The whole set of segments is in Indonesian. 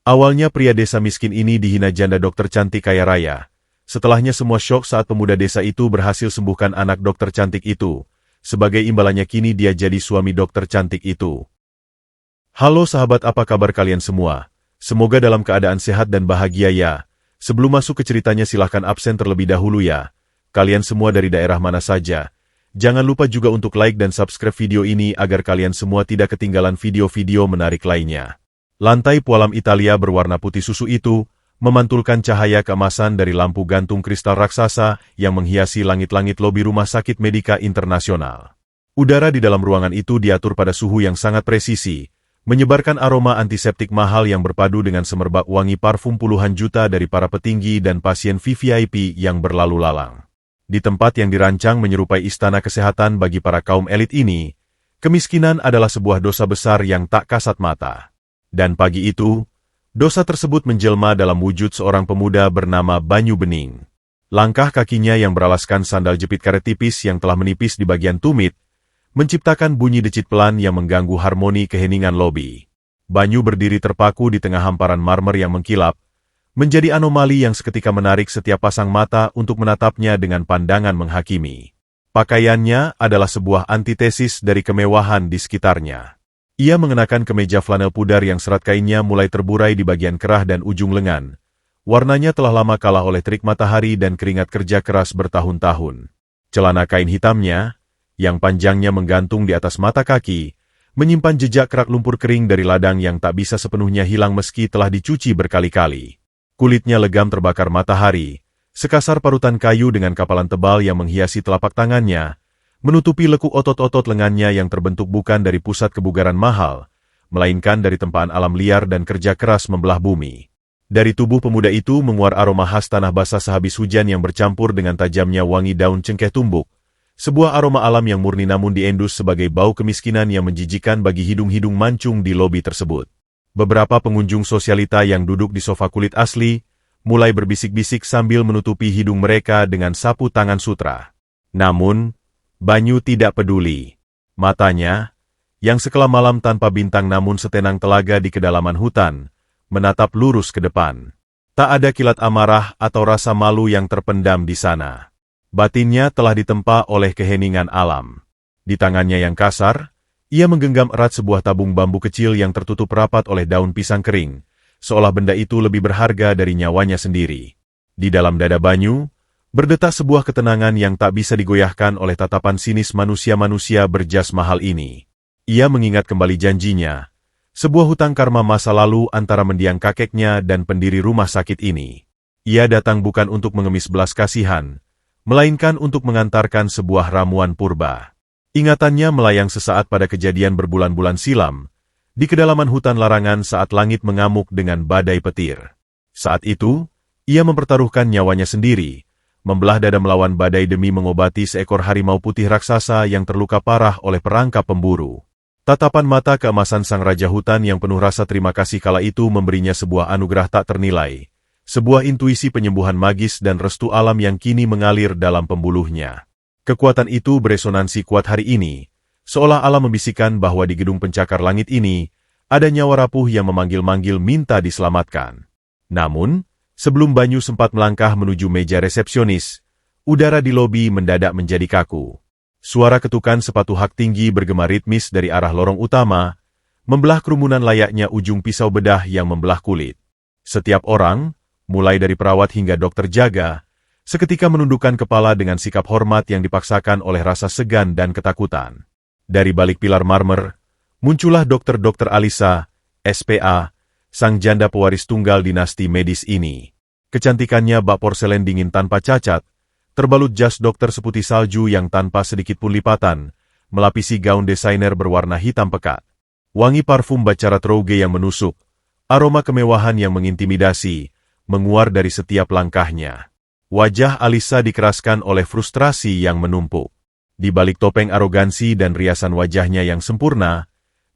Awalnya pria desa miskin ini dihina janda dokter cantik kaya raya. Setelahnya semua syok saat pemuda desa itu berhasil sembuhkan anak dokter cantik itu. Sebagai imbalannya kini dia jadi suami dokter cantik itu. Halo sahabat, apa kabar kalian semua? Semoga dalam keadaan sehat dan bahagia ya. Sebelum masuk ke ceritanya silahkan absen terlebih dahulu ya. Kalian semua dari daerah mana saja? Jangan lupa juga untuk like dan subscribe video ini agar kalian semua tidak ketinggalan video-video menarik lainnya. Lantai pualam Italia berwarna putih susu itu memantulkan cahaya keemasan dari lampu gantung kristal raksasa yang menghiasi langit-langit lobi Rumah Sakit Medika Internasional. Udara di dalam ruangan itu diatur pada suhu yang sangat presisi, menyebarkan aroma antiseptik mahal yang berpadu dengan semerbak wangi parfum puluhan juta dari para petinggi dan pasien VVIP yang berlalu lalang. Di tempat yang dirancang menyerupai istana kesehatan bagi para kaum elit ini, kemiskinan adalah sebuah dosa besar yang tak kasat mata. Dan pagi itu, dosa tersebut menjelma dalam wujud seorang pemuda bernama Banyu Bening. Langkah kakinya yang beralaskan sandal jepit karet tipis yang telah menipis di bagian tumit, menciptakan bunyi decit pelan yang mengganggu harmoni keheningan lobi. Banyu berdiri terpaku di tengah hamparan marmer yang mengkilap, menjadi anomali yang seketika menarik setiap pasang mata untuk menatapnya dengan pandangan menghakimi. Pakaiannya adalah sebuah antitesis dari kemewahan di sekitarnya. Ia mengenakan kemeja flanel pudar yang serat kainnya mulai terburai di bagian kerah dan ujung lengan. Warnanya telah lama kalah oleh terik matahari dan keringat kerja keras bertahun-tahun. Celana kain hitamnya, yang panjangnya menggantung di atas mata kaki, menyimpan jejak kerak lumpur kering dari ladang yang tak bisa sepenuhnya hilang meski telah dicuci berkali-kali. Kulitnya legam terbakar matahari, sekasar parutan kayu dengan kapalan tebal yang menghiasi telapak tangannya, menutupi lekuk otot-otot lengannya yang terbentuk bukan dari pusat kebugaran mahal, melainkan dari tempaan alam liar dan kerja keras membelah bumi. Dari tubuh pemuda itu menguar aroma khas tanah basah sehabis hujan yang bercampur dengan tajamnya wangi daun cengkeh tumbuk, sebuah aroma alam yang murni namun diendus sebagai bau kemiskinan yang menjijikan bagi hidung-hidung mancung di lobi tersebut. Beberapa pengunjung sosialita yang duduk di sofa kulit asli, mulai berbisik-bisik sambil menutupi hidung mereka dengan sapu tangan sutra. Namun, Banyu tidak peduli. Matanya, yang sekelam malam tanpa bintang namun setenang telaga di kedalaman hutan, menatap lurus ke depan. Tak ada kilat amarah atau rasa malu yang terpendam di sana. Batinnya telah ditempa oleh keheningan alam. Di tangannya yang kasar, ia menggenggam erat sebuah tabung bambu kecil yang tertutup rapat oleh daun pisang kering, seolah benda itu lebih berharga dari nyawanya sendiri. Di dalam dada Banyu, berdetak sebuah ketenangan yang tak bisa digoyahkan oleh tatapan sinis manusia-manusia berjas mahal ini. Ia mengingat kembali janjinya, sebuah hutang karma masa lalu antara mendiang kakeknya dan pendiri rumah sakit ini. Ia datang bukan untuk mengemis belas kasihan, melainkan untuk mengantarkan sebuah ramuan purba. Ingatannya melayang sesaat pada kejadian berbulan-bulan silam, di kedalaman hutan larangan saat langit mengamuk dengan badai petir. Saat itu, ia mempertaruhkan nyawanya sendiri, membelah dada melawan badai demi mengobati seekor harimau putih raksasa yang terluka parah oleh perangkap pemburu. Tatapan mata keemasan sang raja hutan yang penuh rasa terima kasih kala itu memberinya sebuah anugerah tak ternilai, sebuah intuisi penyembuhan magis dan restu alam yang kini mengalir dalam pembuluhnya. Kekuatan itu beresonansi kuat hari ini, seolah alam membisikkan bahwa di gedung pencakar langit ini, ada nyawa rapuh yang memanggil-manggil minta diselamatkan. Namun, sebelum Banyu sempat melangkah menuju meja resepsionis, udara di lobi mendadak menjadi kaku. Suara ketukan sepatu hak tinggi bergema ritmis dari arah lorong utama, membelah kerumunan layaknya ujung pisau bedah yang membelah kulit. Setiap orang, mulai dari perawat hingga dokter jaga, seketika menundukkan kepala dengan sikap hormat yang dipaksakan oleh rasa segan dan ketakutan. Dari balik pilar marmer, muncullah dokter Alisa, SPA, sang janda pewaris tunggal dinasti medis ini. Kecantikannya bak porselen dingin tanpa cacat, terbalut jas dokter seputih salju yang tanpa sedikit pun lipatan, melapisi gaun desainer berwarna hitam pekat. Wangi parfum Bacarat Rouge yang menusuk, aroma kemewahan yang mengintimidasi, menguar dari setiap langkahnya. Wajah Alisa dikeraskan oleh frustrasi yang menumpuk. Di balik topeng arogansi dan riasan wajahnya yang sempurna,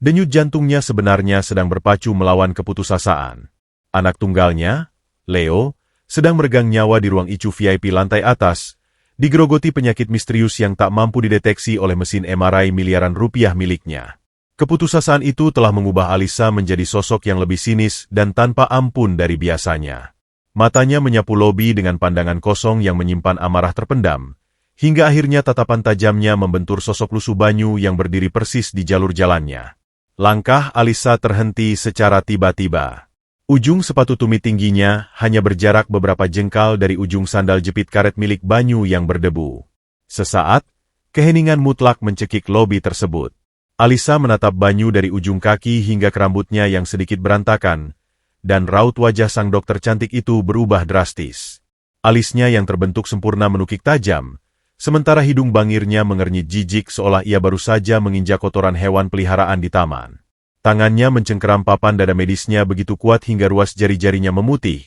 denyut jantungnya sebenarnya sedang berpacu melawan keputusasaan. Anak tunggalnya, Leo, sedang meregang nyawa di ruang ICU VIP lantai atas, digerogoti penyakit misterius yang tak mampu dideteksi oleh mesin MRI miliaran rupiah miliknya. Keputusasaan itu telah mengubah Alisa menjadi sosok yang lebih sinis dan tanpa ampun dari biasanya. Matanya menyapu lobi dengan pandangan kosong yang menyimpan amarah terpendam, hingga akhirnya tatapan tajamnya membentur sosok lusuh Banyu yang berdiri persis di jalur jalannya. Langkah Alisa terhenti secara tiba-tiba. Ujung sepatu tumit tingginya hanya berjarak beberapa jengkal dari ujung sandal jepit karet milik Banyu yang berdebu. Sesaat, keheningan mutlak mencekik lobi tersebut. Alisa menatap Banyu dari ujung kaki hingga ke rambutnya yang sedikit berantakan, dan raut wajah sang dokter cantik itu berubah drastis. Alisnya yang terbentuk sempurna menukik tajam, sementara hidung bangirnya mengernyit jijik seolah ia baru saja menginjak kotoran hewan peliharaan di taman. Tangannya mencengkeram papan dada medisnya begitu kuat hingga ruas jari-jarinya memutih,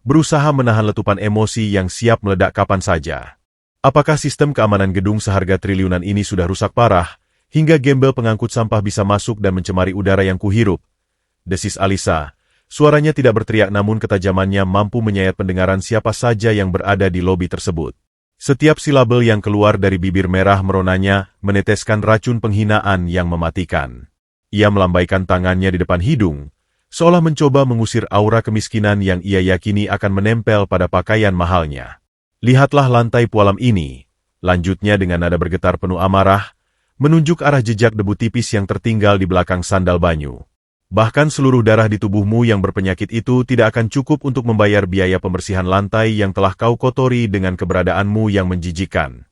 berusaha menahan letupan emosi yang siap meledak kapan saja. Apakah sistem keamanan gedung seharga triliunan ini sudah rusak parah, hingga gembel pengangkut sampah bisa masuk dan mencemari udara yang kuhirup? Desis Alisa. Suaranya tidak berteriak namun ketajamannya mampu menyayat pendengaran siapa saja yang berada di lobi tersebut. Setiap silabel yang keluar dari bibir merah meronanya meneteskan racun penghinaan yang mematikan. Ia melambaikan tangannya di depan hidung, seolah mencoba mengusir aura kemiskinan yang ia yakini akan menempel pada pakaian mahalnya. Lihatlah lantai pualam ini, lanjutnya dengan nada bergetar penuh amarah, menunjuk arah jejak debu tipis yang tertinggal di belakang sandal Banyu. Bahkan seluruh darah di tubuhmu yang berpenyakit itu tidak akan cukup untuk membayar biaya pembersihan lantai yang telah kau kotori dengan keberadaanmu yang menjijikan.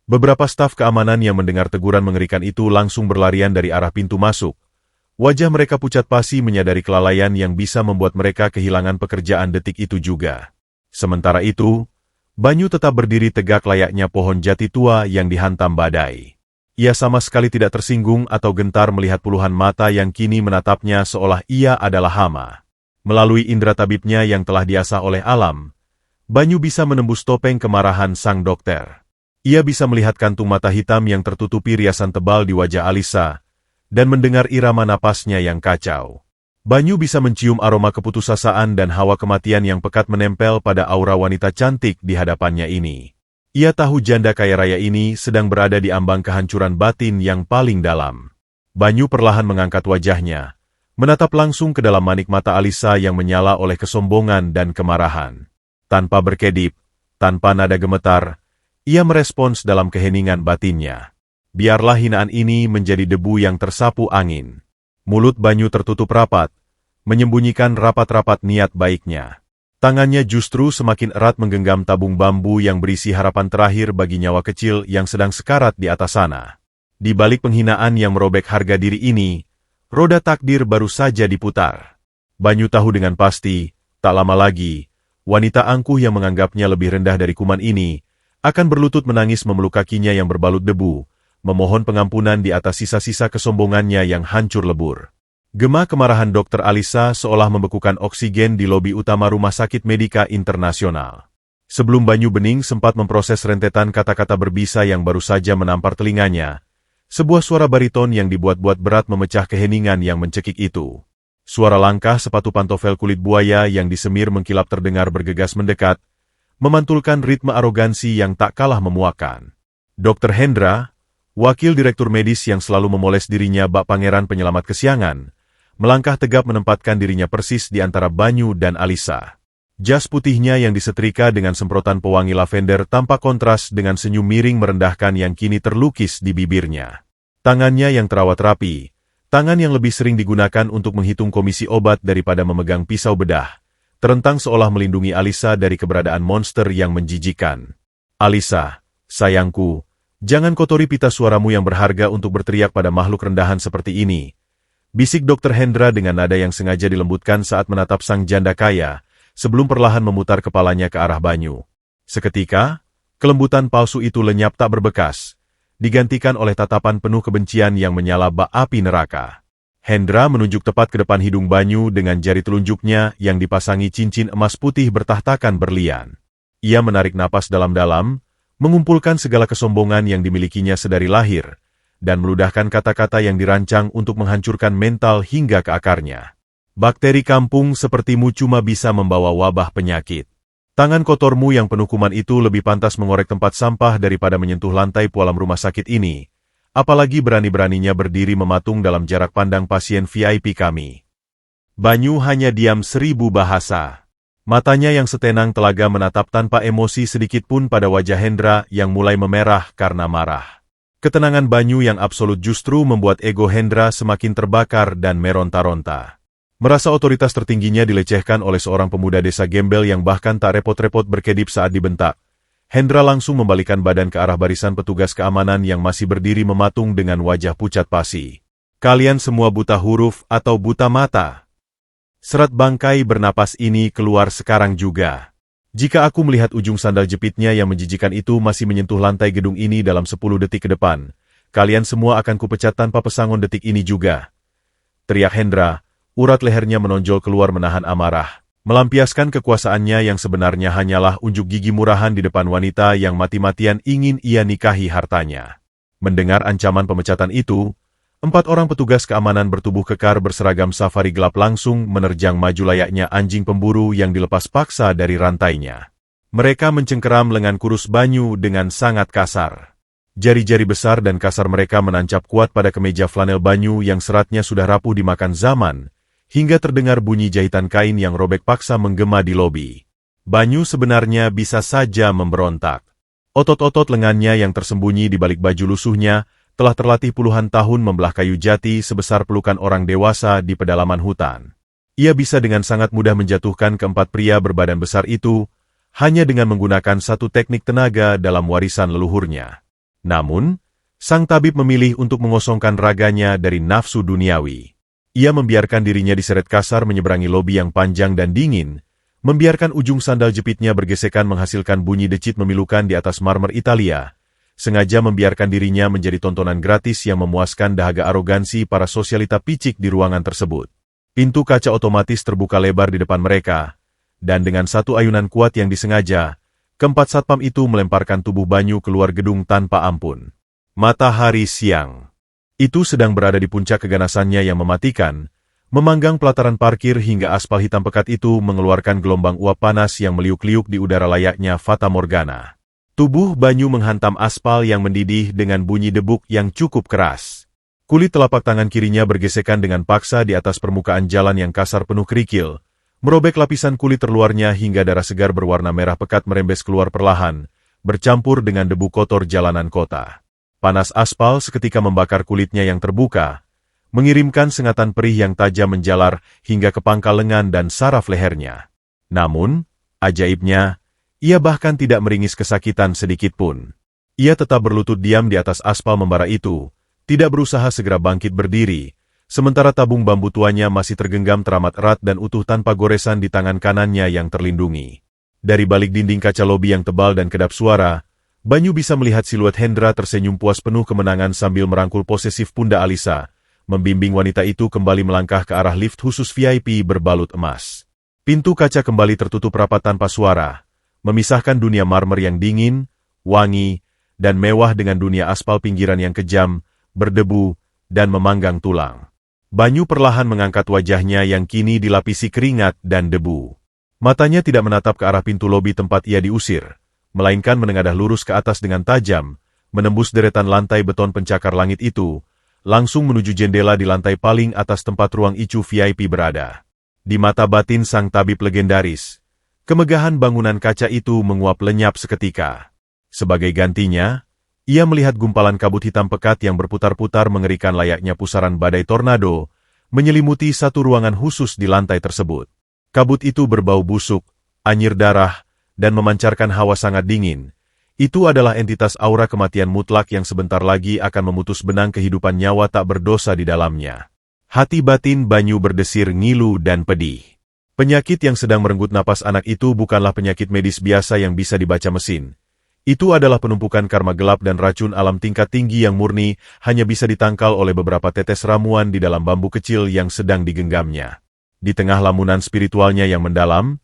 Beberapa staf keamanan yang mendengar teguran mengerikan itu langsung berlarian dari arah pintu masuk. Wajah mereka pucat pasi menyadari kelalaian yang bisa membuat mereka kehilangan pekerjaan detik itu juga. Sementara itu, Banyu tetap berdiri tegak layaknya pohon jati tua yang dihantam badai. Ia sama sekali tidak tersinggung atau gentar melihat puluhan mata yang kini menatapnya seolah ia adalah hama. Melalui indera tabibnya yang telah diasah oleh alam, Banyu bisa menembus topeng kemarahan sang dokter. Ia bisa melihat kantung mata hitam yang tertutupi riasan tebal di wajah Alisa, dan mendengar irama napasnya yang kacau. Banyu bisa mencium aroma keputusasaan dan hawa kematian yang pekat menempel pada aura wanita cantik di hadapannya ini. Ia tahu janda kaya raya ini sedang berada di ambang kehancuran batin yang paling dalam. Banyu perlahan mengangkat wajahnya, menatap langsung ke dalam manik mata Alisa yang menyala oleh kesombongan dan kemarahan. Tanpa berkedip, tanpa nada gemetar, ia merespons dalam keheningan batinnya. Biarlah hinaan ini menjadi debu yang tersapu angin. Mulut Banyu tertutup rapat, menyembunyikan rapat-rapat niat baiknya. Tangannya justru semakin erat menggenggam tabung bambu yang berisi harapan terakhir bagi nyawa kecil yang sedang sekarat di atas sana. Di balik penghinaan yang merobek harga diri ini, roda takdir baru saja diputar. Banyu tahu dengan pasti, tak lama lagi, wanita angkuh yang menganggapnya lebih rendah dari kuman ini, akan berlutut menangis memeluk kakinya yang berbalut debu, memohon pengampunan di atas sisa-sisa kesombongannya yang hancur lebur. Gema kemarahan Dr. Alisa seolah membekukan oksigen di lobi utama Rumah Sakit Medika Internasional. Sebelum Banyu Bening sempat memproses rentetan kata-kata berbisa yang baru saja menampar telinganya, sebuah suara bariton yang dibuat-buat berat memecah keheningan yang mencekik itu. Suara langkah sepatu pantofel kulit buaya yang disemir mengkilap terdengar bergegas mendekat, memantulkan ritme arogansi yang tak kalah memuakkan. Dr. Hendra, wakil direktur medis yang selalu memoles dirinya bak pangeran penyelamat kesiangan, melangkah tegap menempatkan dirinya persis di antara Banyu dan Alisa. Jas putihnya yang disetrika dengan semprotan pewangi lavender tampak kontras dengan senyum miring merendahkan yang kini terlukis di bibirnya. Tangannya yang terawat rapi, tangan yang lebih sering digunakan untuk menghitung komisi obat daripada memegang pisau bedah, terentang seolah melindungi Alisa dari keberadaan monster yang menjijikan. Alisa, sayangku, jangan kotori pita suaramu yang berharga untuk berteriak pada makhluk rendahan seperti ini. Bisik Dr. Hendra dengan nada yang sengaja dilembutkan saat menatap sang janda kaya, sebelum perlahan memutar kepalanya ke arah Banyu. Seketika, kelembutan palsu itu lenyap tak berbekas, digantikan oleh tatapan penuh kebencian yang menyala bak api neraka. Hendra menunjuk tepat ke depan hidung Banyu dengan jari telunjuknya yang dipasangi cincin emas putih bertahtakan berlian. Ia menarik napas dalam-dalam, mengumpulkan segala kesombongan yang dimilikinya sedari lahir, dan meludahkan kata-kata yang dirancang untuk menghancurkan mental hingga ke akarnya. Bakteri kampung sepertimu cuma bisa membawa wabah penyakit. Tangan kotormu yang penuh kuman itu lebih pantas mengorek tempat sampah daripada menyentuh lantai pualam rumah sakit ini. Apalagi berani-beraninya berdiri mematung dalam jarak pandang pasien VIP kami. Banyu hanya diam 1000 bahasa. Matanya yang setenang telaga menatap tanpa emosi sedikitpun pada wajah Hendra yang mulai memerah karena marah. Ketenangan Banyu yang absolut justru membuat ego Hendra semakin terbakar dan meronta-ronta. Merasa otoritas tertingginya dilecehkan oleh seorang pemuda desa gembel yang bahkan tak repot-repot berkedip saat dibentak, Hendra langsung membalikan badan ke arah barisan petugas keamanan yang masih berdiri mematung dengan wajah pucat pasi. Kalian semua buta huruf atau buta mata? Serat bangkai bernapas ini keluar sekarang juga. Jika aku melihat ujung sandal jepitnya yang menjijikan itu masih menyentuh lantai gedung ini dalam 10 detik ke depan, kalian semua akan kupecat tanpa pesangon detik ini juga. Teriak Hendra, urat lehernya menonjol keluar menahan amarah. Melampiaskan kekuasaannya yang sebenarnya hanyalah unjuk gigi murahan di depan wanita yang mati-matian ingin ia nikahi hartanya. Mendengar ancaman pemecatan itu, 4 orang petugas keamanan bertubuh kekar berseragam safari gelap langsung menerjang maju layaknya anjing pemburu yang dilepas paksa dari rantainya. Mereka mencengkeram lengan kurus Banyu dengan sangat kasar. Jari-jari besar dan kasar mereka menancap kuat pada kemeja flanel Banyu yang seratnya sudah rapuh dimakan zaman, hingga terdengar bunyi jahitan kain yang robek paksa menggema di lobi. Banyu sebenarnya bisa saja memberontak. Otot-otot lengannya yang tersembunyi di balik baju lusuhnya telah terlatih puluhan tahun membelah kayu jati sebesar pelukan orang dewasa di pedalaman hutan. Ia bisa dengan sangat mudah menjatuhkan keempat pria berbadan besar itu, hanya dengan menggunakan satu teknik tenaga dalam warisan leluhurnya. Namun, sang tabib memilih untuk mengosongkan raganya dari nafsu duniawi. Ia membiarkan dirinya diseret kasar menyeberangi lobi yang panjang dan dingin, membiarkan ujung sandal jepitnya bergesekan menghasilkan bunyi decit memilukan di atas marmer Italia, sengaja membiarkan dirinya menjadi tontonan gratis yang memuaskan dahaga arogansi para sosialita picik di ruangan tersebut. Pintu kaca otomatis terbuka lebar di depan mereka, dan dengan satu ayunan kuat yang disengaja, keempat satpam itu melemparkan tubuh Banyu keluar gedung tanpa ampun. Matahari siang. Itu sedang berada di puncak keganasannya yang mematikan, memanggang pelataran parkir hingga aspal hitam pekat itu mengeluarkan gelombang uap panas yang meliuk-liuk di udara layaknya fata morgana. Tubuh Banyu menghantam aspal yang mendidih dengan bunyi debuk yang cukup keras. Kulit telapak tangan kirinya bergesekan dengan paksa di atas permukaan jalan yang kasar penuh kerikil, merobek lapisan kulit terluarnya hingga darah segar berwarna merah pekat merembes keluar perlahan, bercampur dengan debu kotor jalanan kota. Panas aspal seketika membakar kulitnya yang terbuka, mengirimkan sengatan perih yang tajam menjalar hingga ke pangkal lengan dan saraf lehernya. Namun, ajaibnya, ia bahkan tidak meringis kesakitan sedikitpun. Ia tetap berlutut diam di atas aspal membara itu, tidak berusaha segera bangkit berdiri, sementara tabung bambu tuanya masih tergenggam teramat erat dan utuh tanpa goresan di tangan kanannya yang terlindungi. Dari balik dinding kaca lobi yang tebal dan kedap suara, Banyu bisa melihat siluet Hendra tersenyum puas penuh kemenangan sambil merangkul posesif Punda Alisa, membimbing wanita itu kembali melangkah ke arah lift khusus VIP berbalut emas. Pintu kaca kembali tertutup rapat tanpa suara, memisahkan dunia marmer yang dingin, wangi, dan mewah dengan dunia aspal pinggiran yang kejam, berdebu, dan memanggang tulang. Banyu perlahan mengangkat wajahnya yang kini dilapisi keringat dan debu. Matanya tidak menatap ke arah pintu lobi tempat ia diusir, melainkan menengadah lurus ke atas dengan tajam, menembus deretan lantai beton pencakar langit itu, langsung menuju jendela di lantai paling atas tempat ruang ICU VIP berada. Di mata batin sang tabib legendaris, kemegahan bangunan kaca itu menguap lenyap seketika. Sebagai gantinya, ia melihat gumpalan kabut hitam pekat yang berputar-putar mengerikan layaknya pusaran badai tornado, menyelimuti satu ruangan khusus di lantai tersebut. Kabut itu berbau busuk, anyir darah, dan memancarkan hawa sangat dingin. Itu adalah entitas aura kematian mutlak yang sebentar lagi akan memutus benang kehidupan nyawa tak berdosa di dalamnya. Hati batin Banyu berdesir ngilu dan pedih. Penyakit yang sedang merenggut napas anak itu bukanlah penyakit medis biasa yang bisa dibaca mesin. Itu adalah penumpukan karma gelap dan racun alam tingkat tinggi yang murni hanya bisa ditangkal oleh beberapa tetes ramuan di dalam bambu kecil yang sedang digenggamnya. Di tengah lamunan spiritualnya yang mendalam,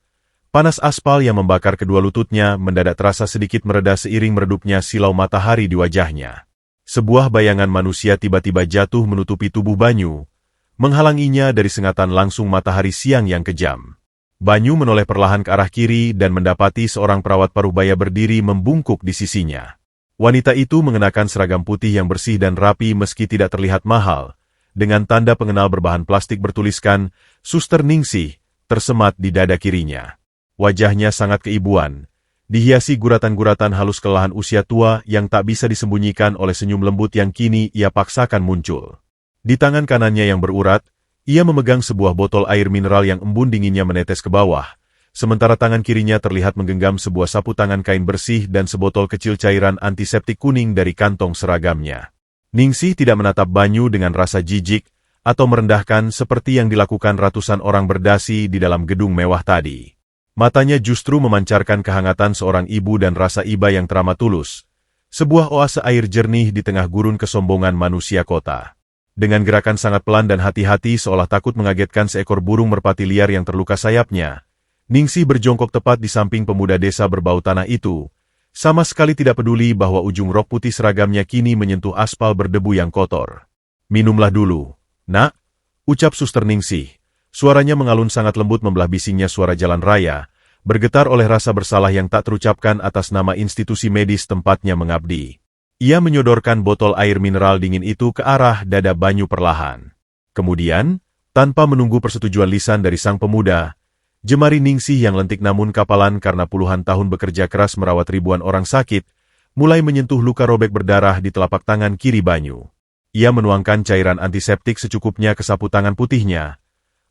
panas aspal yang membakar kedua lututnya mendadak terasa sedikit mereda seiring meredupnya silau matahari di wajahnya. Sebuah bayangan manusia tiba-tiba jatuh menutupi tubuh Banyu, menghalanginya dari sengatan langsung matahari siang yang kejam. Banyu menoleh perlahan ke arah kiri dan mendapati seorang perawat parubaya berdiri membungkuk di sisinya. Wanita itu mengenakan seragam putih yang bersih dan rapi meski tidak terlihat mahal, dengan tanda pengenal berbahan plastik bertuliskan, Suster Ningsih, tersemat di dada kirinya. Wajahnya sangat keibuan, dihiasi guratan-guratan halus kelelahan usia tua yang tak bisa disembunyikan oleh senyum lembut yang kini ia paksakan muncul. Di tangan kanannya yang berurat, ia memegang sebuah botol air mineral yang embun dinginnya menetes ke bawah, sementara tangan kirinya terlihat menggenggam sebuah sapu tangan kain bersih dan sebotol kecil cairan antiseptik kuning dari kantong seragamnya. Ningsih tidak menatap Banyu dengan rasa jijik atau merendahkan seperti yang dilakukan ratusan orang berdasi di dalam gedung mewah tadi. Matanya justru memancarkan kehangatan seorang ibu dan rasa iba yang teramat tulus, sebuah oase air jernih di tengah gurun kesombongan manusia kota. Dengan gerakan sangat pelan dan hati-hati seolah takut mengagetkan seekor burung merpati liar yang terluka sayapnya, Ningsih berjongkok tepat di samping pemuda desa berbau tanah itu, sama sekali tidak peduli bahwa ujung rok putih seragamnya kini menyentuh aspal berdebu yang kotor. "Minumlah dulu, nak," ucap Suster Ningsih. Suaranya mengalun sangat lembut membelah bisingnya suara jalan raya, bergetar oleh rasa bersalah yang tak terucapkan atas nama institusi medis tempatnya mengabdi. Ia menyodorkan botol air mineral dingin itu ke arah dada Banyu perlahan. Kemudian, tanpa menunggu persetujuan lisan dari sang pemuda, jemari Ningsih yang lentik namun kapalan karena puluhan tahun bekerja keras merawat ribuan orang sakit, mulai menyentuh luka robek berdarah di telapak tangan kiri Banyu. Ia menuangkan cairan antiseptik secukupnya ke sapu tangan putihnya,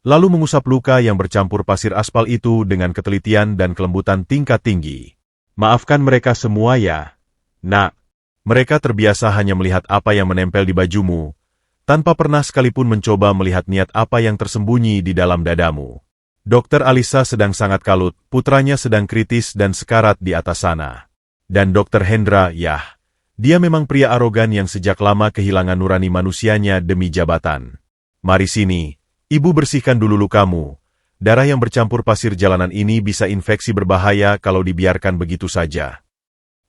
lalu mengusap luka yang bercampur pasir aspal itu dengan ketelitian dan kelembutan tingkat tinggi. "Maafkan mereka semua ya, nak. Mereka terbiasa hanya melihat apa yang menempel di bajumu, tanpa pernah sekalipun mencoba melihat niat apa yang tersembunyi di dalam dadamu. Dokter Alisa sedang sangat kalut, putranya sedang kritis dan sekarat di atas sana. Dan Dokter Hendra, yah, dia memang pria arogan yang sejak lama kehilangan nurani manusianya demi jabatan. Mari sini, ibu bersihkan dulu lukamu. Darah yang bercampur pasir jalanan ini bisa infeksi berbahaya kalau dibiarkan begitu saja."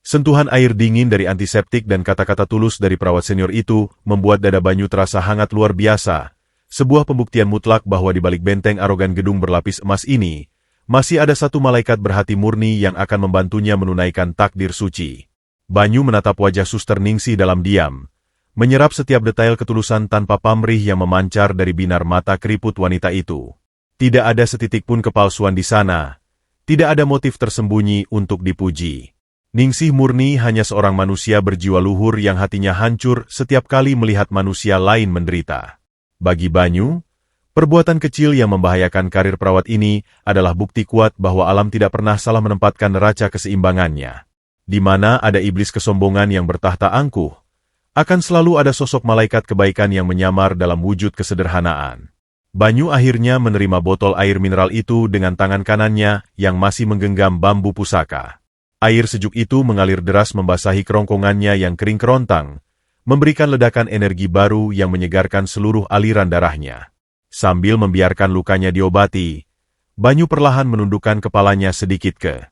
Sentuhan air dingin dari antiseptik dan kata-kata tulus dari perawat senior itu membuat dada Banyu terasa hangat luar biasa. Sebuah pembuktian mutlak bahwa di balik benteng arogan gedung berlapis emas ini, masih ada satu malaikat berhati murni yang akan membantunya menunaikan takdir suci. Banyu menatap wajah Suster Ningsih dalam diam, menyerap setiap detail ketulusan tanpa pamrih yang memancar dari binar mata keriput wanita itu. Tidak ada setitik pun kepalsuan di sana, tidak ada motif tersembunyi untuk dipuji. Ningsih murni hanya seorang manusia berjiwa luhur yang hatinya hancur setiap kali melihat manusia lain menderita. Bagi Banyu, perbuatan kecil yang membahayakan karir perawat ini adalah bukti kuat bahwa alam tidak pernah salah menempatkan neraca keseimbangannya. Di mana ada iblis kesombongan yang bertahta angkuh, akan selalu ada sosok malaikat kebaikan yang menyamar dalam wujud kesederhanaan. Banyu akhirnya menerima botol air mineral itu dengan tangan kanannya yang masih menggenggam bambu pusaka. Air sejuk itu mengalir deras membasahi kerongkongannya yang kering kerontang, memberikan ledakan energi baru yang menyegarkan seluruh aliran darahnya. Sambil membiarkan lukanya diobati, Banyu perlahan menundukkan kepalanya sedikit ke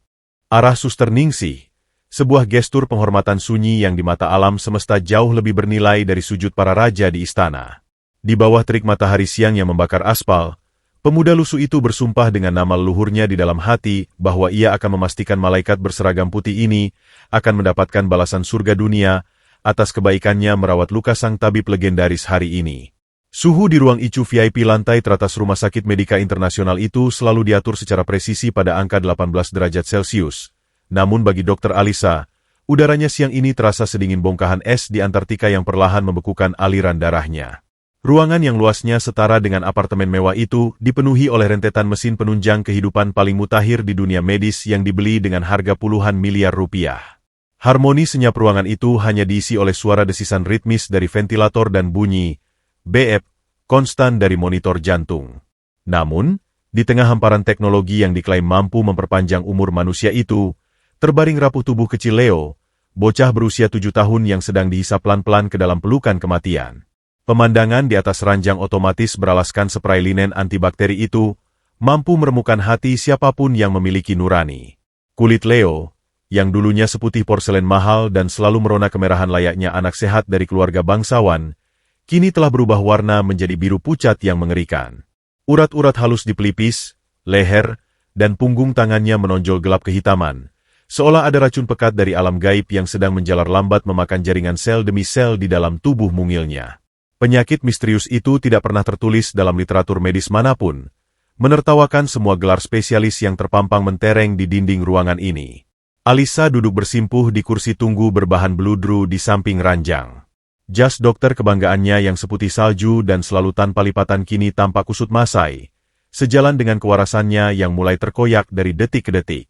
arah Suster Ningsih, sebuah gestur penghormatan sunyi yang di mata alam semesta jauh lebih bernilai dari sujud para raja di istana. Di bawah terik matahari siang yang membakar aspal, pemuda lusuh itu bersumpah dengan nama leluhurnya di dalam hati bahwa ia akan memastikan malaikat berseragam putih ini akan mendapatkan balasan surga dunia atas kebaikannya merawat luka sang tabib legendaris hari ini. Suhu di ruang ICU VIP lantai teratas Rumah Sakit Medika Internasional itu selalu diatur secara presisi pada angka 18 derajat Celcius. Namun bagi Dokter Alisa, udaranya siang ini terasa sedingin bongkahan es di Antartika yang perlahan membekukan aliran darahnya. Ruangan yang luasnya setara dengan apartemen mewah itu dipenuhi oleh rentetan mesin penunjang kehidupan paling mutakhir di dunia medis yang dibeli dengan harga puluhan miliar rupiah. Harmoni senyap ruangan itu hanya diisi oleh suara desisan ritmis dari ventilator dan bunyi beep konstan dari monitor jantung. Namun, di tengah hamparan teknologi yang diklaim mampu memperpanjang umur manusia itu, terbaring rapuh tubuh kecil Leo, bocah berusia 7 tahun yang sedang dihisap pelan-pelan ke dalam pelukan kematian. Pemandangan di atas ranjang otomatis beralaskan spray linen antibakteri itu mampu meremukan hati siapapun yang memiliki nurani. Kulit Leo, yang dulunya seputih porselen mahal dan selalu merona kemerahan layaknya anak sehat dari keluarga bangsawan, kini telah berubah warna menjadi biru pucat yang mengerikan. Urat-urat halus di pelipis, leher, dan punggung tangannya menonjol gelap kehitaman, Seolah ada racun pekat dari alam gaib yang sedang menjalar lambat memakan jaringan sel demi sel di dalam tubuh mungilnya. Penyakit misterius itu tidak pernah tertulis dalam literatur medis manapun, menertawakan semua gelar spesialis yang terpampang mentereng di dinding ruangan ini. Alisa duduk bersimpuh di kursi tunggu berbahan beludru di samping ranjang. Jas dokter kebanggaannya yang seputih salju dan selalu tanpa lipatan kini tampak kusut masai, sejalan dengan kewarasannya yang mulai terkoyak dari detik ke detik.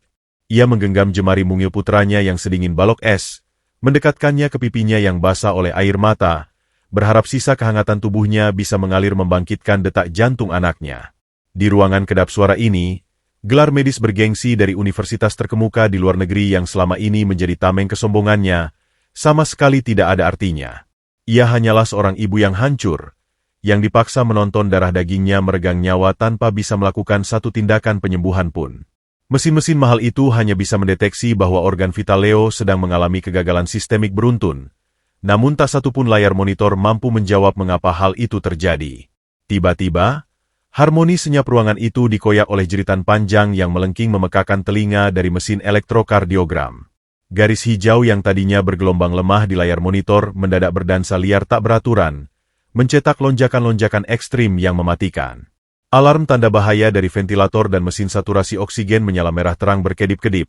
Ia menggenggam jemari mungil putranya yang sedingin balok es, mendekatkannya ke pipinya yang basah oleh air mata, berharap sisa kehangatan tubuhnya bisa mengalir membangkitkan detak jantung anaknya. Di ruangan kedap suara ini, gelar medis bergengsi dari universitas terkemuka di luar negeri yang selama ini menjadi tameng kesombongannya, sama sekali tidak ada artinya. Ia hanyalah seorang ibu yang hancur, yang dipaksa menonton darah dagingnya meregang nyawa tanpa bisa melakukan satu tindakan penyembuhan pun. Mesin-mesin mahal itu hanya bisa mendeteksi bahwa organ vital Leo sedang mengalami kegagalan sistemik beruntun, namun tak satu pun layar monitor mampu menjawab mengapa hal itu terjadi. Tiba-tiba, harmoni senyap ruangan itu dikoyak oleh jeritan panjang yang melengking memekakan telinga dari mesin elektrokardiogram. Garis hijau yang tadinya bergelombang lemah di layar monitor mendadak berdansa liar tak beraturan, mencetak lonjakan-lonjakan ekstrim yang mematikan. Alarm tanda bahaya dari ventilator dan mesin saturasi oksigen menyala merah terang berkedip-kedip,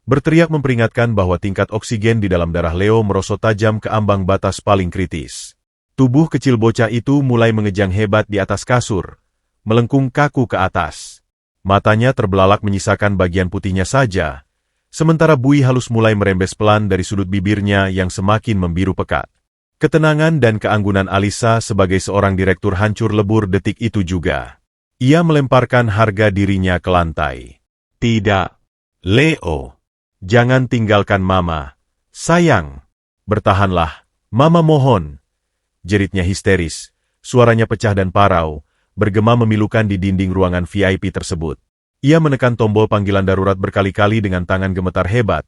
berteriak memperingatkan bahwa tingkat oksigen di dalam darah Leo merosot tajam ke ambang batas paling kritis. Tubuh kecil bocah itu mulai mengejang hebat di atas kasur, melengkung kaku ke atas. Matanya terbelalak menyisakan bagian putihnya saja, sementara buih halus mulai merembes pelan dari sudut bibirnya yang semakin membiru pekat. Ketenangan dan keanggunan Alisa sebagai seorang direktur hancur lebur detik itu juga. Ia melemparkan harga dirinya ke lantai. Tidak, Leo. Jangan tinggalkan Mama. Sayang. Bertahanlah, Mama mohon. Jeritnya histeris, suaranya pecah dan parau, bergema memilukan di dinding ruangan VIP tersebut. Ia menekan tombol panggilan darurat berkali-kali dengan tangan gemetar hebat.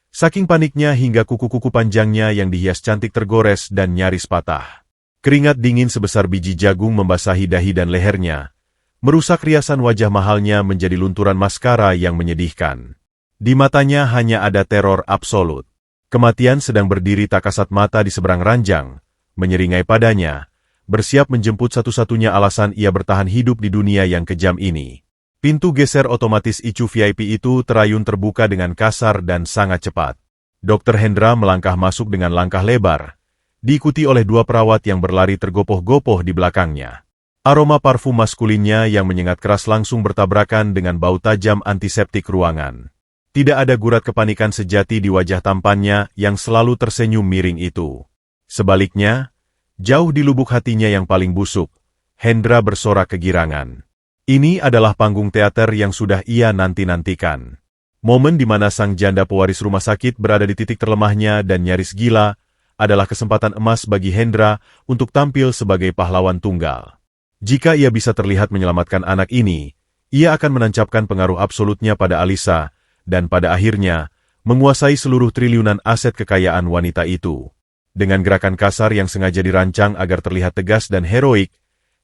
Saking paniknya hingga kuku-kuku panjangnya yang dihias cantik tergores dan nyaris patah. Keringat dingin sebesar biji jagung membasahi dahi dan lehernya, merusak riasan wajah mahalnya menjadi lunturan maskara yang menyedihkan. Di matanya hanya ada teror absolut. Kematian sedang berdiri tak kasat mata di seberang ranjang, menyeringai padanya, bersiap menjemput satu-satunya alasan ia bertahan hidup di dunia yang kejam ini. Pintu geser otomatis ICU VIP itu terayun terbuka dengan kasar dan sangat cepat. Dr. Hendra melangkah masuk dengan langkah lebar, diikuti oleh dua perawat yang berlari tergopoh-gopoh di belakangnya. Aroma parfum maskulinnya yang menyengat keras langsung bertabrakan dengan bau tajam antiseptik ruangan. Tidak ada gurat kepanikan sejati di wajah tampannya yang selalu tersenyum miring itu. Sebaliknya, jauh di lubuk hatinya yang paling busuk, Hendra bersorak kegirangan. Ini adalah panggung teater yang sudah ia nanti-nantikan. Momen di mana sang janda pewaris rumah sakit berada di titik terlemahnya dan nyaris gila, adalah kesempatan emas bagi Hendra untuk tampil sebagai pahlawan tunggal. Jika ia bisa terlihat menyelamatkan anak ini, ia akan menancapkan pengaruh absolutnya pada Alisa, dan pada akhirnya, menguasai seluruh triliunan aset kekayaan wanita itu. Dengan gerakan kasar yang sengaja dirancang agar terlihat tegas dan heroik,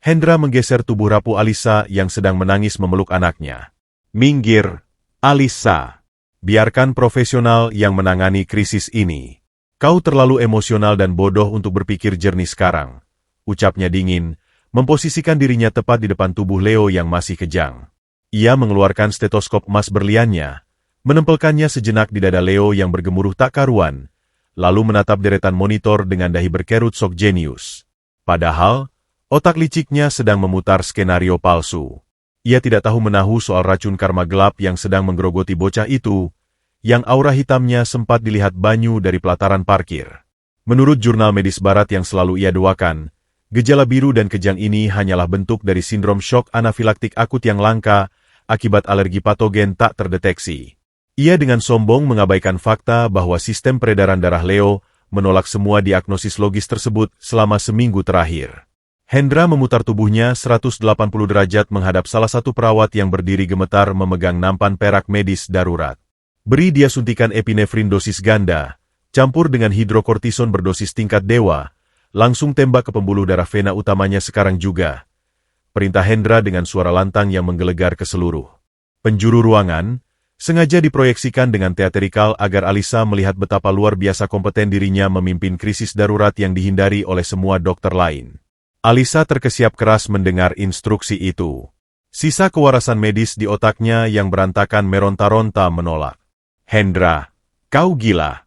Hendra menggeser tubuh rapuh Alisa yang sedang menangis memeluk anaknya. Minggir, Alisa. Biarkan profesional yang menangani krisis ini. Kau terlalu emosional dan bodoh untuk berpikir jernih sekarang. Ucapnya dingin, memposisikan dirinya tepat di depan tubuh Leo yang masih kejang. Ia mengeluarkan stetoskop emas berliannya, menempelkannya sejenak di dada Leo yang bergemuruh tak karuan, lalu menatap deretan monitor dengan dahi berkerut sok jenius. Padahal, otak liciknya sedang memutar skenario palsu. Ia tidak tahu menahu soal racun karma gelap yang sedang menggerogoti bocah itu, yang aura hitamnya sempat dilihat banyu dari pelataran parkir. Menurut jurnal medis barat yang selalu ia doakan, gejala biru dan kejang ini hanyalah bentuk dari sindrom shock anafilaktik akut yang langka akibat alergi patogen tak terdeteksi. Ia dengan sombong mengabaikan fakta bahwa sistem peredaran darah Leo menolak semua diagnosis logis tersebut selama seminggu terakhir. Hendra memutar tubuhnya 180 derajat menghadap salah satu perawat yang berdiri gemetar memegang nampan perak medis darurat. Beri dia suntikan epinefrin dosis ganda, campur dengan hidrokortison berdosis tingkat dewa, langsung tembak ke pembuluh darah vena utamanya sekarang juga. Perintah Hendra dengan suara lantang yang menggelegar ke seluruh penjuru ruangan, Sengaja diproyeksikan dengan teatrikal agar Alisa melihat betapa luar biasa kompeten dirinya memimpin krisis darurat yang dihindari oleh semua dokter lain. Alisa terkesiap keras mendengar instruksi itu. Sisa kewarasan medis di otaknya yang berantakan meronta-ronta menolak. Hendra, kau gila.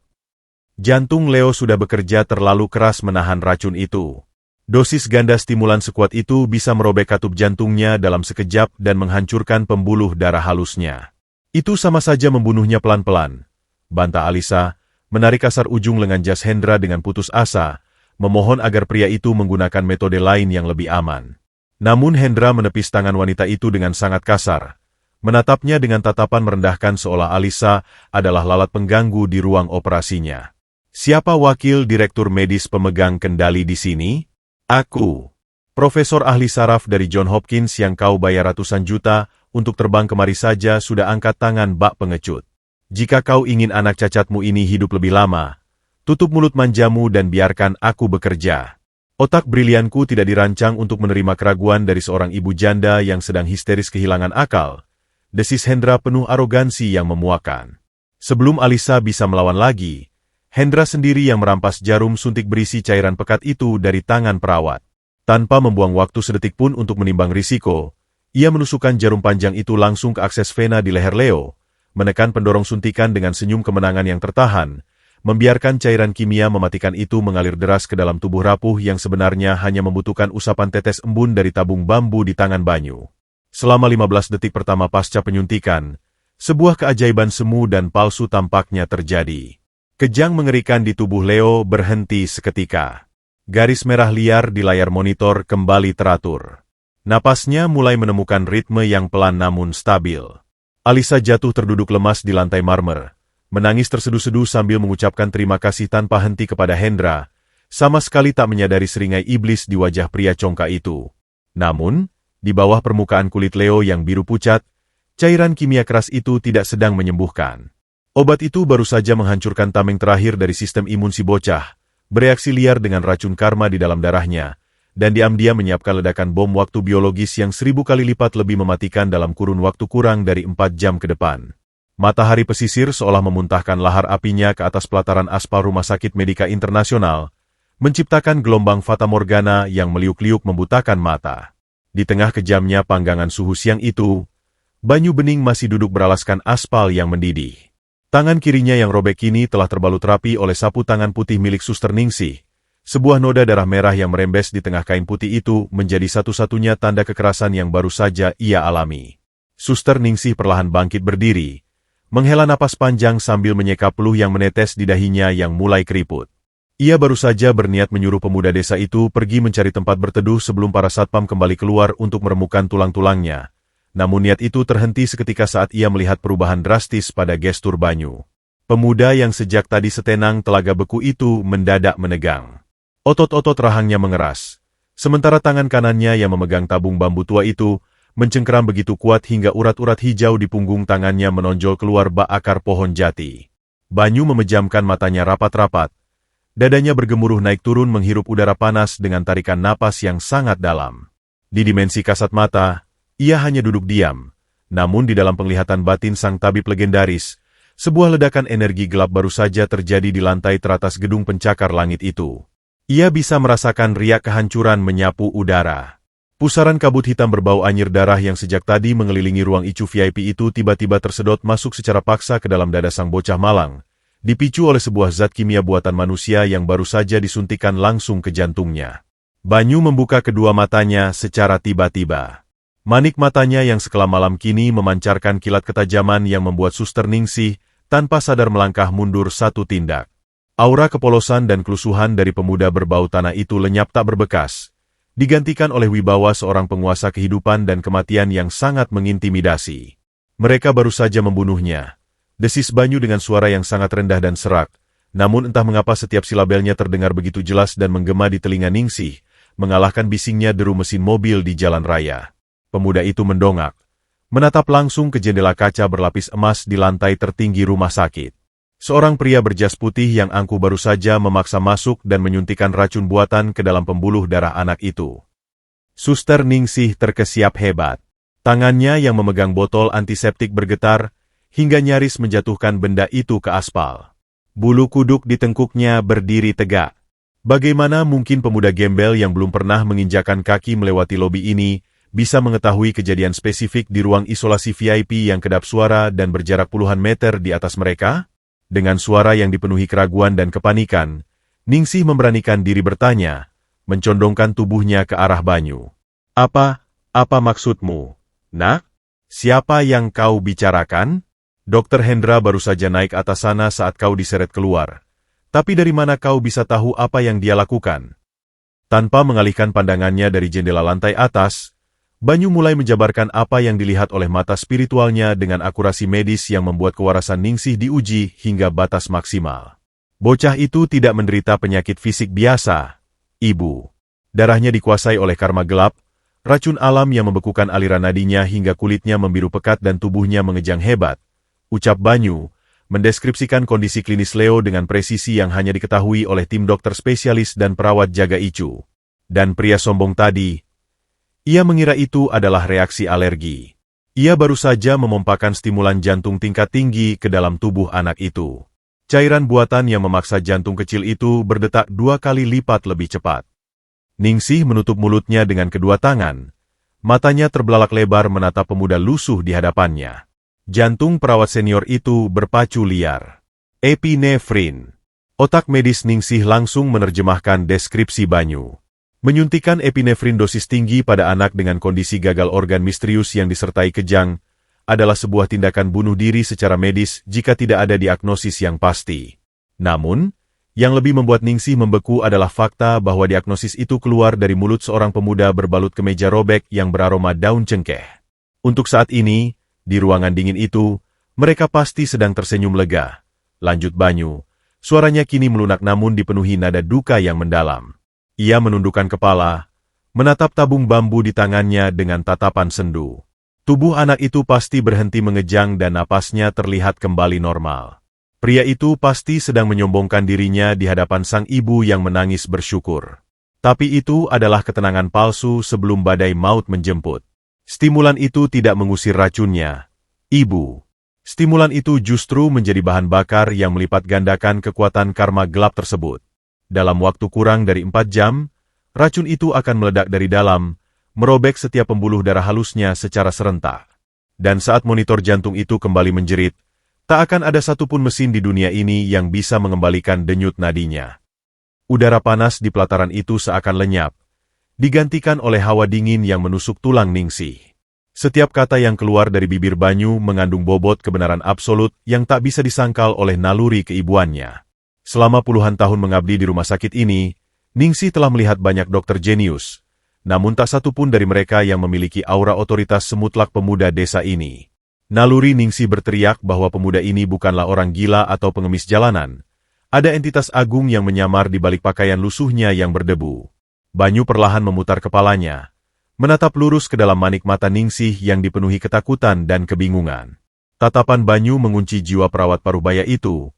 Jantung Leo sudah bekerja terlalu keras menahan racun itu. Dosis ganda stimulan sekuat itu bisa merobek katup jantungnya dalam sekejap dan menghancurkan pembuluh darah halusnya. Itu sama saja membunuhnya pelan-pelan. Bantah Alisa, menarik kasar ujung lengan jas Hendra dengan putus asa, memohon agar pria itu menggunakan metode lain yang lebih aman. Namun Hendra menepis tangan wanita itu dengan sangat kasar, menatapnya dengan tatapan merendahkan seolah Alisa adalah lalat pengganggu di ruang operasinya. Siapa wakil direktur medis pemegang kendali di sini? Aku. Profesor ahli saraf dari John Hopkins yang kau bayar ratusan juta untuk terbang kemari saja sudah angkat tangan bak pengecut. Jika kau ingin anak cacatmu ini hidup lebih lama, tutup mulut manjamu dan biarkan aku bekerja. Otak brilianku tidak dirancang untuk menerima keraguan dari seorang ibu janda yang sedang histeris kehilangan akal. Desis Hendra penuh arogansi yang memuakan. Sebelum Alisa bisa melawan lagi, Hendra sendiri yang merampas jarum suntik berisi cairan pekat itu dari tangan perawat. Tanpa membuang waktu sedetik pun untuk menimbang risiko, ia menusukkan jarum panjang itu langsung ke akses vena di leher Leo, menekan pendorong suntikan dengan senyum kemenangan yang tertahan, membiarkan cairan kimia mematikan itu mengalir deras ke dalam tubuh rapuh yang sebenarnya hanya membutuhkan usapan tetes embun dari tabung bambu di tangan Banyu. Selama 15 detik pertama pasca penyuntikan, sebuah keajaiban semu dan palsu tampaknya terjadi. Kejang mengerikan di tubuh Leo berhenti seketika. Garis merah liar di layar monitor kembali teratur. Napasnya mulai menemukan ritme yang pelan namun stabil. Alisa jatuh terduduk lemas di lantai marmer, menangis terseduh-seduh sambil mengucapkan terima kasih tanpa henti kepada Hendra, sama sekali tak menyadari seringai iblis di wajah pria congkak itu. Namun, di bawah permukaan kulit Leo yang biru pucat, cairan kimia keras itu tidak sedang menyembuhkan. Obat itu baru saja menghancurkan tameng terakhir dari sistem imun si bocah, bereaksi liar dengan racun karma di dalam darahnya, dan diam-diam menyiapkan ledakan bom waktu biologis yang 1000 kali lipat lebih mematikan dalam kurun waktu kurang dari 4 jam ke depan. Matahari pesisir seolah memuntahkan lahar apinya ke atas pelataran aspal Rumah Sakit Medika Internasional, menciptakan gelombang fatamorgana yang meliuk-liuk membutakan mata. Di tengah kejamnya panggangan suhu siang itu, Banyu Bening masih duduk beralaskan aspal yang mendidih. Tangan kirinya yang robek kini telah terbalut rapi oleh sapu tangan putih milik Suster Ningsih. Sebuah noda darah merah yang merembes di tengah kain putih itu menjadi satu-satunya tanda kekerasan yang baru saja ia alami. Suster Ningsih perlahan bangkit berdiri, menghela napas panjang sambil menyeka peluh yang menetes di dahinya yang mulai keriput. Ia baru saja berniat menyuruh pemuda desa itu pergi mencari tempat berteduh sebelum para satpam kembali keluar untuk meremukan tulang-tulangnya. Namun niat itu terhenti seketika saat ia melihat perubahan drastis pada gestur Banyu. Pemuda yang sejak tadi setenang telaga beku itu mendadak menegang. Otot-otot rahangnya mengeras. Sementara tangan kanannya yang memegang tabung bambu tua itu, mencengkeram begitu kuat hingga urat-urat hijau di punggung tangannya menonjol keluar bak akar pohon jati. Banyu memejamkan matanya rapat-rapat. Dadanya bergemuruh naik turun menghirup udara panas dengan tarikan napas yang sangat dalam. Di dimensi kasat mata, ia hanya duduk diam, namun di dalam penglihatan batin sang tabib legendaris, sebuah ledakan energi gelap baru saja terjadi di lantai teratas gedung pencakar langit itu. Ia bisa merasakan riak kehancuran menyapu udara. Pusaran kabut hitam berbau anyir darah yang sejak tadi mengelilingi ruang ICU VIP itu tiba-tiba tersedot masuk secara paksa ke dalam dada sang bocah malang, dipicu oleh sebuah zat kimia buatan manusia yang baru saja disuntikan langsung ke jantungnya. Banyu membuka kedua matanya secara tiba-tiba. Manik matanya yang sekelam malam kini memancarkan kilat ketajaman yang membuat Suster Ningsih tanpa sadar melangkah mundur satu tindak. Aura kepolosan dan kelusuhan dari pemuda berbau tanah itu lenyap tak berbekas, digantikan oleh wibawa seorang penguasa kehidupan dan kematian yang sangat mengintimidasi. Mereka baru saja membunuhnya. Desis Banyu dengan suara yang sangat rendah dan serak, namun entah mengapa setiap silabelnya terdengar begitu jelas dan menggema di telinga Ningsih, mengalahkan bisingnya deru mesin mobil di jalan raya. Pemuda itu mendongak, menatap langsung ke jendela kaca berlapis emas di lantai tertinggi rumah sakit. Seorang pria berjas putih yang angkuh baru saja memaksa masuk dan menyuntikkan racun buatan ke dalam pembuluh darah anak itu. Suster Ningsih terkesiap hebat. Tangannya yang memegang botol antiseptik bergetar, hingga nyaris menjatuhkan benda itu ke aspal. Bulu kuduk di tengkuknya berdiri tegak. Bagaimana mungkin pemuda gembel yang belum pernah menginjakan kaki melewati lobi ini bisa mengetahui kejadian spesifik di ruang isolasi VIP yang kedap suara dan berjarak puluhan meter di atas mereka? Dengan suara yang dipenuhi keraguan dan kepanikan, Ningsih memberanikan diri bertanya, mencondongkan tubuhnya ke arah Banyu. Apa maksudmu, nak? Siapa yang kau bicarakan? Dr. Hendra baru saja naik atas sana saat kau diseret keluar. Tapi dari mana kau bisa tahu apa yang dia lakukan? Tanpa mengalihkan pandangannya dari jendela lantai atas, Banyu mulai menjabarkan apa yang dilihat oleh mata spiritualnya dengan akurasi medis yang membuat kewarasan Ningsih diuji hingga batas maksimal. Bocah itu tidak menderita penyakit fisik biasa, Ibu. Darahnya dikuasai oleh karma gelap, racun alam yang membekukan aliran nadinya hingga kulitnya membiru pekat dan tubuhnya mengejang hebat. Ucap Banyu, mendeskripsikan kondisi klinis Leo dengan presisi yang hanya diketahui oleh tim dokter spesialis dan perawat jaga Icu. Dan pria sombong tadi, ia mengira itu adalah reaksi alergi. Ia baru saja memompakan stimulan jantung tingkat tinggi ke dalam tubuh anak itu. Cairan buatan yang memaksa jantung kecil itu berdetak 2 kali lipat lebih cepat. Ningsih menutup mulutnya dengan kedua tangan. Matanya terbelalak lebar menatap pemuda lusuh di hadapannya. Jantung perawat senior itu berpacu liar. Epinefrin. Otak medis Ningsih langsung menerjemahkan deskripsi Banyu. Menyuntikkan epinefrin dosis tinggi pada anak dengan kondisi gagal organ misterius yang disertai kejang adalah sebuah tindakan bunuh diri secara medis jika tidak ada diagnosis yang pasti. Namun, yang lebih membuat Ningsih membeku adalah fakta bahwa diagnosis itu keluar dari mulut seorang pemuda berbalut kemeja robek yang beraroma daun cengkeh. Untuk saat ini, di ruangan dingin itu, mereka pasti sedang tersenyum lega. Lanjut Banyu, suaranya kini melunak namun dipenuhi nada duka yang mendalam. Ia menundukkan kepala, menatap tabung bambu di tangannya dengan tatapan sendu. Tubuh anak itu pasti berhenti mengejang dan napasnya terlihat kembali normal. Pria itu pasti sedang menyombongkan dirinya di hadapan sang ibu yang menangis bersyukur. Tapi itu adalah ketenangan palsu sebelum badai maut menjemput. Stimulan itu tidak mengusir racunnya, Ibu. Stimulan itu justru menjadi bahan bakar yang melipat gandakan kekuatan karma gelap tersebut. Dalam waktu kurang dari 4 jam, racun itu akan meledak dari dalam, merobek setiap pembuluh darah halusnya secara serentak. Dan saat monitor jantung itu kembali menjerit, tak akan ada satupun mesin di dunia ini yang bisa mengembalikan denyut nadinya. Udara panas di pelataran itu seakan lenyap, digantikan oleh hawa dingin yang menusuk tulang Ningsih. Setiap kata yang keluar dari bibir Banyu mengandung bobot kebenaran absolut yang tak bisa disangkal oleh naluri keibuannya. Selama puluhan tahun mengabdi di rumah sakit ini, Ningsih telah melihat banyak dokter jenius, namun tak satu pun dari mereka yang memiliki aura otoritas semutlak pemuda desa ini. Naluri Ningsih berteriak bahwa pemuda ini bukanlah orang gila atau pengemis jalanan. Ada entitas agung yang menyamar di balik pakaian lusuhnya yang berdebu. Banyu perlahan memutar kepalanya, menatap lurus ke dalam manik mata Ningsih yang dipenuhi ketakutan dan kebingungan. Tatapan Banyu mengunci jiwa perawat parubaya itu,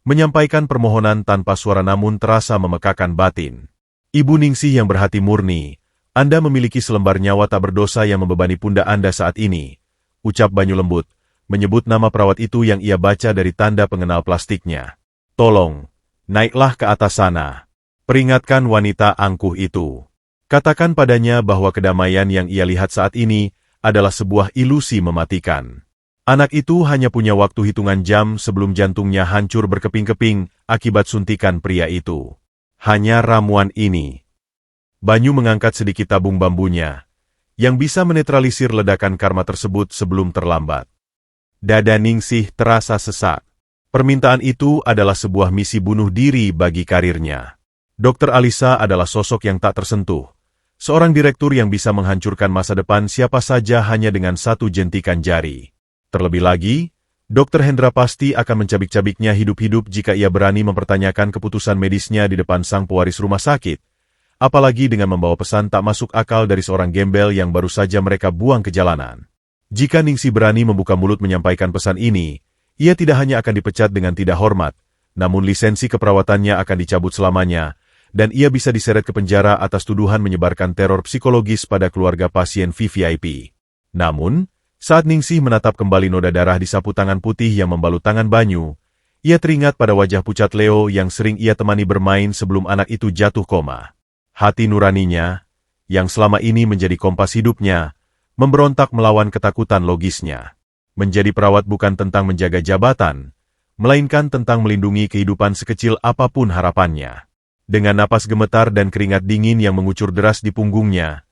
menyampaikan permohonan tanpa suara namun terasa memekakan batin. Ibu Ningsih yang berhati murni, Anda memiliki selembar nyawa tak berdosa yang membebani pundak Anda saat ini, ucap Banyu lembut, menyebut nama perawat itu yang ia baca dari tanda pengenal plastiknya. Tolong, naiklah ke atas sana. Peringatkan wanita angkuh itu. Katakan padanya bahwa kedamaian yang ia lihat saat ini adalah sebuah ilusi mematikan. Anak itu hanya punya waktu hitungan jam sebelum jantungnya hancur berkeping-keping akibat suntikan pria itu. Hanya ramuan ini. Banyu mengangkat sedikit tabung bambunya, yang bisa menetralisir ledakan karma tersebut sebelum terlambat. Dada Ningsih terasa sesak. Permintaan itu adalah sebuah misi bunuh diri bagi karirnya. Dr. Alisa adalah sosok yang tak tersentuh. Seorang direktur yang bisa menghancurkan masa depan siapa saja hanya dengan satu jentikan jari. Terlebih lagi, Dr. Hendra pasti akan mencabik-cabiknya hidup-hidup jika ia berani mempertanyakan keputusan medisnya di depan sang pewaris rumah sakit. Apalagi dengan membawa pesan tak masuk akal dari seorang gembel yang baru saja mereka buang ke jalanan. Jika Ningsih berani membuka mulut menyampaikan pesan ini, ia tidak hanya akan dipecat dengan tidak hormat, namun lisensi keperawatannya akan dicabut selamanya, dan ia bisa diseret ke penjara atas tuduhan menyebarkan teror psikologis pada keluarga pasien VIP. Namun, Saat Ningsih menatap kembali noda darah di sapu tangan putih yang membalut tangan Banyu, ia teringat pada wajah pucat Leo yang sering ia temani bermain sebelum anak itu jatuh koma. Hati nuraninya, yang selama ini menjadi kompas hidupnya, memberontak melawan ketakutan logisnya. Menjadi perawat bukan tentang menjaga jabatan, melainkan tentang melindungi kehidupan sekecil apapun harapannya. Dengan napas gemetar dan keringat dingin yang mengucur deras di punggungnya,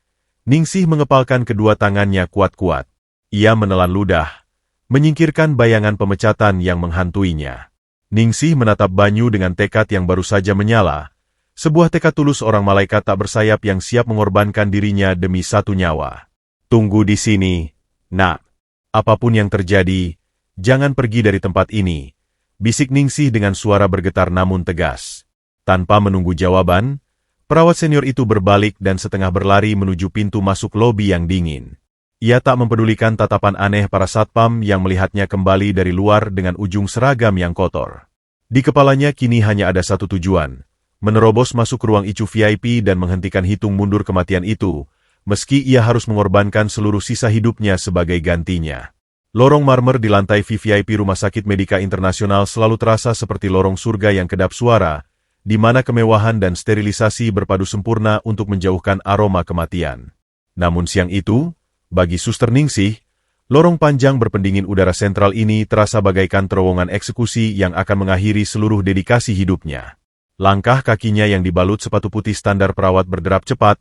Ningsih mengepalkan kedua tangannya kuat-kuat. Ia menelan ludah, menyingkirkan bayangan pemecatan yang menghantuinya. Ningsih menatap Banyu dengan tekad yang baru saja menyala, sebuah tekad tulus orang malaikat tak bersayap yang siap mengorbankan dirinya demi satu nyawa. Tunggu di sini, nak. Apapun yang terjadi, jangan pergi dari tempat ini, bisik Ningsih dengan suara bergetar namun tegas. Tanpa menunggu jawaban, perawat senior itu berbalik dan setengah berlari menuju pintu masuk lobi yang dingin. Ia tak mempedulikan tatapan aneh para satpam yang melihatnya kembali dari luar dengan ujung seragam yang kotor. Di kepalanya kini hanya ada satu tujuan, menerobos masuk ke ruang ICU VIP dan menghentikan hitung mundur kematian itu, meski ia harus mengorbankan seluruh sisa hidupnya sebagai gantinya. Lorong marmer di lantai VIP Rumah Sakit Medika Internasional selalu terasa seperti lorong surga yang kedap suara, di mana kemewahan dan sterilisasi berpadu sempurna untuk menjauhkan aroma kematian. Namun siang itu, bagi Suster Ningsih, lorong panjang berpendingin udara sentral ini terasa bagaikan terowongan eksekusi yang akan mengakhiri seluruh dedikasi hidupnya. Langkah kakinya yang dibalut sepatu putih standar perawat berderap cepat,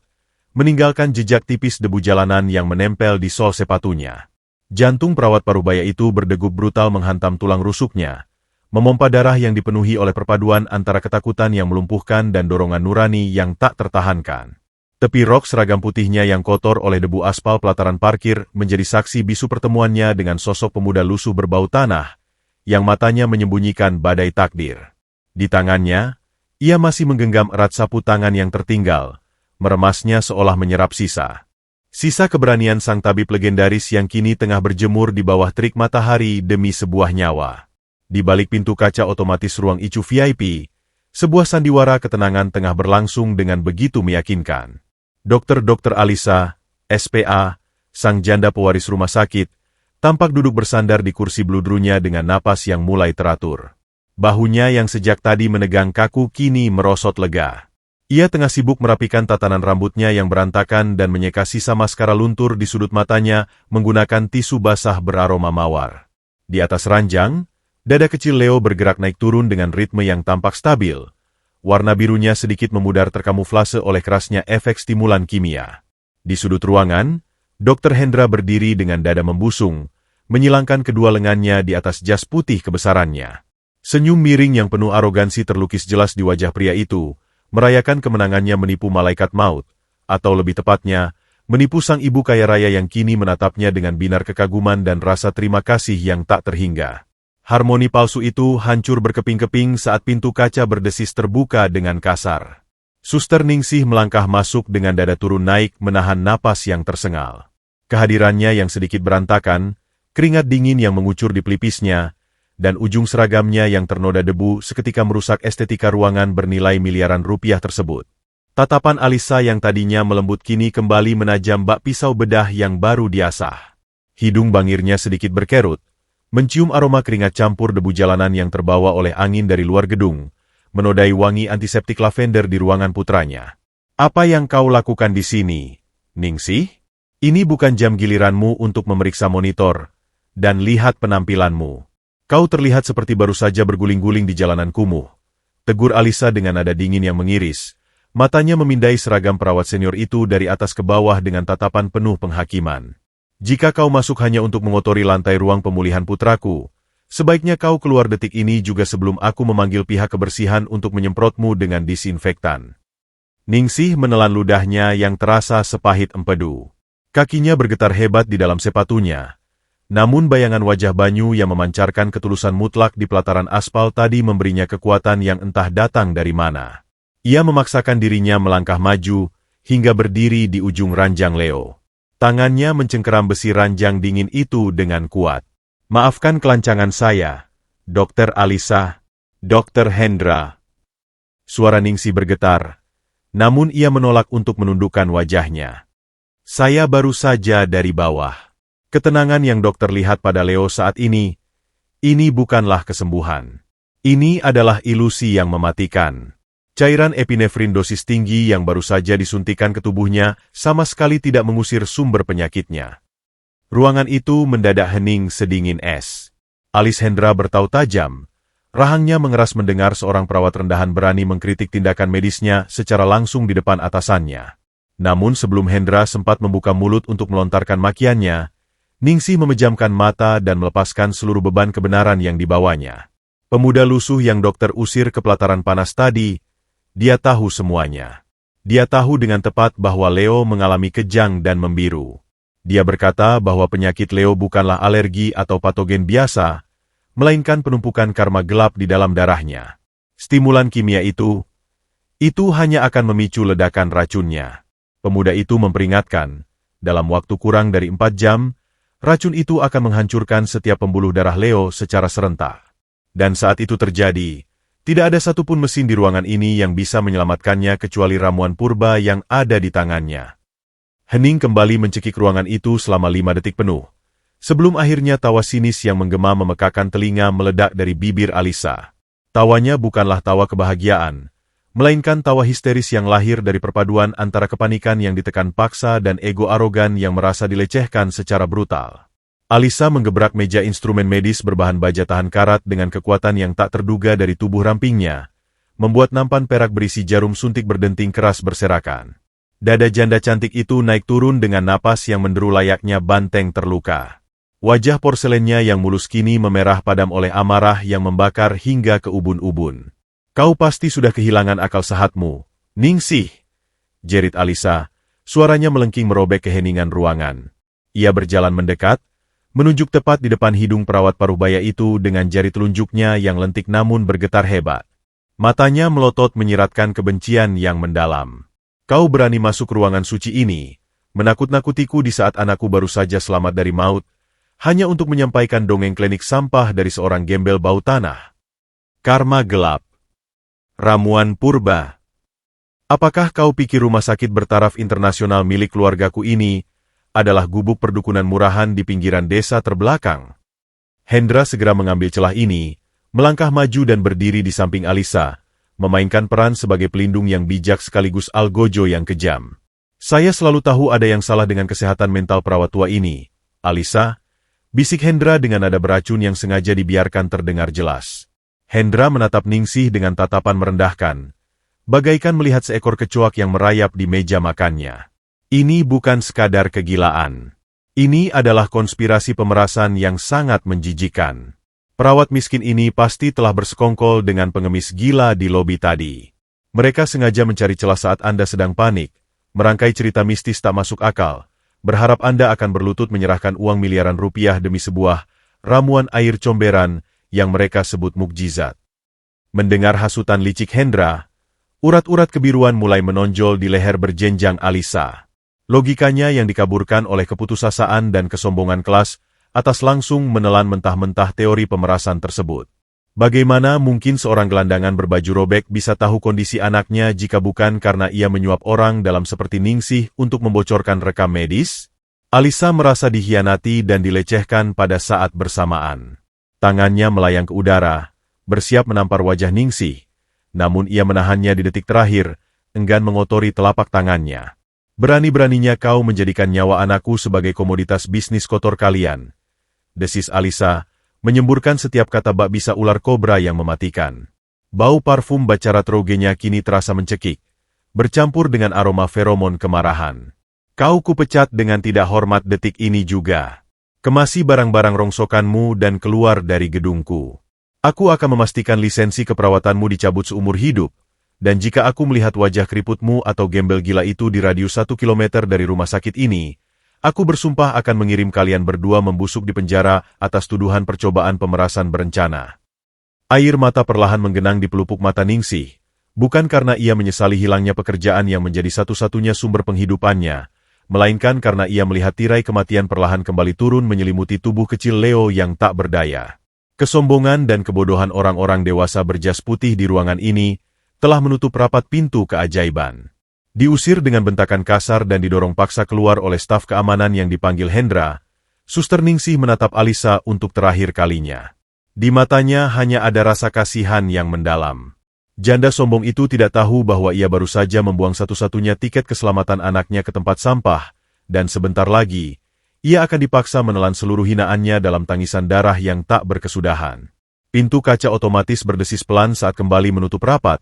meninggalkan jejak tipis debu jalanan yang menempel di sol sepatunya. Jantung perawat parubaya itu berdegup brutal menghantam tulang rusuknya, memompa darah yang dipenuhi oleh perpaduan antara ketakutan yang melumpuhkan dan dorongan nurani yang tak tertahankan. Tepi rok seragam putihnya yang kotor oleh debu aspal pelataran parkir menjadi saksi bisu pertemuannya dengan sosok pemuda lusuh berbau tanah, yang matanya menyembunyikan badai takdir. Di tangannya, ia masih menggenggam erat sapu tangan yang tertinggal, meremasnya seolah menyerap sisa. Sisa keberanian sang tabib legendaris yang kini tengah berjemur di bawah terik matahari demi sebuah nyawa. Di balik pintu kaca otomatis ruang ICU VIP, sebuah sandiwara ketenangan tengah berlangsung dengan begitu meyakinkan. Dokter Alisa, SPA, sang janda pewaris rumah sakit, tampak duduk bersandar di kursi bludrunya dengan napas yang mulai teratur. Bahunya yang sejak tadi menegang kaku kini merosot lega. Ia tengah sibuk merapikan tatanan rambutnya yang berantakan dan menyeka sisa maskara luntur di sudut matanya menggunakan tisu basah beraroma mawar. Di atas ranjang, dada kecil Leo bergerak naik turun dengan ritme yang tampak stabil. Warna birunya sedikit memudar terkamuflase oleh kerasnya efek stimulan kimia. Di sudut ruangan, Dr. Hendra berdiri dengan dada membusung, menyilangkan kedua lengannya di atas jas putih kebesarannya. Senyum miring yang penuh arogansi terlukis jelas di wajah pria itu, merayakan kemenangannya menipu malaikat maut, atau lebih tepatnya, menipu sang ibu kaya raya yang kini menatapnya dengan binar kekaguman dan rasa terima kasih yang tak terhingga. Harmoni palsu itu hancur berkeping-keping saat pintu kaca berdesis terbuka dengan kasar. Suster Ningsih melangkah masuk dengan dada turun naik menahan napas yang tersengal. Kehadirannya yang sedikit berantakan, keringat dingin yang mengucur di pelipisnya, dan ujung seragamnya yang ternoda debu seketika merusak estetika ruangan bernilai miliaran rupiah tersebut. Tatapan Alisa yang tadinya melembut kini kembali menajam bak pisau bedah yang baru diasah. Hidung bangirnya sedikit berkerut, mencium aroma keringat campur debu jalanan yang terbawa oleh angin dari luar gedung, menodai wangi antiseptik lavender di ruangan putranya. Apa yang kau lakukan di sini, Ningsih? Ini bukan jam giliranmu untuk memeriksa monitor, dan lihat penampilanmu. Kau terlihat seperti baru saja berguling-guling di jalanan kumuh. Tegur Alisa dengan nada dingin yang mengiris, matanya memindai seragam perawat senior itu dari atas ke bawah dengan tatapan penuh penghakiman. Jika kau masuk hanya untuk mengotori lantai ruang pemulihan putraku, sebaiknya kau keluar detik ini juga sebelum aku memanggil pihak kebersihan untuk menyemprotmu dengan disinfektan. Ningsih menelan ludahnya yang terasa sepahit empedu. Kakinya bergetar hebat di dalam sepatunya. Namun bayangan wajah Banyu yang memancarkan ketulusan mutlak di pelataran aspal tadi memberinya kekuatan yang entah datang dari mana. Ia memaksakan dirinya melangkah maju, hingga berdiri di ujung ranjang Leo. Tangannya mencengkeram besi ranjang dingin itu dengan kuat. Maafkan kelancangan saya, Dr. Alisa, Dr. Hendra. Suara Ningsih bergetar, namun ia menolak untuk menundukkan wajahnya. Saya baru saja dari bawah. Ketenangan yang dokter lihat pada Leo saat ini bukanlah kesembuhan. Ini adalah ilusi yang mematikan. Cairan epinefrin dosis tinggi yang baru saja disuntikan ke tubuhnya sama sekali tidak mengusir sumber penyakitnya. Ruangan itu mendadak hening sedingin es. Alis Hendra bertaut tajam. Rahangnya mengeras mendengar seorang perawat rendahan berani mengkritik tindakan medisnya secara langsung di depan atasannya. Namun sebelum Hendra sempat membuka mulut untuk melontarkan makiannya, Ningsih memejamkan mata dan melepaskan seluruh beban kebenaran yang dibawanya. Pemuda lusuh yang dokter usir ke pelataran panas tadi, dia tahu semuanya. Dia tahu dengan tepat bahwa Leo mengalami kejang dan membiru. Dia berkata bahwa penyakit Leo bukanlah alergi atau patogen biasa, melainkan penumpukan karma gelap di dalam darahnya. Stimulan kimia itu hanya akan memicu ledakan racunnya. Pemuda itu memperingatkan, dalam waktu kurang dari 4 jam, racun itu akan menghancurkan setiap pembuluh darah Leo secara serentak. Dan saat itu terjadi, tidak ada satupun mesin di ruangan ini yang bisa menyelamatkannya kecuali ramuan purba yang ada di tangannya. Hening kembali mencekik ruangan itu selama 5 detik penuh. Sebelum akhirnya tawa sinis yang menggema memekakan telinga meledak dari bibir Alisa. Tawanya bukanlah tawa kebahagiaan, melainkan tawa histeris yang lahir dari perpaduan antara kepanikan yang ditekan paksa dan ego arogan yang merasa dilecehkan secara brutal. Alisa menggebrak meja instrumen medis berbahan baja tahan karat dengan kekuatan yang tak terduga dari tubuh rampingnya, membuat nampan perak berisi jarum suntik berdenting keras berserakan. Dada janda cantik itu naik turun dengan napas yang menderu layaknya banteng terluka. Wajah porselennya yang mulus kini memerah padam oleh amarah yang membakar hingga ke ubun-ubun. Kau pasti sudah kehilangan akal sehatmu, Ningsih, jerit Alisa, suaranya melengking merobek keheningan ruangan. Ia berjalan mendekat, menunjuk tepat di depan hidung perawat paruh baya itu dengan jari telunjuknya yang lentik namun bergetar hebat. Matanya melotot menyiratkan kebencian yang mendalam. Kau berani masuk ruangan suci ini, menakut-nakutiku di saat anakku baru saja selamat dari maut, hanya untuk menyampaikan dongeng klinik sampah dari seorang gembel bau tanah. Karma gelap. Ramuan purba. Apakah kau pikir rumah sakit bertaraf internasional milik keluargaku ini adalah gubuk perdukunan murahan di pinggiran desa terbelakang? Hendra segera mengambil celah ini, melangkah maju dan berdiri di samping Alisa, memainkan peran sebagai pelindung yang bijak sekaligus algojo yang kejam. Saya selalu tahu ada yang salah dengan kesehatan mental perawat tua ini, Alisa, bisik Hendra dengan nada beracun yang sengaja dibiarkan terdengar jelas. Hendra menatap Ningsih dengan tatapan merendahkan, bagaikan melihat seekor kecoak yang merayap di meja makannya. Ini bukan sekadar kegilaan. Ini adalah konspirasi pemerasan yang sangat menjijikan. Perawat miskin ini pasti telah bersekongkol dengan pengemis gila di lobi tadi. Mereka sengaja mencari celah saat Anda sedang panik, merangkai cerita mistis tak masuk akal, berharap Anda akan berlutut menyerahkan uang miliaran rupiah demi sebuah ramuan air comberan yang mereka sebut mukjizat. Mendengar hasutan licik Hendra, urat-urat kebiruan mulai menonjol di leher berjenjang Alisa. Logikanya yang dikaburkan oleh keputusasaan dan kesombongan kelas atas langsung menelan mentah-mentah teori pemerasan tersebut. Bagaimana mungkin seorang gelandangan berbaju robek bisa tahu kondisi anaknya jika bukan karena ia menyuap orang dalam seperti Ningsih untuk membocorkan rekam medis? Alisa merasa dikhianati dan dilecehkan pada saat bersamaan. Tangannya melayang ke udara, bersiap menampar wajah Ningsih, namun ia menahannya di detik terakhir, enggan mengotori telapak tangannya. Berani-beraninya kau menjadikan nyawa anakku sebagai komoditas bisnis kotor kalian, desis Alisa, menyemburkan setiap kata bak bisa ular kobra yang mematikan. Bau parfum bacara trogenya kini terasa mencekik, bercampur dengan aroma feromon kemarahan. Kau kupecat dengan tidak hormat detik ini juga. Kemasi barang-barang rongsokanmu dan keluar dari gedungku. Aku akan memastikan lisensi keperawatanmu dicabut seumur hidup, dan jika aku melihat wajah keriputmu atau gembel gila itu di radius 1 kilometer dari rumah sakit ini, aku bersumpah akan mengirim kalian berdua membusuk di penjara atas tuduhan percobaan pemerasan berencana. Air mata perlahan menggenang di pelupuk mata Ningsih, bukan karena ia menyesali hilangnya pekerjaan yang menjadi satu-satunya sumber penghidupannya, melainkan karena ia melihat tirai kematian perlahan kembali turun menyelimuti tubuh kecil Leo yang tak berdaya. Kesombongan dan kebodohan orang-orang dewasa berjas putih di ruangan ini telah menutup rapat pintu keajaiban. Diusir dengan bentakan kasar dan didorong paksa keluar oleh staf keamanan yang dipanggil Hendra, Suster Ningsih menatap Alisa untuk terakhir kalinya. Di matanya hanya ada rasa kasihan yang mendalam. Janda sombong itu tidak tahu bahwa ia baru saja membuang satu-satunya tiket keselamatan anaknya ke tempat sampah, dan sebentar lagi, ia akan dipaksa menelan seluruh hinaannya dalam tangisan darah yang tak berkesudahan. Pintu kaca otomatis berdesis pelan saat kembali menutup rapat,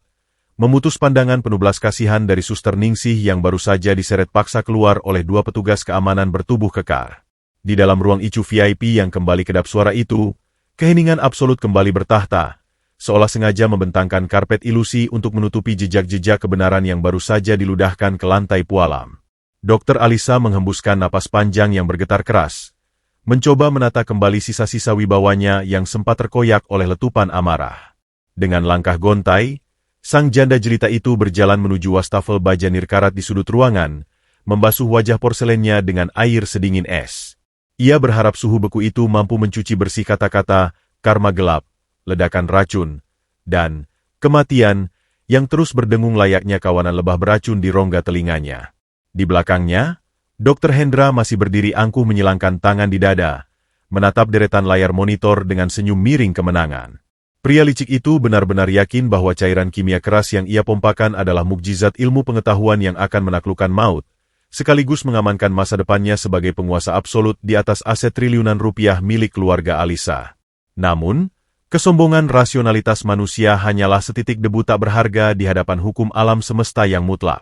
memutus pandangan penuh belas kasihan dari Suster Ningsih yang baru saja diseret paksa keluar oleh dua petugas keamanan bertubuh kekar. Di dalam ruang ICU VIP yang kembali kedap suara itu, keheningan absolut kembali bertahta, seolah sengaja membentangkan karpet ilusi untuk menutupi jejak-jejak kebenaran yang baru saja diludahkan ke lantai pualam. Dokter Alisa menghembuskan napas panjang yang bergetar keras, mencoba menata kembali sisa-sisa wibawanya yang sempat terkoyak oleh letupan amarah. Dengan langkah gontai, sang janda jelita itu berjalan menuju wastafel baja nirkarat di sudut ruangan, membasuh wajah porselennya dengan air sedingin es. Ia berharap suhu beku itu mampu mencuci bersih kata-kata, karma gelap, ledakan racun, dan kematian yang terus berdengung layaknya kawanan lebah beracun di rongga telinganya. Di belakangnya, Dr. Hendra masih berdiri angkuh menyilangkan tangan di dada, menatap deretan layar monitor dengan senyum miring kemenangan. Pria licik itu benar-benar yakin bahwa cairan kimia keras yang ia pompakan adalah mukjizat ilmu pengetahuan yang akan menaklukkan maut, sekaligus mengamankan masa depannya sebagai penguasa absolut di atas aset triliunan rupiah milik keluarga Alisa. Namun, kesombongan rasionalitas manusia hanyalah setitik debu tak berharga di hadapan hukum alam semesta yang mutlak.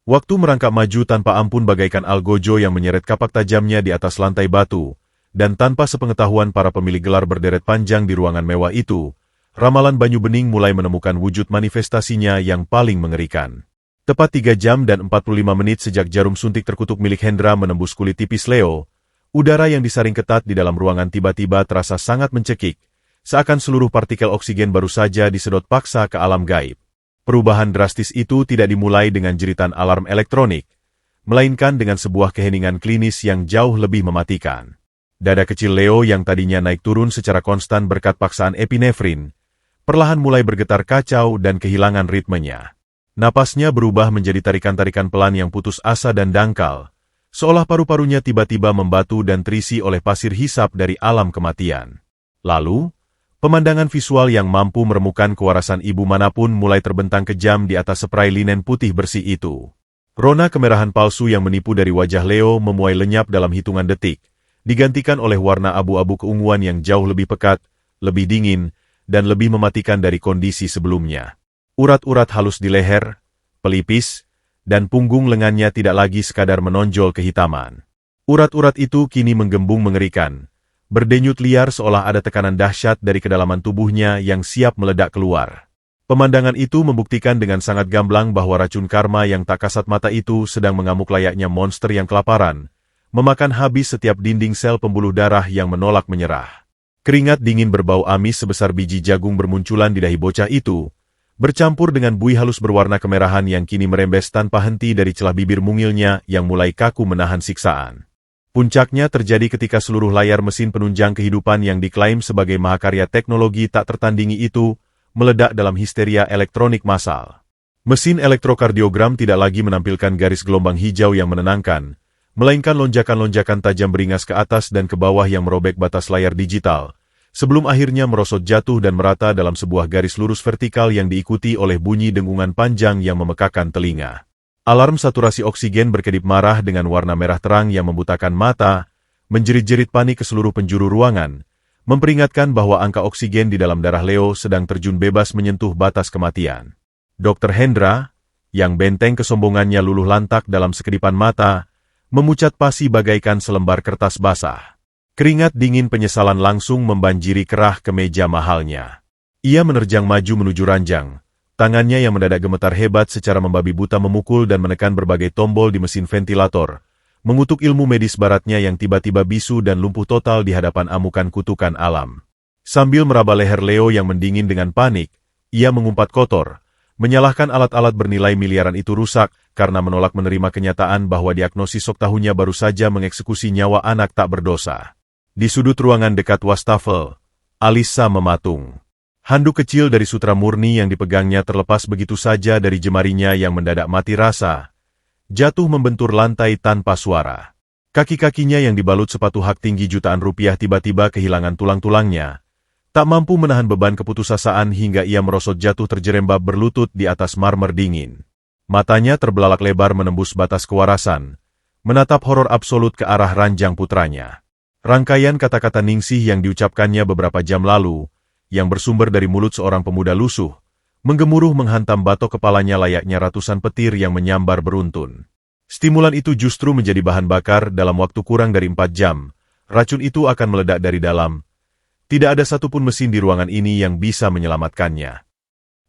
Waktu merangkak maju tanpa ampun bagaikan algojo yang menyeret kapak tajamnya di atas lantai batu, dan tanpa sepengetahuan para pemilik gelar berderet panjang di ruangan mewah itu, ramalan Banyu Bening mulai menemukan wujud manifestasinya yang paling mengerikan. Tepat 3 jam dan 45 menit sejak jarum suntik terkutuk milik Hendra menembus kulit tipis Leo, udara yang disaring ketat di dalam ruangan tiba-tiba terasa sangat mencekik, seakan seluruh partikel oksigen baru saja disedot paksa ke alam gaib. Perubahan drastis itu tidak dimulai dengan jeritan alarm elektronik, melainkan dengan sebuah keheningan klinis yang jauh lebih mematikan. Dada kecil Leo yang tadinya naik turun secara konstan berkat paksaan epinefrin, perlahan mulai bergetar kacau dan kehilangan ritmenya. Napasnya berubah menjadi tarikan-tarikan pelan yang putus asa dan dangkal, seolah paru-parunya tiba-tiba membatu dan terisi oleh pasir hisap dari alam kematian. Lalu, pemandangan visual yang mampu meremukan kewarasan ibu manapun mulai terbentang kejam di atas spray linen putih bersih itu. Rona kemerahan palsu yang menipu dari wajah Leo memuai lenyap dalam hitungan detik, digantikan oleh warna abu-abu keunguan yang jauh lebih pekat, lebih dingin, dan lebih mematikan dari kondisi sebelumnya. Urat-urat halus di leher, pelipis, dan punggung lengannya tidak lagi sekadar menonjol kehitaman. Urat-urat itu kini menggembung mengerikan, berdenyut liar seolah ada tekanan dahsyat dari kedalaman tubuhnya yang siap meledak keluar. Pemandangan itu membuktikan dengan sangat gamblang bahwa racun karma yang tak kasat mata itu sedang mengamuk layaknya monster yang kelaparan, memakan habis setiap dinding sel pembuluh darah yang menolak menyerah. Keringat dingin berbau amis sebesar biji jagung bermunculan di dahi bocah itu, bercampur dengan buih halus berwarna kemerahan yang kini merembes tanpa henti dari celah bibir mungilnya yang mulai kaku menahan siksaan. Puncaknya terjadi ketika seluruh layar mesin penunjang kehidupan yang diklaim sebagai mahakarya teknologi tak tertandingi itu meledak dalam histeria elektronik massal. Mesin elektrokardiogram tidak lagi menampilkan garis gelombang hijau yang menenangkan, melainkan lonjakan-lonjakan tajam beringas ke atas dan ke bawah yang merobek batas layar digital, sebelum akhirnya merosot jatuh dan merata dalam sebuah garis lurus vertikal yang diikuti oleh bunyi dengungan panjang yang memekakan telinga. Alarm saturasi oksigen berkedip marah dengan warna merah terang yang membutakan mata, menjerit-jerit panik ke seluruh penjuru ruangan, memperingatkan bahwa angka oksigen di dalam darah Leo sedang terjun bebas menyentuh batas kematian. Dr. Hendra, yang benteng kesombongannya luluh lantak dalam sekedipan mata, memucat pasi bagaikan selembar kertas basah. Keringat dingin penyesalan langsung membanjiri kerah kemeja mahalnya. Ia menerjang maju menuju ranjang. Tangannya yang mendadak gemetar hebat secara membabi buta memukul dan menekan berbagai tombol di mesin ventilator, mengutuk ilmu medis baratnya yang tiba-tiba bisu dan lumpuh total di hadapan amukan kutukan alam. Sambil meraba leher Leo yang mendingin dengan panik, ia mengumpat kotor, menyalahkan alat-alat bernilai miliaran itu rusak karena menolak menerima kenyataan bahwa diagnosis sok tahunya baru saja mengeksekusi nyawa anak tak berdosa. Di sudut ruangan dekat wastafel, Alisa mematung. Handuk kecil dari sutra murni yang dipegangnya terlepas begitu saja dari jemarinya yang mendadak mati rasa, jatuh membentur lantai tanpa suara. Kaki-kakinya yang dibalut sepatu hak tinggi jutaan rupiah tiba-tiba kehilangan tulang-tulangnya. Tak mampu menahan beban keputusasaan hingga ia merosot jatuh terjerembab berlutut di atas marmer dingin. Matanya terbelalak lebar menembus batas kewarasan, menatap horor absolut ke arah ranjang putranya. Rangkaian kata-kata ningsih yang diucapkannya beberapa jam lalu, yang bersumber dari mulut seorang pemuda lusuh, menggemuruh menghantam batok kepalanya layaknya ratusan petir yang menyambar beruntun. Stimulan itu justru menjadi bahan bakar dalam waktu kurang dari 4 jam. Racun itu akan meledak dari dalam. Tidak ada satupun mesin di ruangan ini yang bisa menyelamatkannya.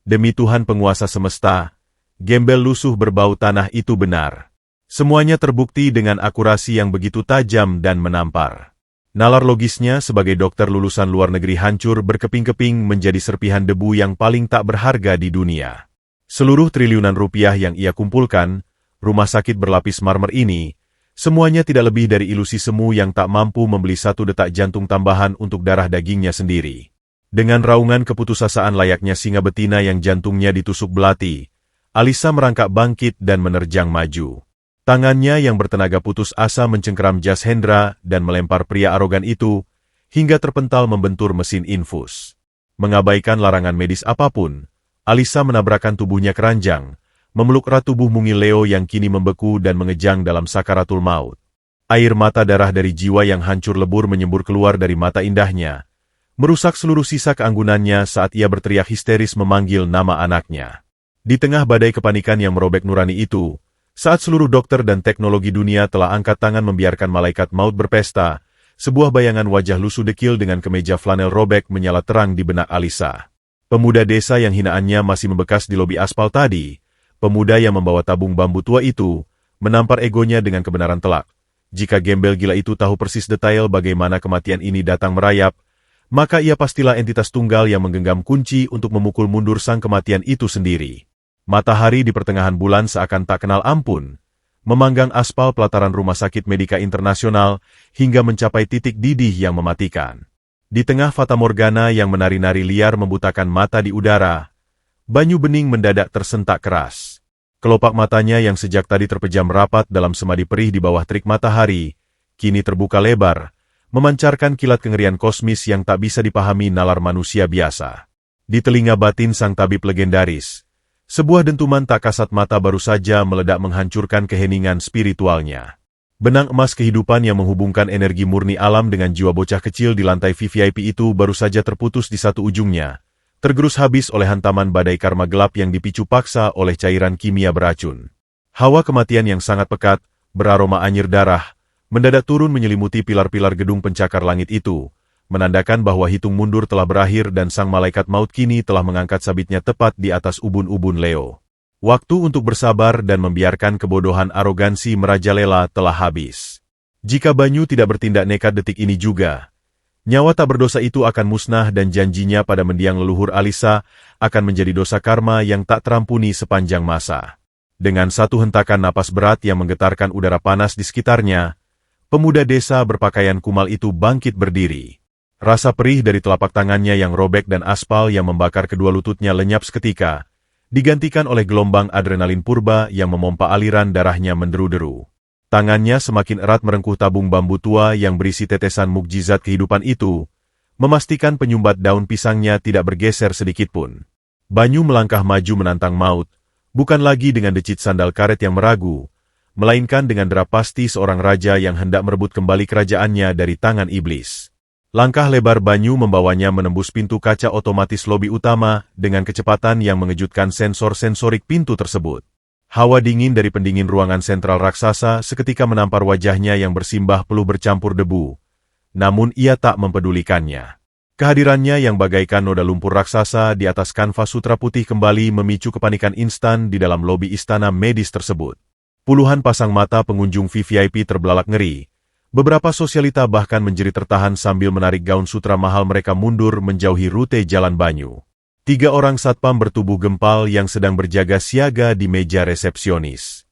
Demi Tuhan penguasa semesta, gembel lusuh berbau tanah itu benar. Semuanya terbukti dengan akurasi yang begitu tajam dan menampar. Nalar logisnya sebagai dokter lulusan luar negeri hancur berkeping-keping menjadi serpihan debu yang paling tak berharga di dunia. Seluruh triliunan rupiah yang ia kumpulkan, rumah sakit berlapis marmer ini, semuanya tidak lebih dari ilusi semu yang tak mampu membeli satu detak jantung tambahan untuk darah dagingnya sendiri. Dengan raungan keputusasaan layaknya singa betina yang jantungnya ditusuk belati, Alisa merangkak bangkit dan menerjang maju. Tangannya yang bertenaga putus asa mencengkeram jas Hendra dan melempar pria arogan itu, hingga terpental membentur mesin infus. Mengabaikan larangan medis apapun, Alisa menabrakkan tubuhnya keranjang, memeluk erat tubuh mungil Leo yang kini membeku dan mengejang dalam sakaratul maut. Air mata darah dari jiwa yang hancur lebur menyembur keluar dari mata indahnya, merusak seluruh sisa keanggunannya saat ia berteriak histeris memanggil nama anaknya. Di tengah badai kepanikan yang merobek nurani itu, saat seluruh dokter dan teknologi dunia telah angkat tangan membiarkan malaikat maut berpesta, sebuah bayangan wajah lusuh dekil dengan kemeja flanel robek menyala terang di benak Alisa. Pemuda desa yang hinaannya masih membekas di lobi aspal tadi, pemuda yang membawa tabung bambu tua itu, menampar egonya dengan kebenaran telak. Jika gembel gila itu tahu persis detail bagaimana kematian ini datang merayap, maka ia pastilah entitas tunggal yang menggenggam kunci untuk memukul mundur sang kematian itu sendiri. Matahari di pertengahan bulan seakan tak kenal ampun, memanggang aspal pelataran Rumah Sakit Medika Internasional hingga mencapai titik didih yang mematikan. Di tengah fatamorgana yang menari-nari liar membutakan mata di udara, Banyu Bening mendadak tersentak keras. Kelopak matanya yang sejak tadi terpejam rapat dalam semadi perih di bawah terik matahari, kini terbuka lebar, memancarkan kilat kengerian kosmis yang tak bisa dipahami nalar manusia biasa. Di telinga batin sang tabib legendaris, sebuah dentuman tak kasat mata baru saja meledak menghancurkan keheningan spiritualnya. Benang emas kehidupan yang menghubungkan energi murni alam dengan jiwa bocah kecil di lantai VVIP itu baru saja terputus di satu ujungnya, tergerus habis oleh hantaman badai karma gelap yang dipicu paksa oleh cairan kimia beracun. Hawa kematian yang sangat pekat, beraroma anyir darah, mendadak turun menyelimuti pilar-pilar gedung pencakar langit itu, menandakan bahwa hitung mundur telah berakhir dan sang malaikat maut kini telah mengangkat sabitnya tepat di atas ubun-ubun Leo. Waktu untuk bersabar dan membiarkan kebodohan arogansi merajalela telah habis. Jika Banyu tidak bertindak nekat detik ini juga, nyawa tak berdosa itu akan musnah dan janjinya pada mendiang leluhur Alisa akan menjadi dosa karma yang tak terampuni sepanjang masa. Dengan satu hentakan napas berat yang menggetarkan udara panas di sekitarnya, pemuda desa berpakaian kumal itu bangkit berdiri. Rasa perih dari telapak tangannya yang robek dan aspal yang membakar kedua lututnya lenyap seketika, digantikan oleh gelombang adrenalin purba yang memompa aliran darahnya menderu-deru. Tangannya semakin erat merengkuh tabung bambu tua yang berisi tetesan mukjizat kehidupan itu, memastikan penyumbat daun pisangnya tidak bergeser sedikitpun. Banyu melangkah maju menantang maut, bukan lagi dengan decit sandal karet yang meragu, melainkan dengan derap pasti seorang raja yang hendak merebut kembali kerajaannya dari tangan iblis. Langkah lebar Banyu membawanya menembus pintu kaca otomatis lobi utama dengan kecepatan yang mengejutkan sensor sensorik pintu tersebut. Hawa dingin dari pendingin ruangan sentral raksasa seketika menampar wajahnya yang bersimbah peluh bercampur debu. Namun ia tak mempedulikannya. Kehadirannya yang bagaikan noda lumpur raksasa di atas kanvas sutra putih kembali memicu kepanikan instan di dalam lobi istana medis tersebut. Puluhan pasang mata pengunjung VVIP terbelalak ngeri. Beberapa sosialita bahkan menjerit tertahan sambil menarik gaun sutra mahal mereka mundur menjauhi rute jalan Banyu. 3 orang satpam bertubuh gempal yang sedang berjaga siaga di meja resepsionis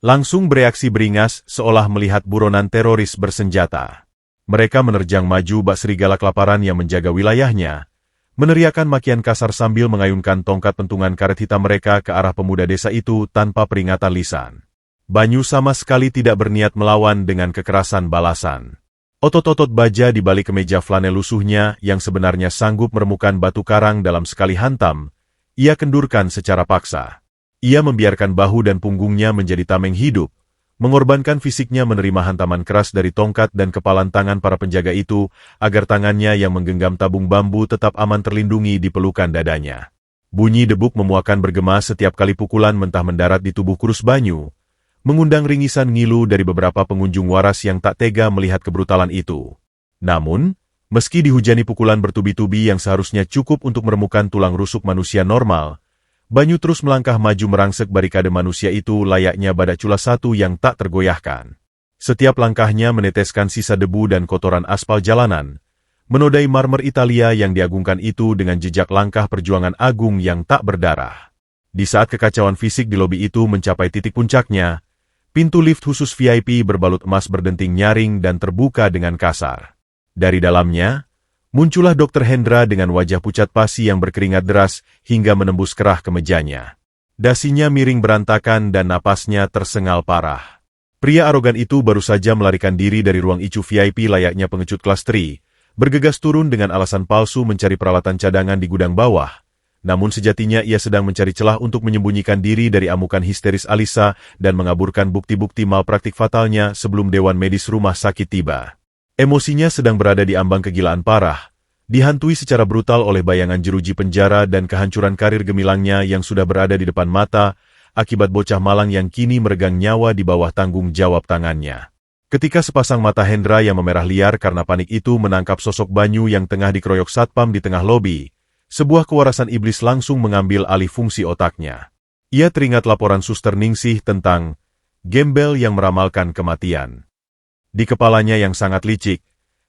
langsung bereaksi beringas seolah melihat buronan teroris bersenjata. Mereka menerjang maju bak serigala kelaparan yang menjaga wilayahnya, meneriakan makian kasar sambil mengayunkan tongkat pentungan karet hitam mereka ke arah pemuda desa itu tanpa peringatan lisan. Banyu sama sekali tidak berniat melawan dengan kekerasan balasan. Otot-otot baja di balik kemeja flanel lusuhnya yang sebenarnya sanggup meremukan batu karang dalam sekali hantam, ia kendurkan secara paksa. Ia membiarkan bahu dan punggungnya menjadi tameng hidup, mengorbankan fisiknya menerima hantaman keras dari tongkat dan kepalan tangan para penjaga itu, agar tangannya yang menggenggam tabung bambu tetap aman terlindungi di pelukan dadanya. Bunyi debuk memuakan bergema setiap kali pukulan mentah mendarat di tubuh kurus Banyu, mengundang ringisan ngilu dari beberapa pengunjung waras yang tak tega melihat kebrutalan itu. Namun, meski dihujani pukulan bertubi-tubi yang seharusnya cukup untuk meremukan tulang rusuk manusia normal, Banyu terus melangkah maju merangsek barikade manusia itu layaknya badak cula satu yang tak tergoyahkan. Setiap langkahnya meneteskan sisa debu dan kotoran aspal jalanan, menodai marmer Italia yang diagungkan itu dengan jejak langkah perjuangan agung yang tak berdarah. Di saat kekacauan fisik di lobi itu mencapai titik puncaknya, pintu lift khusus VIP berbalut emas berdenting nyaring dan terbuka dengan kasar. Dari dalamnya, muncullah Dr. Hendra dengan wajah pucat pasi yang berkeringat deras hingga menembus kerah kemejanya. Dasinya miring berantakan dan napasnya tersengal parah. Pria arogan itu baru saja melarikan diri dari ruang ICU VIP layaknya pengecut kelas 3, bergegas turun dengan alasan palsu mencari peralatan cadangan di gudang bawah. Namun sejatinya ia sedang mencari celah untuk menyembunyikan diri dari amukan histeris Alisa dan mengaburkan bukti-bukti malpraktik fatalnya sebelum Dewan Medis rumah sakit tiba. Emosinya sedang berada di ambang kegilaan parah, dihantui secara brutal oleh bayangan jeruji penjara dan kehancuran karir gemilangnya yang sudah berada di depan mata, akibat bocah malang yang kini meregang nyawa di bawah tanggung jawab tangannya. Ketika sepasang mata Hendra yang memerah liar karena panik itu menangkap sosok Banyu yang tengah dikeroyok satpam di tengah lobi, sebuah kewarasan iblis langsung mengambil alih fungsi otaknya. Ia teringat laporan Suster Ningsih tentang gembel yang meramalkan kematian. Di kepalanya yang sangat licik,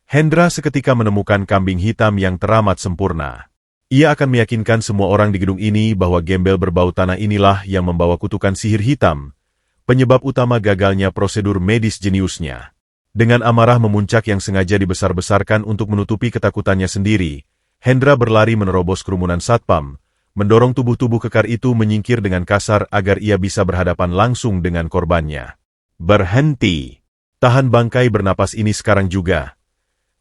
Hendra seketika menemukan kambing hitam yang teramat sempurna. Ia akan meyakinkan semua orang di gedung ini bahwa gembel berbau tanah inilah yang membawa kutukan sihir hitam, penyebab utama gagalnya prosedur medis jeniusnya. Dengan amarah memuncak yang sengaja dibesar-besarkan untuk menutupi ketakutannya sendiri, Hendra berlari menerobos kerumunan satpam, mendorong tubuh-tubuh kekar itu menyingkir dengan kasar agar ia bisa berhadapan langsung dengan korbannya. "Berhenti! Tahan bangkai bernapas ini sekarang juga!"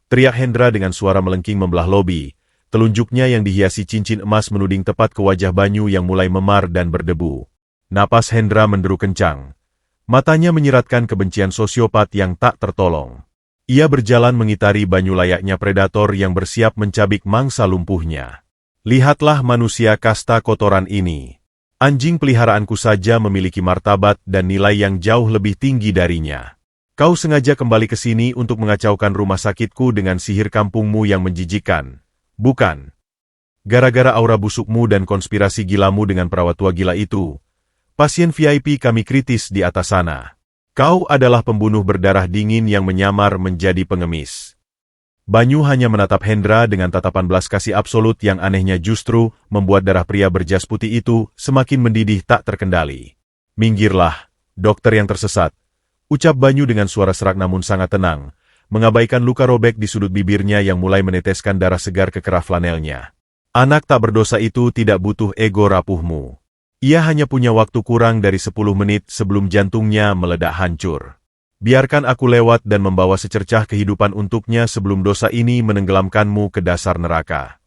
teriak Hendra dengan suara melengking membelah lobi, telunjuknya yang dihiasi cincin emas menuding tepat ke wajah Banyu yang mulai memar dan berdebu. Napas Hendra menderu kencang. Matanya menyiratkan kebencian sosiopat yang tak tertolong. Ia berjalan mengitari Banyu layaknya predator yang bersiap mencabik mangsa lumpuhnya. "Lihatlah manusia kasta kotoran ini. Anjing peliharaanku saja memiliki martabat dan nilai yang jauh lebih tinggi darinya. Kau sengaja kembali ke sini untuk mengacaukan rumah sakitku dengan sihir kampungmu yang menjijikkan, bukan? Gara-gara aura busukmu dan konspirasi gilamu dengan perawat tua gila itu, pasien VIP kami kritis di atas sana. Kau adalah pembunuh berdarah dingin yang menyamar menjadi pengemis." Banyu hanya menatap Hendra dengan tatapan belas kasih absolut yang anehnya justru membuat darah pria berjas putih itu semakin mendidih tak terkendali. "Minggirlah, dokter yang tersesat," ucap Banyu dengan suara serak namun sangat tenang, mengabaikan luka robek di sudut bibirnya yang mulai meneteskan darah segar ke kerah flanelnya. "Anak tak berdosa itu tidak butuh ego rapuhmu. Ia hanya punya waktu kurang dari 10 menit sebelum jantungnya meledak hancur. Biarkan aku lewat dan membawa secercah kehidupan untuknya sebelum dosa ini menenggelamkanmu ke dasar neraka."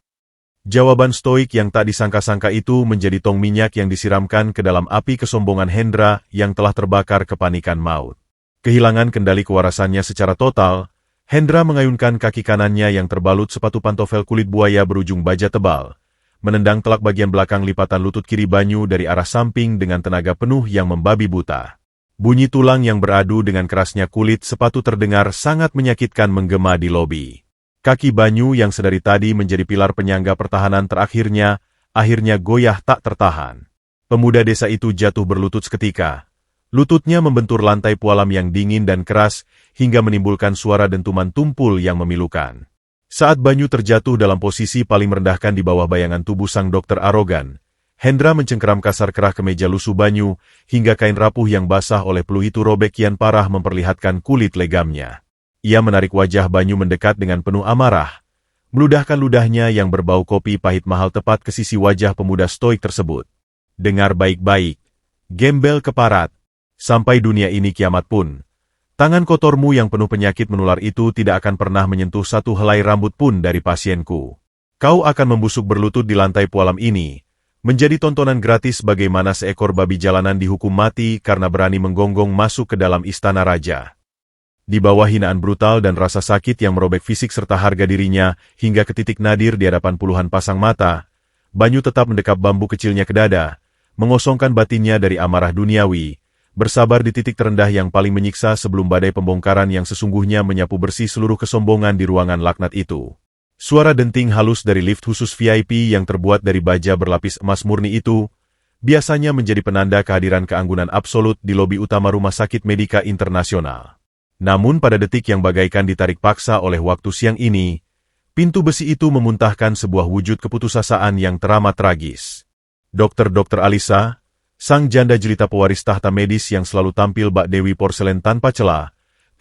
Jawaban stoik yang tak disangka-sangka itu menjadi tong minyak yang disiramkan ke dalam api kesombongan Hendra yang telah terbakar kepanikan maut. Kehilangan kendali kewarasannya secara total, Hendra mengayunkan kaki kanannya yang terbalut sepatu pantofel kulit buaya berujung baja tebal, menendang telak bagian belakang lipatan lutut kiri Banyu dari arah samping dengan tenaga penuh yang membabi buta. Bunyi tulang yang beradu dengan kerasnya kulit sepatu terdengar sangat menyakitkan menggema di lobi. Kaki Banyu yang sedari tadi menjadi pilar penyangga pertahanan terakhirnya, akhirnya goyah tak tertahan. Pemuda desa itu jatuh berlutut seketika. Lututnya membentur lantai pualam yang dingin dan keras, hingga menimbulkan suara dentuman tumpul yang memilukan. Saat Banyu terjatuh dalam posisi paling merendahkan di bawah bayangan tubuh sang dokter arogan, Hendra mencengkeram kasar kerah kemeja lusuh Banyu, hingga kain rapuh yang basah oleh peluh itu robek kian parah memperlihatkan kulit legamnya. Ia menarik wajah Banyu mendekat dengan penuh amarah, meludahkan ludahnya yang berbau kopi pahit mahal tepat ke sisi wajah pemuda stoik tersebut. "Dengar baik-baik, gembel keparat. Sampai dunia ini kiamat pun, tangan kotormu yang penuh penyakit menular itu tidak akan pernah menyentuh satu helai rambut pun dari pasienku. Kau akan membusuk berlutut di lantai pualam ini, menjadi tontonan gratis bagaimana seekor babi jalanan dihukum mati karena berani menggonggong masuk ke dalam istana raja. Di bawah hinaan brutal dan rasa sakit yang merobek fisik serta harga dirinya hingga ke titik nadir di hadapan puluhan pasang mata, Banyu tetap mendekap bambu kecilnya ke dada, mengosongkan batinnya dari amarah duniawi, bersabar di titik terendah yang paling menyiksa sebelum badai pembongkaran yang sesungguhnya menyapu bersih seluruh kesombongan di ruangan laknat itu. Suara denting halus dari lift khusus VIP yang terbuat dari baja berlapis emas murni itu, biasanya menjadi penanda kehadiran keanggunan absolut di lobi utama Rumah Sakit Medika Internasional. Namun pada detik yang bagaikan ditarik paksa oleh waktu siang ini, pintu besi itu memuntahkan sebuah wujud keputusasaan yang teramat tragis. Dr. Alisa, sang janda jelita pewaris tahta medis yang selalu tampil bak Dewi Porselen tanpa celah,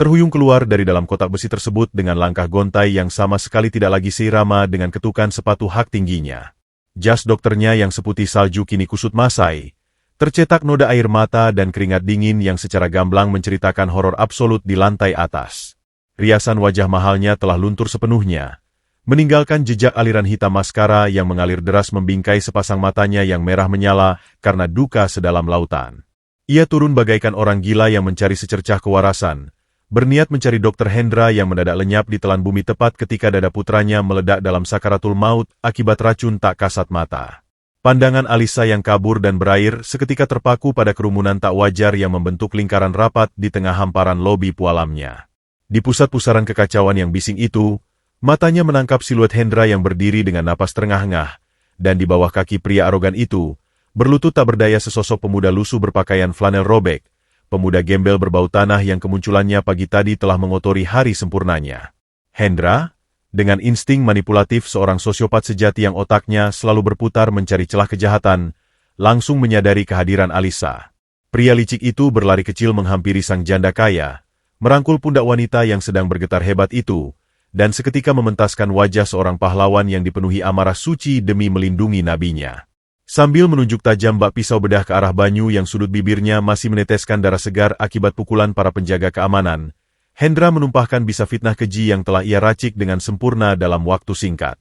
terhuyung keluar dari dalam kotak besi tersebut dengan langkah gontai yang sama sekali tidak lagi seirama dengan ketukan sepatu hak tingginya. Jas dokternya yang seputih salju kini kusut masai, tercetak noda air mata dan keringat dingin yang secara gamblang menceritakan horor absolut di lantai atas. Riasan wajah mahalnya telah luntur sepenuhnya, meninggalkan jejak aliran hitam maskara yang mengalir deras membingkai sepasang matanya yang merah menyala karena duka sedalam lautan. Ia turun bagaikan orang gila yang mencari secercah kewarasan, berniat mencari Dr. Hendra yang mendadak lenyap di telan bumi tepat ketika dada putranya meledak dalam sakaratul maut akibat racun tak kasat mata. Pandangan Alisa yang kabur dan berair seketika terpaku pada kerumunan tak wajar yang membentuk lingkaran rapat di tengah hamparan lobi pualamnya. Di pusat pusaran kekacauan yang bising itu, matanya menangkap siluet Hendra yang berdiri dengan napas terengah-engah, dan di bawah kaki pria arogan itu, berlutut tak berdaya sesosok pemuda lusuh berpakaian flanel robek, pemuda gembel berbau tanah yang kemunculannya pagi tadi telah mengotori hari sempurnanya. Hendra, dengan insting manipulatif seorang sosiopat sejati yang otaknya selalu berputar mencari celah kejahatan, langsung menyadari kehadiran Alisa. Pria licik itu berlari kecil menghampiri sang janda kaya, merangkul pundak wanita yang sedang bergetar hebat itu, dan seketika mementaskan wajah seorang pahlawan yang dipenuhi amarah suci demi melindungi nabinya. Sambil menunjuk tajam bak pisau bedah ke arah Banyu yang sudut bibirnya masih meneteskan darah segar akibat pukulan para penjaga keamanan, Hendra menumpahkan bisa fitnah keji yang telah ia racik dengan sempurna dalam waktu singkat.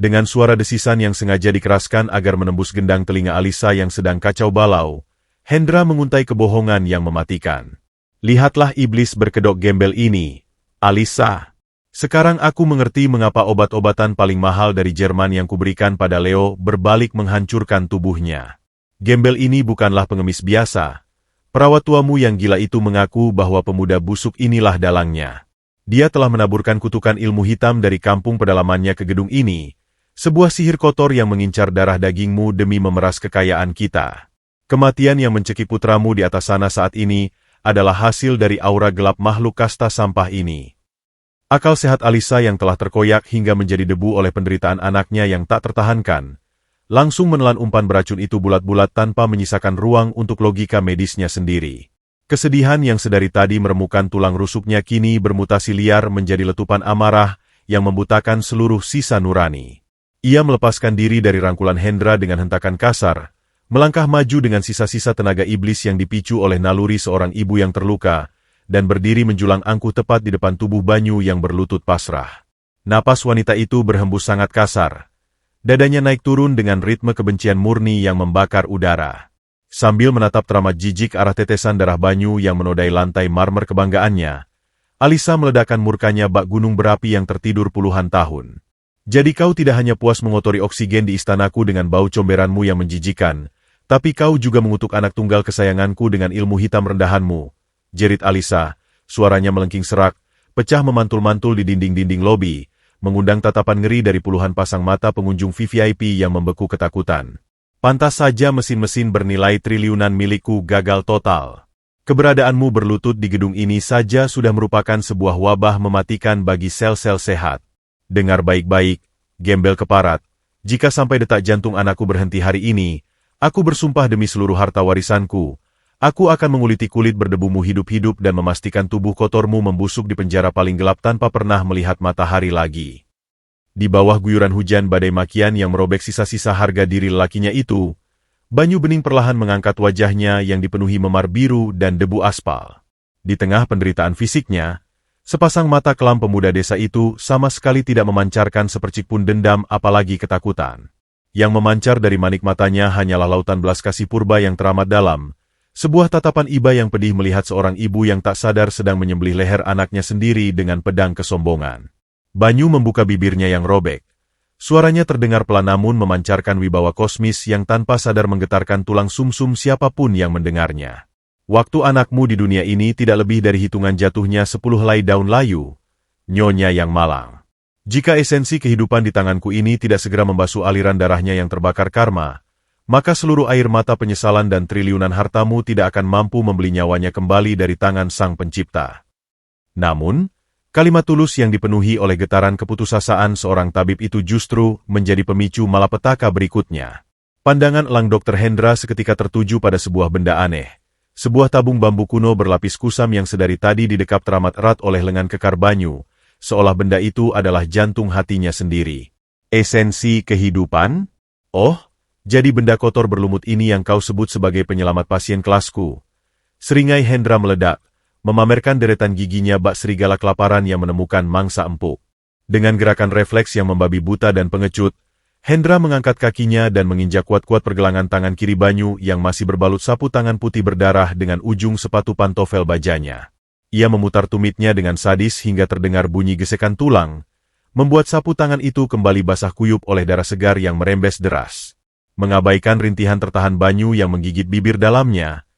Dengan suara desisan yang sengaja dikeraskan agar menembus gendang telinga Alisa yang sedang kacau balau, Hendra menguntai kebohongan yang mematikan. Lihatlah iblis berkedok gembel ini, Alisa. Sekarang aku mengerti mengapa obat-obatan paling mahal dari Jerman yang kuberikan pada Leo berbalik menghancurkan tubuhnya. Gembel ini bukanlah pengemis biasa. Perawat tuamu yang gila itu mengaku bahwa pemuda busuk inilah dalangnya. Dia telah menaburkan kutukan ilmu hitam dari kampung pedalamannya ke gedung ini, sebuah sihir kotor yang mengincar darah dagingmu demi memeras kekayaan kita. Kematian yang mencekik putramu di atas sana saat ini adalah hasil dari aura gelap makhluk kasta sampah ini. Akal sehat Alisa yang telah terkoyak hingga menjadi debu oleh penderitaan anaknya yang tak tertahankan, langsung menelan umpan beracun itu bulat-bulat tanpa menyisakan ruang untuk logika medisnya sendiri. Kesedihan yang sedari tadi meremukan tulang rusuknya kini bermutasi liar menjadi letupan amarah yang membutakan seluruh sisa nurani. Ia melepaskan diri dari rangkulan Hendra dengan hentakan kasar, melangkah maju dengan sisa-sisa tenaga iblis yang dipicu oleh naluri seorang ibu yang terluka, dan berdiri menjulang angkuh tepat di depan tubuh Banyu yang berlutut pasrah. Napas wanita itu berhembus sangat kasar. Dadanya naik turun dengan ritme kebencian murni yang membakar udara. Sambil menatap teramat jijik arah tetesan darah Banyu yang menodai lantai marmer kebanggaannya, Alisa meledakkan murkanya bak gunung berapi yang tertidur puluhan tahun. Jadi kau tidak hanya puas mengotori oksigen di istanaku dengan bau comberanmu yang menjijikan, tapi kau juga mengutuk anak tunggal kesayanganku dengan ilmu hitam rendahanmu, jerit Alisa, suaranya melengking serak, pecah memantul-mantul di dinding-dinding lobi, mengundang tatapan ngeri dari puluhan pasang mata pengunjung VIP yang membeku ketakutan. Pantas saja mesin-mesin bernilai triliunan milikku gagal total. Keberadaanmu berlutut di gedung ini saja sudah merupakan sebuah wabah mematikan bagi sel-sel sehat. Dengar baik-baik, gembel keparat, jika sampai detak jantung anakku berhenti hari ini, aku bersumpah demi seluruh harta warisanku, aku akan menguliti kulit berdebumu hidup-hidup dan memastikan tubuh kotormu membusuk di penjara paling gelap tanpa pernah melihat matahari lagi. Di bawah guyuran hujan badai makian yang merobek sisa-sisa harga diri lelakinya itu, Banyu Bening perlahan mengangkat wajahnya yang dipenuhi memar biru dan debu aspal. Di tengah penderitaan fisiknya, sepasang mata kelam pemuda desa itu sama sekali tidak memancarkan sepercik pun dendam apalagi ketakutan. Yang memancar dari manik matanya hanyalah lautan belas kasih purba yang teramat dalam, sebuah tatapan iba yang pedih melihat seorang ibu yang tak sadar sedang menyembelih leher anaknya sendiri dengan pedang kesombongan. Banyu membuka bibirnya yang robek. Suaranya terdengar pelan namun memancarkan wibawa kosmis yang tanpa sadar menggetarkan tulang sumsum siapapun yang mendengarnya. Waktu anakmu di dunia ini tidak lebih dari hitungan jatuhnya 10 helai daun layu, Nyonya yang malang. Jika esensi kehidupan di tanganku ini tidak segera membasuh aliran darahnya yang terbakar karma, maka seluruh air mata penyesalan dan triliunan hartamu tidak akan mampu membeli nyawanya kembali dari tangan Sang Pencipta. Namun, kalimat tulus yang dipenuhi oleh getaran keputusasaan seorang tabib itu justru menjadi pemicu malapetaka berikutnya. Pandangan elang Dr. Hendra seketika tertuju pada sebuah benda aneh. Sebuah tabung bambu kuno berlapis kusam yang sedari tadi didekap teramat erat oleh lengan kekar Banyu, seolah benda itu adalah jantung hatinya sendiri. Esensi kehidupan? Oh, jadi benda kotor berlumut ini yang kau sebut sebagai penyelamat pasien kelasku. Seringai Hendra meledak, memamerkan deretan giginya bak serigala kelaparan yang menemukan mangsa empuk. Dengan gerakan refleks yang membabi buta dan pengecut, Hendra mengangkat kakinya dan menginjak kuat-kuat pergelangan tangan kiri Banyu yang masih berbalut sapu tangan putih berdarah dengan ujung sepatu pantofel bajanya. Ia memutar tumitnya dengan sadis hingga terdengar bunyi gesekan tulang, membuat sapu tangan itu kembali basah kuyup oleh darah segar yang merembes deras. Mengabaikan rintihan tertahan Banyu yang menggigit bibir dalamnya,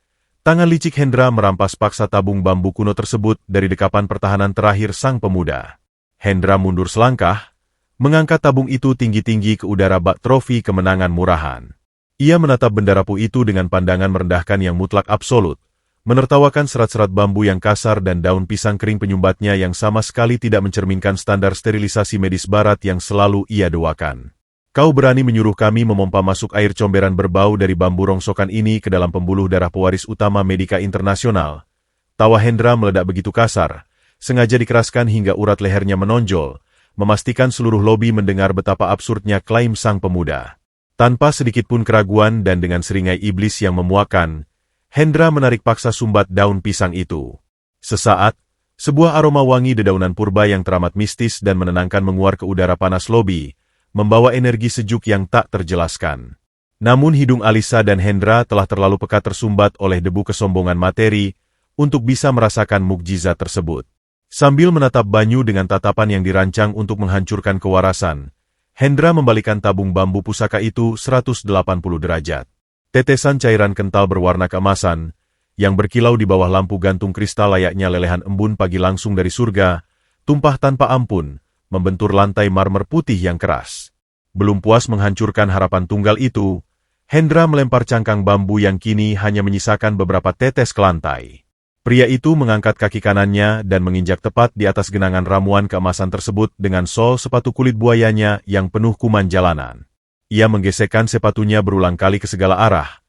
tangan licik Hendra merampas paksa tabung bambu kuno tersebut dari dekapan pertahanan terakhir sang pemuda. Hendra mundur selangkah, mengangkat tabung itu tinggi-tinggi ke udara bak trofi kemenangan murahan. Ia menatap benda rapuh itu dengan pandangan merendahkan yang mutlak absolut, menertawakan serat-serat bambu yang kasar dan daun pisang kering penyumbatnya yang sama sekali tidak mencerminkan standar sterilisasi medis barat yang selalu ia doakan. Kau berani menyuruh kami memompa masuk air comberan berbau dari bambu rongsokan ini ke dalam pembuluh darah pewaris utama Medika Internasional. Tawa Hendra meledak begitu kasar, sengaja dikeraskan hingga urat lehernya menonjol, memastikan seluruh lobi mendengar betapa absurdnya klaim sang pemuda. Tanpa sedikit pun keraguan dan dengan seringai iblis yang memuakan, Hendra menarik paksa sumbat daun pisang itu. Sesaat, sebuah aroma wangi dedaunan purba yang teramat mistis dan menenangkan menguar ke udara panas lobi, membawa energi sejuk yang tak terjelaskan. Namun hidung Alisa dan Hendra telah terlalu pekat tersumbat oleh debu kesombongan materi untuk bisa merasakan mukjizat tersebut. Sambil menatap Banyu dengan tatapan yang dirancang untuk menghancurkan kewarasan, Hendra membalikan tabung bambu pusaka itu 180 derajat. Tetesan cairan kental berwarna keemasan, yang berkilau di bawah lampu gantung kristal layaknya lelehan embun pagi langsung dari surga, tumpah tanpa ampun, membentur lantai marmer putih yang keras. Belum puas menghancurkan harapan tunggal itu, Hendra melempar cangkang bambu yang kini hanya menyisakan beberapa tetes ke lantai. Pria itu mengangkat kaki kanannya dan menginjak tepat di atas genangan ramuan keemasan tersebut dengan sol sepatu kulit buayanya yang penuh kuman jalanan. Ia menggesekkan sepatunya berulang kali ke segala arah.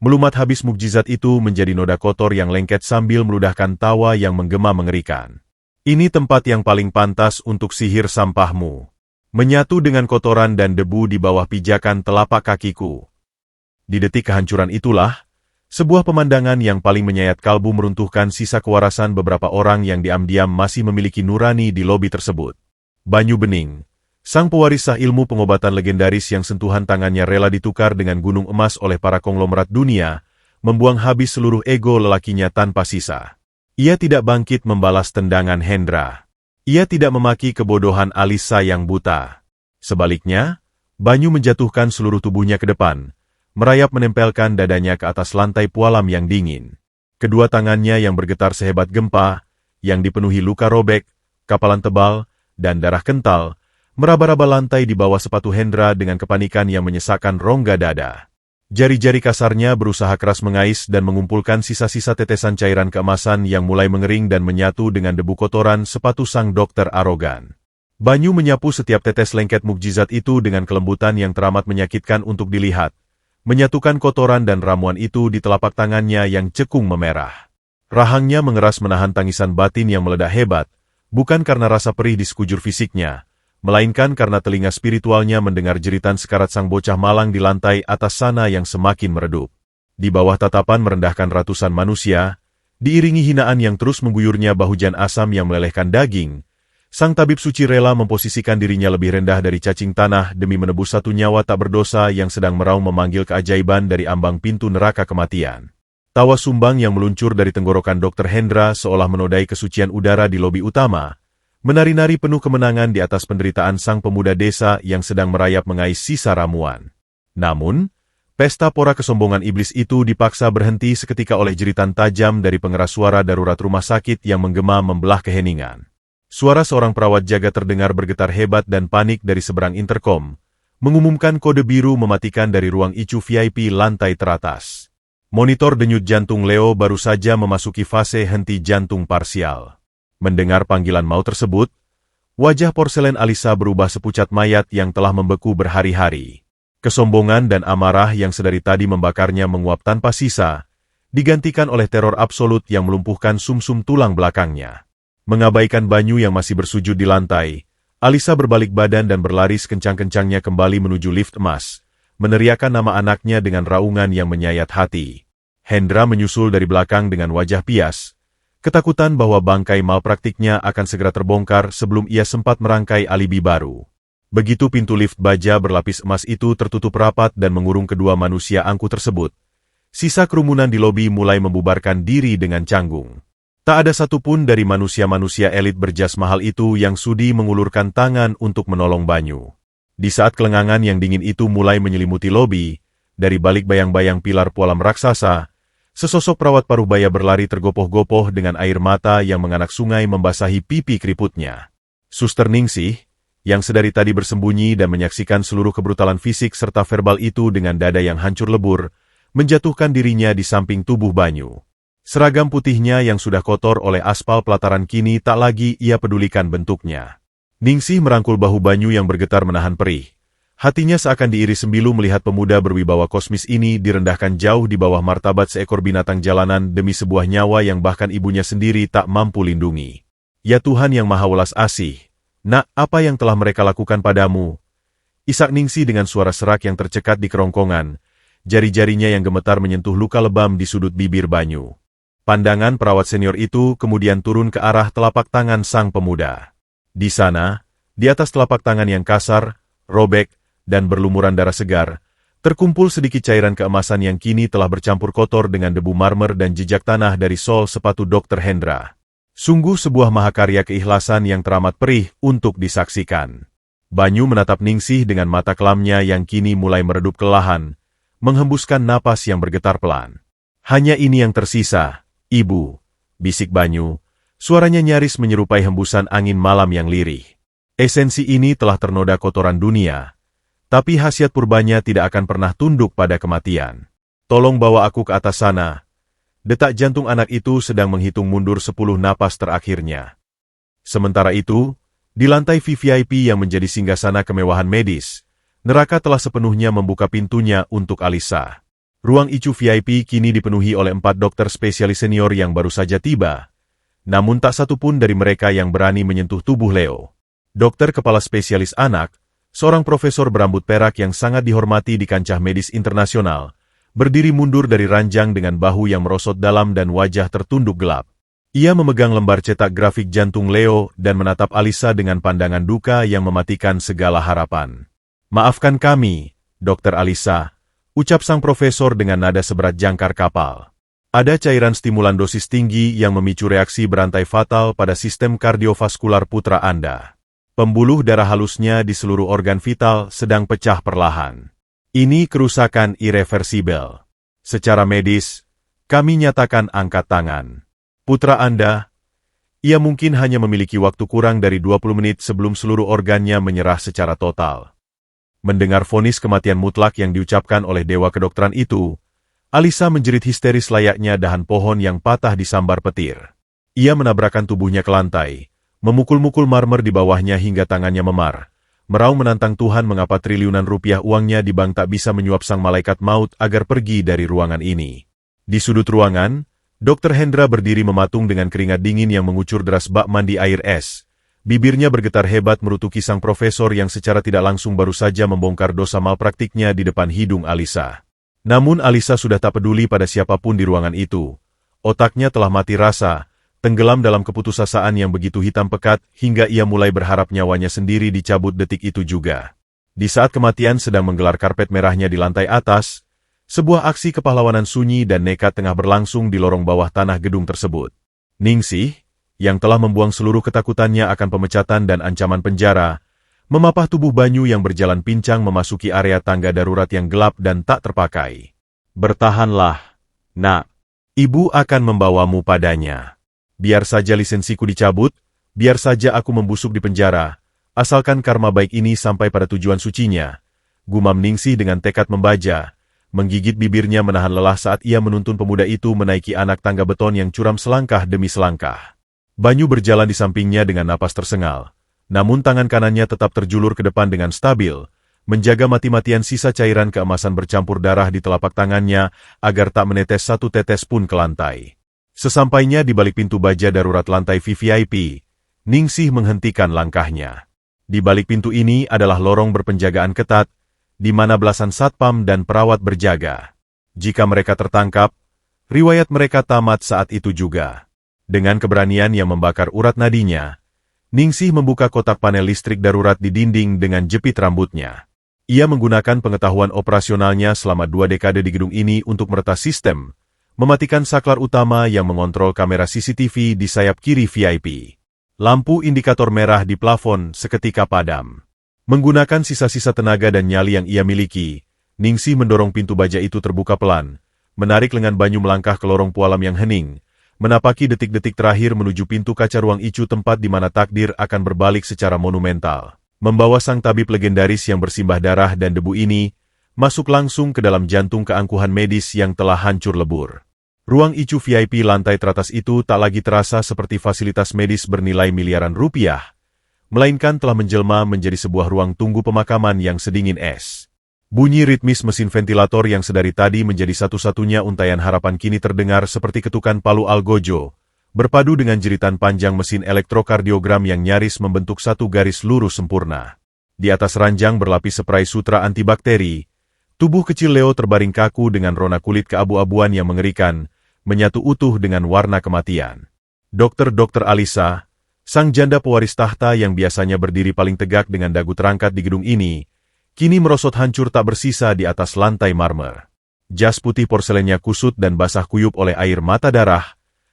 Melumat habis mukjizat itu menjadi noda kotor yang lengket sambil meludahkan tawa yang menggema mengerikan. Ini tempat yang paling pantas untuk sihir sampahmu. Menyatu dengan kotoran dan debu di bawah pijakan telapak kakiku. Di detik kehancuran itulah, sebuah pemandangan yang paling menyayat kalbu meruntuhkan sisa kewarasan beberapa orang yang diam-diam masih memiliki nurani di lobi tersebut. Banyu Bening, sang pewaris sah ilmu pengobatan legendaris yang sentuhan tangannya rela ditukar dengan gunung emas oleh para konglomerat dunia, membuang habis seluruh ego lelakinya tanpa sisa. Ia tidak bangkit membalas tendangan Hendra. Ia tidak memaki kebodohan Alisa yang buta. Sebaliknya, Banyu menjatuhkan seluruh tubuhnya ke depan, merayap menempelkan dadanya ke atas lantai pualam yang dingin. Kedua tangannya yang bergetar sehebat gempa, yang dipenuhi luka robek, kapalan tebal, dan darah kental, meraba-raba lantai di bawah sepatu Hendra dengan kepanikan yang menyesakkan rongga dada. Jari-jari kasarnya berusaha keras mengais dan mengumpulkan sisa-sisa tetesan cairan keemasan yang mulai mengering dan menyatu dengan debu kotoran sepatu sang dokter arogan. Banyu menyapu setiap tetes lengket mukjizat itu dengan kelembutan yang teramat menyakitkan untuk dilihat, menyatukan kotoran dan ramuan itu di telapak tangannya yang cekung memerah. Rahangnya mengeras menahan tangisan batin yang meledak hebat, bukan karena rasa perih di sekujur fisiknya, melainkan karena telinga spiritualnya mendengar jeritan sekarat sang bocah malang di lantai atas sana yang semakin meredup. Di bawah tatapan merendahkan ratusan manusia, diiringi hinaan yang terus mengguyurnya hujan asam yang melelehkan daging, sang tabib suci rela memposisikan dirinya lebih rendah dari cacing tanah demi menebus satu nyawa tak berdosa yang sedang meraung memanggil keajaiban dari ambang pintu neraka kematian. Tawa sumbang yang meluncur dari tenggorokan Dr. Hendra seolah menodai kesucian udara di lobi utama, menari-nari penuh kemenangan di atas penderitaan sang pemuda desa yang sedang merayap mengais sisa ramuan. Namun, pesta pora kesombongan iblis itu dipaksa berhenti seketika oleh jeritan tajam dari pengeras suara darurat rumah sakit yang menggema membelah keheningan. Suara seorang perawat jaga terdengar bergetar hebat dan panik dari seberang interkom, mengumumkan kode biru mematikan dari ruang ICU VIP lantai teratas. Monitor denyut jantung Leo baru saja memasuki fase henti jantung parsial. Mendengar panggilan maut tersebut, wajah porselen Alisa berubah sepucat mayat yang telah membeku berhari-hari. Kesombongan dan amarah yang sedari tadi membakarnya menguap tanpa sisa, digantikan oleh teror absolut yang melumpuhkan sumsum tulang belakangnya. Mengabaikan Banyu yang masih bersujud di lantai, Alisa berbalik badan dan berlari sekencang-kencangnya kembali menuju lift emas, meneriakan nama anaknya dengan raungan yang menyayat hati. Hendra menyusul dari belakang dengan wajah pias, ketakutan bahwa bangkai malpraktiknya akan segera terbongkar sebelum ia sempat merangkai alibi baru. Begitu pintu lift baja berlapis emas itu tertutup rapat dan mengurung kedua manusia angkuh tersebut, sisa kerumunan di lobi mulai membubarkan diri dengan canggung. Tak ada satupun dari manusia-manusia elit berjas mahal itu yang sudi mengulurkan tangan untuk menolong Banyu. Di saat kelengangan yang dingin itu mulai menyelimuti lobi, dari balik bayang-bayang pilar pualam raksasa, sesosok perawat paruhbaya berlari tergopoh-gopoh dengan air mata yang menganak sungai membasahi pipi keriputnya. Suster Ningsih, yang sedari tadi bersembunyi dan menyaksikan seluruh kebrutalan fisik serta verbal itu dengan dada yang hancur lebur, menjatuhkan dirinya di samping tubuh Banyu. Seragam putihnya yang sudah kotor oleh aspal pelataran kini tak lagi ia pedulikan bentuknya. Ningsih merangkul bahu Banyu yang bergetar menahan perih. Hatinya seakan diiris sembilu melihat pemuda berwibawa kosmis ini direndahkan jauh di bawah martabat seekor binatang jalanan demi sebuah nyawa yang bahkan ibunya sendiri tak mampu lindungi. Ya Tuhan yang Maha Welas Asih, nak, apa yang telah mereka lakukan padamu? Isak Ningsih dengan suara serak yang tercekat di kerongkongan, jari-jarinya yang gemetar menyentuh luka lebam di sudut bibir Banyu. Pandangan perawat senior itu kemudian turun ke arah telapak tangan sang pemuda. Di sana, di atas telapak tangan yang kasar, robek, dan berlumuran darah segar, terkumpul sedikit cairan keemasan yang kini telah bercampur kotor dengan debu marmer dan jejak tanah dari sol sepatu Dr. Hendra. Sungguh sebuah mahakarya keikhlasan yang teramat perih untuk disaksikan. Banyu menatap Ningsih dengan mata kelamnya yang kini mulai meredup kelelahan, menghembuskan napas yang bergetar pelan. Hanya ini yang tersisa, Ibu, bisik Banyu. Suaranya nyaris menyerupai hembusan angin malam yang lirih. Esensi ini telah ternoda kotoran dunia, tapi khasiat purbanya tidak akan pernah tunduk pada kematian. Tolong bawa aku ke atas sana. Detak jantung anak itu sedang menghitung mundur 10 napas terakhirnya. Sementara itu, di lantai VVIP yang menjadi singgasana kemewahan medis, neraka telah sepenuhnya membuka pintunya untuk Alisa. Ruang ICU VIP kini dipenuhi oleh 4 dokter spesialis senior yang baru saja tiba. Namun tak satu pun dari mereka yang berani menyentuh tubuh Leo. Dokter kepala spesialis anak, seorang profesor berambut perak yang sangat dihormati di kancah medis internasional, berdiri mundur dari ranjang dengan bahu yang merosot dalam dan wajah tertunduk gelap. Ia memegang lembar cetak grafik jantung Leo dan menatap Alisa dengan pandangan duka yang mematikan segala harapan. Maafkan kami, Dokter Alisa, ucap sang profesor dengan nada seberat jangkar kapal. Ada cairan stimulan dosis tinggi yang memicu reaksi berantai fatal pada sistem kardiovaskular putra Anda. Pembuluh darah halusnya di seluruh organ vital sedang pecah perlahan. Ini kerusakan irreversibel. Secara medis, kami nyatakan angkat tangan. Putra Anda, ia mungkin hanya memiliki waktu kurang dari 20 menit sebelum seluruh organnya menyerah secara total. Mendengar vonis kematian mutlak yang diucapkan oleh dewa kedokteran itu, Alisa menjerit histeris layaknya dahan pohon yang patah disambar petir. Ia menabrakkan tubuhnya ke lantai, memukul-mukul marmer di bawahnya hingga tangannya memar. Meraung menantang Tuhan mengapa triliunan rupiah uangnya di bank tak bisa menyuap sang malaikat maut agar pergi dari ruangan ini. Di sudut ruangan, Dr. Hendra berdiri mematung dengan keringat dingin yang mengucur deras bak mandi air es, Bibirnya bergetar hebat merutuki sang profesor yang secara tidak langsung baru saja membongkar dosa malpraktiknya di depan hidung Alisa. Namun Alisa sudah tak peduli pada siapapun di ruangan itu. Otaknya telah mati rasa, tenggelam dalam keputusasaan yang begitu hitam pekat hingga ia mulai berharap nyawanya sendiri dicabut detik itu juga. Di saat kematian sedang menggelar karpet merahnya di lantai atas, sebuah aksi kepahlawanan sunyi dan nekat tengah berlangsung di lorong bawah tanah gedung tersebut. Ningsih, yang telah membuang seluruh ketakutannya akan pemecatan dan ancaman penjara, memapah tubuh Banyu yang berjalan pincang memasuki area tangga darurat yang gelap dan tak terpakai. "Bertahanlah, nak. Ibu akan membawamu padanya. Biar saja lisensiku dicabut, biar saja aku membusuk di penjara, asalkan karma baik ini sampai pada tujuan sucinya," gumam Ningsih dengan tekad membaja, menggigit bibirnya menahan lelah saat ia menuntun pemuda itu menaiki anak tangga beton yang curam selangkah demi selangkah. Banyu berjalan di sampingnya dengan napas tersengal, namun tangan kanannya tetap terjulur ke depan dengan stabil, menjaga mati-matian sisa cairan keemasan bercampur darah di telapak tangannya agar tak menetes satu tetes pun ke lantai. Sesampainya di balik pintu baja darurat lantai VVIP, Ningsih menghentikan langkahnya. Di balik pintu ini adalah lorong berpenjagaan ketat, di mana belasan satpam dan perawat berjaga. Jika mereka tertangkap, riwayat mereka tamat saat itu juga. Dengan keberanian yang membakar urat nadinya, Ningsih membuka kotak panel listrik darurat di dinding dengan jepit rambutnya. Ia menggunakan pengetahuan operasionalnya selama 2 dekade di gedung ini untuk meretas sistem, mematikan saklar utama yang mengontrol kamera CCTV di sayap kiri VIP. Lampu indikator merah di plafon seketika padam. Menggunakan sisa-sisa tenaga dan nyali yang ia miliki, Ningsih mendorong pintu baja itu terbuka pelan, menarik lengan Banyu melangkah ke lorong pualam yang hening, menapaki detik-detik terakhir menuju pintu kaca ruang icu tempat di mana takdir akan berbalik secara monumental. Membawa sang tabib legendaris yang bersimbah darah dan debu ini, masuk langsung ke dalam jantung keangkuhan medis yang telah hancur lebur. Ruang icu VIP lantai teratas itu tak lagi terasa seperti fasilitas medis bernilai miliaran rupiah, melainkan telah menjelma menjadi sebuah ruang tunggu pemakaman yang sedingin es. Bunyi ritmis mesin ventilator yang sedari tadi menjadi satu-satunya untaian harapan kini terdengar seperti ketukan palu algojo, berpadu dengan jeritan panjang mesin elektrokardiogram yang nyaris membentuk satu garis lurus sempurna. Di atas ranjang berlapis spray sutra antibakteri, tubuh kecil Leo terbaring kaku dengan rona kulit keabu-abuan yang mengerikan, menyatu utuh dengan warna kematian. Dokter Alisa, sang janda pewaris tahta yang biasanya berdiri paling tegak dengan dagu terangkat di gedung ini, kini merosot hancur tak bersisa di atas lantai marmer. Jas putih porselennya kusut dan basah kuyup oleh air mata darah,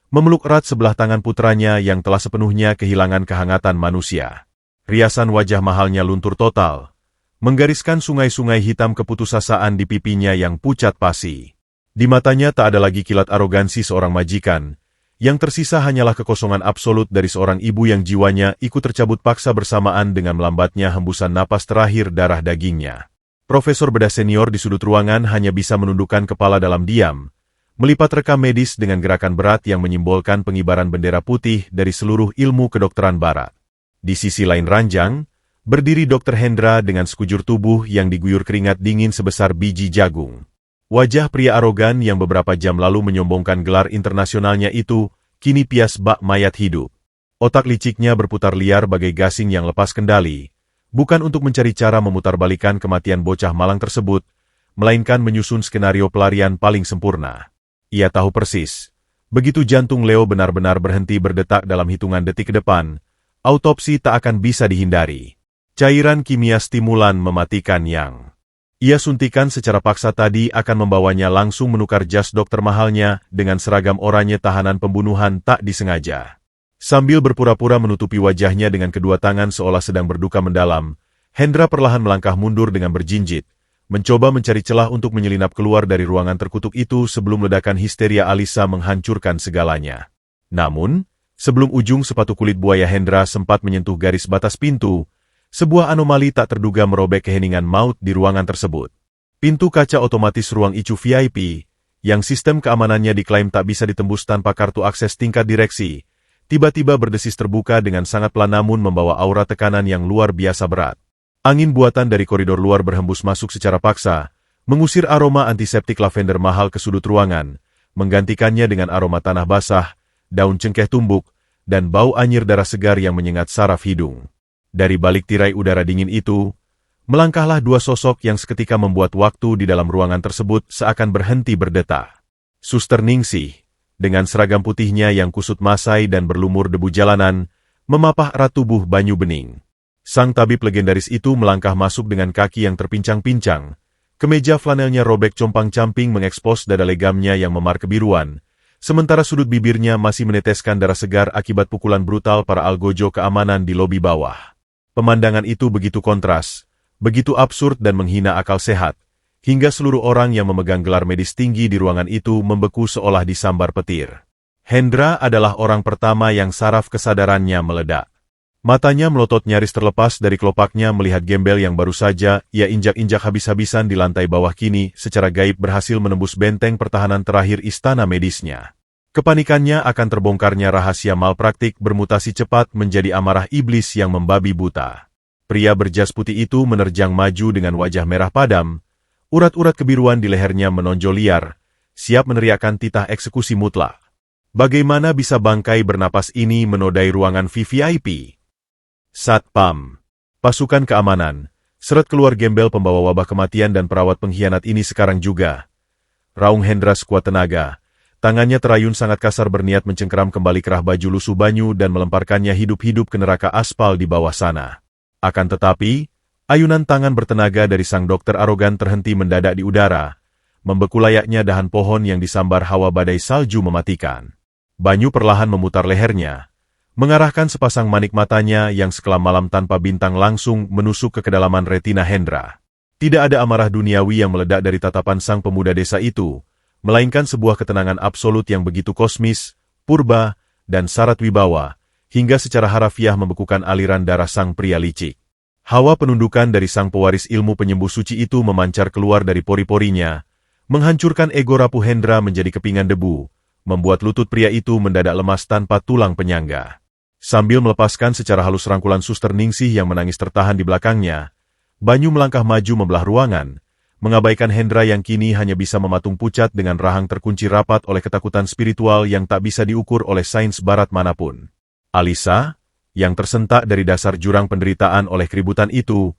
memeluk erat sebelah tangan putranya yang telah sepenuhnya kehilangan kehangatan manusia. Riasan wajah mahalnya luntur total, menggariskan sungai-sungai hitam keputusasaan di pipinya yang pucat pasi. Di matanya tak ada lagi kilat arogansi seorang majikan, yang tersisa hanyalah kekosongan absolut dari seorang ibu yang jiwanya ikut tercabut paksa bersamaan dengan melambatnya hembusan napas terakhir darah dagingnya. Profesor bedah senior di sudut ruangan hanya bisa menundukkan kepala dalam diam, melipat rekam medis dengan gerakan berat yang menyimbolkan pengibaran bendera putih dari seluruh ilmu kedokteran barat. Di sisi lain ranjang, berdiri Dr. Hendra dengan sekujur tubuh yang diguyur keringat dingin sebesar biji jagung. Wajah pria arogan yang beberapa jam lalu menyombongkan gelar internasionalnya itu, kini pias bak mayat hidup. Otak liciknya berputar liar bagai gasing yang lepas kendali, bukan untuk mencari cara memutarbalikkan kematian bocah malang tersebut, melainkan menyusun skenario pelarian paling sempurna. Ia tahu persis, begitu jantung Leo benar-benar berhenti berdetak dalam hitungan detik ke depan, autopsi tak akan bisa dihindari. Cairan kimia stimulan mematikan yang ia suntikan secara paksa tadi akan membawanya langsung menukar jas dokter mahalnya dengan seragam oranye tahanan pembunuhan tak disengaja. Sambil berpura-pura menutupi wajahnya dengan kedua tangan seolah sedang berduka mendalam, Hendra perlahan melangkah mundur dengan berjinjit, mencoba mencari celah untuk menyelinap keluar dari ruangan terkutuk itu sebelum ledakan histeria Alisa menghancurkan segalanya. Namun, sebelum ujung sepatu kulit buaya Hendra sempat menyentuh garis batas pintu, sebuah anomali tak terduga merobek keheningan maut di ruangan tersebut. Pintu kaca otomatis ruang icu VIP, yang sistem keamanannya diklaim tak bisa ditembus tanpa kartu akses tingkat direksi, tiba-tiba berdesis terbuka dengan sangat pelan namun membawa aura tekanan yang luar biasa berat. Angin buatan dari koridor luar berhembus masuk secara paksa, mengusir aroma antiseptik lavender mahal ke sudut ruangan, menggantikannya dengan aroma tanah basah, daun cengkeh tumbuk, dan bau anyir darah segar yang menyengat saraf hidung. Dari balik tirai udara dingin itu, melangkahlah dua sosok yang seketika membuat waktu di dalam ruangan tersebut seakan berhenti berdetak. Suster Ningsih, dengan seragam putihnya yang kusut masai dan berlumur debu jalanan, memapah erat tubuh Banyu Bening. Sang tabib legendaris itu melangkah masuk dengan kaki yang terpincang-pincang. Kemeja flanelnya robek compang-camping mengekspos dada legamnya yang memar kebiruan, sementara sudut bibirnya masih meneteskan darah segar akibat pukulan brutal para algojo keamanan di lobi bawah. Pemandangan itu begitu kontras, begitu absurd dan menghina akal sehat, hingga seluruh orang yang memegang gelar medis tinggi di ruangan itu membeku seolah disambar petir. Hendra adalah orang pertama yang saraf kesadarannya meledak. Matanya melotot nyaris terlepas dari kelopaknya melihat gembel yang baru saja ia injak-injak habis-habisan di lantai bawah kini secara gaib berhasil menembus benteng pertahanan terakhir istana medisnya. Kepanikannya akan terbongkarnya rahasia malpraktik bermutasi cepat menjadi amarah iblis yang membabi buta. Pria berjas putih itu menerjang maju dengan wajah merah padam, urat-urat kebiruan di lehernya menonjol liar, siap meneriakkan titah eksekusi mutlak. Bagaimana bisa bangkai bernapas ini menodai ruangan VVIP? Satpam, pasukan keamanan, seret keluar gembel pembawa wabah kematian dan perawat pengkhianat ini sekarang juga. Raung Hendra sekuat tenaga, tangannya terayun sangat kasar berniat mencengkeram kembali kerah baju lusuh Banyu dan melemparkannya hidup-hidup ke neraka aspal di bawah sana. Akan tetapi, ayunan tangan bertenaga dari sang dokter arogan terhenti mendadak di udara, membeku layaknya dahan pohon yang disambar hawa badai salju mematikan. Banyu perlahan memutar lehernya, mengarahkan sepasang manik matanya yang sekelam malam tanpa bintang langsung menusuk ke kedalaman retina Hendra. Tidak ada amarah duniawi yang meledak dari tatapan sang pemuda desa itu, melainkan sebuah ketenangan absolut yang begitu kosmis, purba, dan syarat wibawa, hingga secara harafiah membekukan aliran darah sang pria licik. Hawa penundukan dari sang pewaris ilmu penyembuh suci itu memancar keluar dari pori-porinya, menghancurkan ego rapuh Hendra menjadi kepingan debu, membuat lutut pria itu mendadak lemas tanpa tulang penyangga. Sambil melepaskan secara halus rangkulan Suster Ningsih yang menangis tertahan di belakangnya, Banyu melangkah maju membelah ruangan, mengabaikan Hendra yang kini hanya bisa mematung pucat dengan rahang terkunci rapat oleh ketakutan spiritual yang tak bisa diukur oleh sains barat manapun. Alisa, yang tersentak dari dasar jurang penderitaan oleh keributan itu,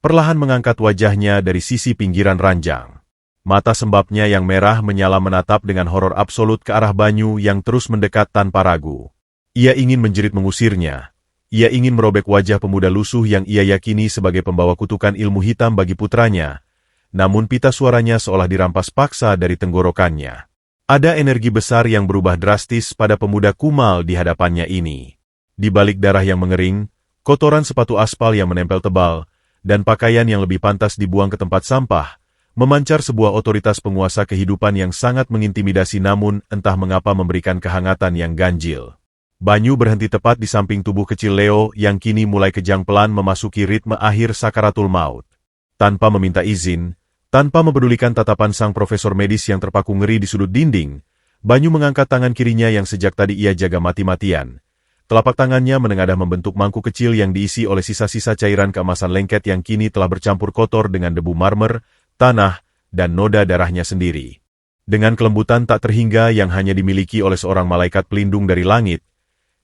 perlahan mengangkat wajahnya dari sisi pinggiran ranjang. Mata sembabnya yang merah menyala menatap dengan horor absolut ke arah Banyu yang terus mendekat tanpa ragu. Ia ingin menjerit mengusirnya. Ia ingin merobek wajah pemuda lusuh yang ia yakini sebagai pembawa kutukan ilmu hitam bagi putranya. Namun pita suaranya seolah dirampas paksa dari tenggorokannya. Ada energi besar yang berubah drastis pada pemuda kumal di hadapannya ini. Di balik darah yang mengering, kotoran sepatu aspal yang menempel tebal, dan pakaian yang lebih pantas dibuang ke tempat sampah, memancar sebuah otoritas penguasa kehidupan yang sangat mengintimidasi namun entah mengapa memberikan kehangatan yang ganjil. Banyu berhenti tepat di samping tubuh kecil Leo yang kini mulai kejang pelan memasuki ritme akhir sakaratul maut. Tanpa meminta izin, tanpa mempedulikan tatapan sang profesor medis yang terpaku ngeri di sudut dinding, Banyu mengangkat tangan kirinya yang sejak tadi ia jaga mati-matian. Telapak tangannya menengadah membentuk mangkuk kecil yang diisi oleh sisa-sisa cairan keemasan lengket yang kini telah bercampur kotor dengan debu marmer, tanah, dan noda darahnya sendiri. Dengan kelembutan tak terhingga yang hanya dimiliki oleh seorang malaikat pelindung dari langit,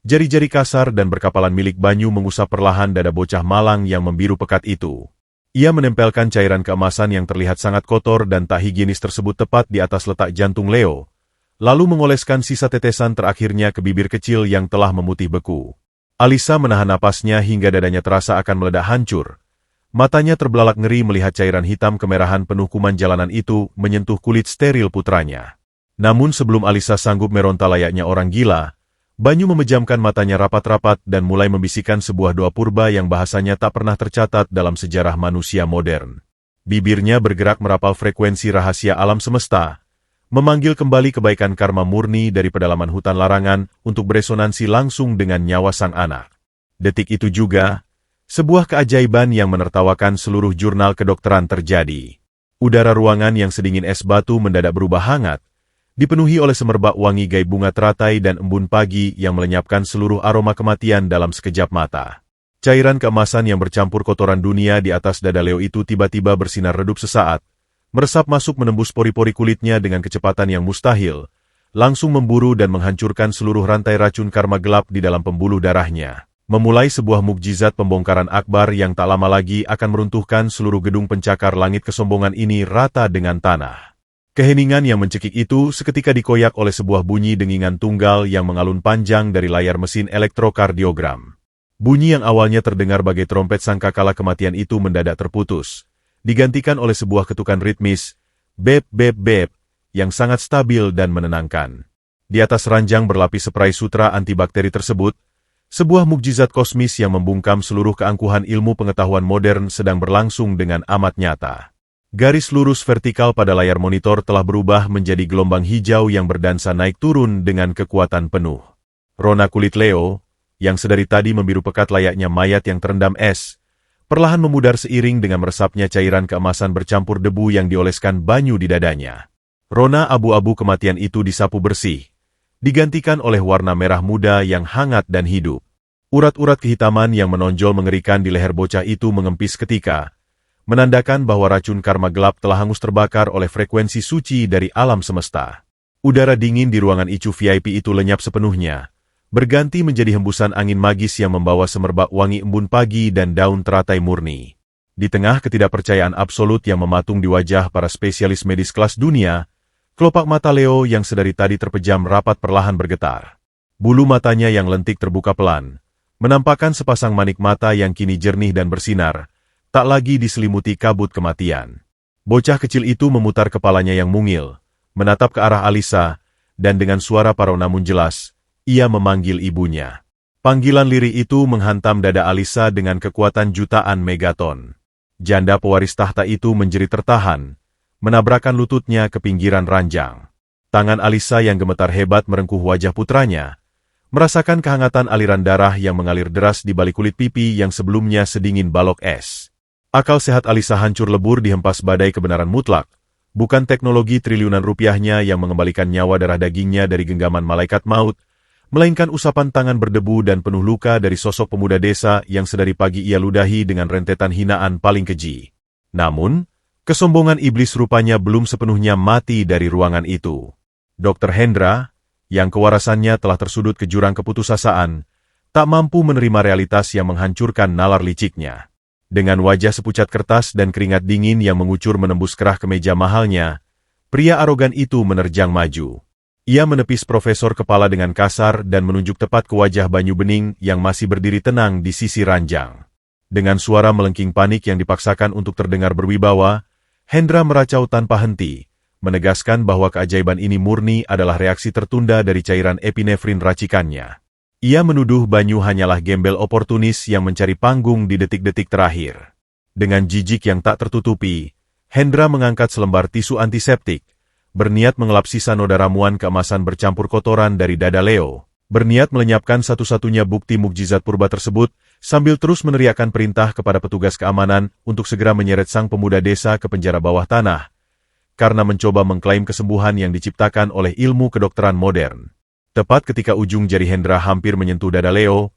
jari-jari kasar dan berkapalan milik Banyu mengusap perlahan dada bocah malang yang membiru pekat itu. Ia menempelkan cairan keemasan yang terlihat sangat kotor dan tak higienis tersebut tepat di atas letak jantung Leo, lalu mengoleskan sisa tetesan terakhirnya ke bibir kecil yang telah memutih beku. Alisa menahan napasnya hingga dadanya terasa akan meledak hancur. Matanya terbelalak ngeri melihat cairan hitam kemerahan penuh kuman jalanan itu menyentuh kulit steril putranya. Namun sebelum Alisa sanggup meronta layaknya orang gila, Banyu memejamkan matanya rapat-rapat dan mulai membisikkan sebuah doa purba yang bahasanya tak pernah tercatat dalam sejarah manusia modern. Bibirnya bergerak merapal frekuensi rahasia alam semesta, memanggil kembali kebaikan karma murni dari pedalaman hutan larangan untuk beresonansi langsung dengan nyawa sang anak. Detik itu juga, sebuah keajaiban yang menertawakan seluruh jurnal kedokteran terjadi. Udara ruangan yang sedingin es batu mendadak berubah hangat, dipenuhi oleh semerbak wangi gai bunga teratai dan embun pagi yang melenyapkan seluruh aroma kematian dalam sekejap mata. Cairan keemasan yang bercampur kotoran dunia di atas dada Leo itu tiba-tiba bersinar redup sesaat, meresap masuk menembus pori-pori kulitnya dengan kecepatan yang mustahil, langsung memburu dan menghancurkan seluruh rantai racun karma gelap di dalam pembuluh darahnya. Memulai sebuah mukjizat pembongkaran akbar yang tak lama lagi akan meruntuhkan seluruh gedung pencakar langit kesombongan ini rata dengan tanah. Keheningan yang mencekik itu seketika dikoyak oleh sebuah bunyi dengingan tunggal yang mengalun panjang dari layar mesin elektrokardiogram. Bunyi yang awalnya terdengar bagai trompet sangkakala kematian itu mendadak terputus, digantikan oleh sebuah ketukan ritmis, bep bep bep, yang sangat stabil dan menenangkan. Di atas ranjang berlapis spray sutra antibakteri tersebut, sebuah mukjizat kosmis yang membungkam seluruh keangkuhan ilmu pengetahuan modern sedang berlangsung dengan amat nyata. Garis lurus vertikal pada layar monitor telah berubah menjadi gelombang hijau yang berdansa naik turun dengan kekuatan penuh. Rona kulit Leo, yang sedari tadi membiru pekat layaknya mayat yang terendam es, perlahan memudar seiring dengan meresapnya cairan keemasan bercampur debu yang dioleskan banyu di dadanya. Rona abu-abu kematian itu disapu bersih, digantikan oleh warna merah muda yang hangat dan hidup. Urat-urat kehitaman yang menonjol mengerikan di leher bocah itu mengempis ketika, menandakan bahwa racun karma gelap telah hangus terbakar oleh frekuensi suci dari alam semesta. Udara dingin di ruangan ICU VIP itu lenyap sepenuhnya, berganti menjadi hembusan angin magis yang membawa semerbak wangi embun pagi dan daun teratai murni. Di tengah ketidakpercayaan absolut yang mematung di wajah para spesialis medis kelas dunia, kelopak mata Leo yang sedari tadi terpejam rapat perlahan bergetar. Bulu matanya yang lentik terbuka pelan, menampakkan sepasang manik mata yang kini jernih dan bersinar, tak lagi diselimuti kabut kematian. Bocah kecil itu memutar kepalanya yang mungil, menatap ke arah Alisa, dan dengan suara parau namun jelas, ia memanggil ibunya. Panggilan lirih itu menghantam dada Alisa dengan kekuatan jutaan megaton. Janda pewaris tahta itu menjerit tertahan, menabrakkan lututnya ke pinggiran ranjang. Tangan Alisa yang gemetar hebat merengkuh wajah putranya, merasakan kehangatan aliran darah yang mengalir deras di balik kulit pipi yang sebelumnya sedingin balok es. Akal sehat Alisa hancur lebur dihempas badai kebenaran mutlak, bukan teknologi triliunan rupiahnya yang mengembalikan nyawa darah dagingnya dari genggaman malaikat maut, melainkan usapan tangan berdebu dan penuh luka dari sosok pemuda desa yang sedari pagi ia ludahi dengan rentetan hinaan paling keji. Namun, kesombongan iblis rupanya belum sepenuhnya mati dari ruangan itu. Dr. Hendra, yang kewarasannya telah tersudut ke jurang keputusasaan, tak mampu menerima realitas yang menghancurkan nalar liciknya. Dengan wajah sepucat kertas dan keringat dingin yang mengucur menembus kerah kemeja mahalnya, pria arogan itu menerjang maju. Ia menepis profesor kepala dengan kasar dan menunjuk tepat ke wajah Banyu Bening yang masih berdiri tenang di sisi ranjang. Dengan suara melengking panik yang dipaksakan untuk terdengar berwibawa, Hendra meracau tanpa henti, menegaskan bahwa keajaiban ini murni adalah reaksi tertunda dari cairan epinefrin racikannya. Ia menuduh Banyu hanyalah gembel oportunis yang mencari panggung di detik-detik terakhir. Dengan jijik yang tak tertutupi, Hendra mengangkat selembar tisu antiseptik, berniat mengelap sisa noda ramuan keemasan bercampur kotoran dari dada Leo, berniat melenyapkan satu-satunya bukti mukjizat purba tersebut, sambil terus meneriakkan perintah kepada petugas keamanan untuk segera menyeret sang pemuda desa ke penjara bawah tanah, karena mencoba mengklaim kesembuhan yang diciptakan oleh ilmu kedokteran modern. Tepat ketika ujung jari Hendra hampir menyentuh dada Leo,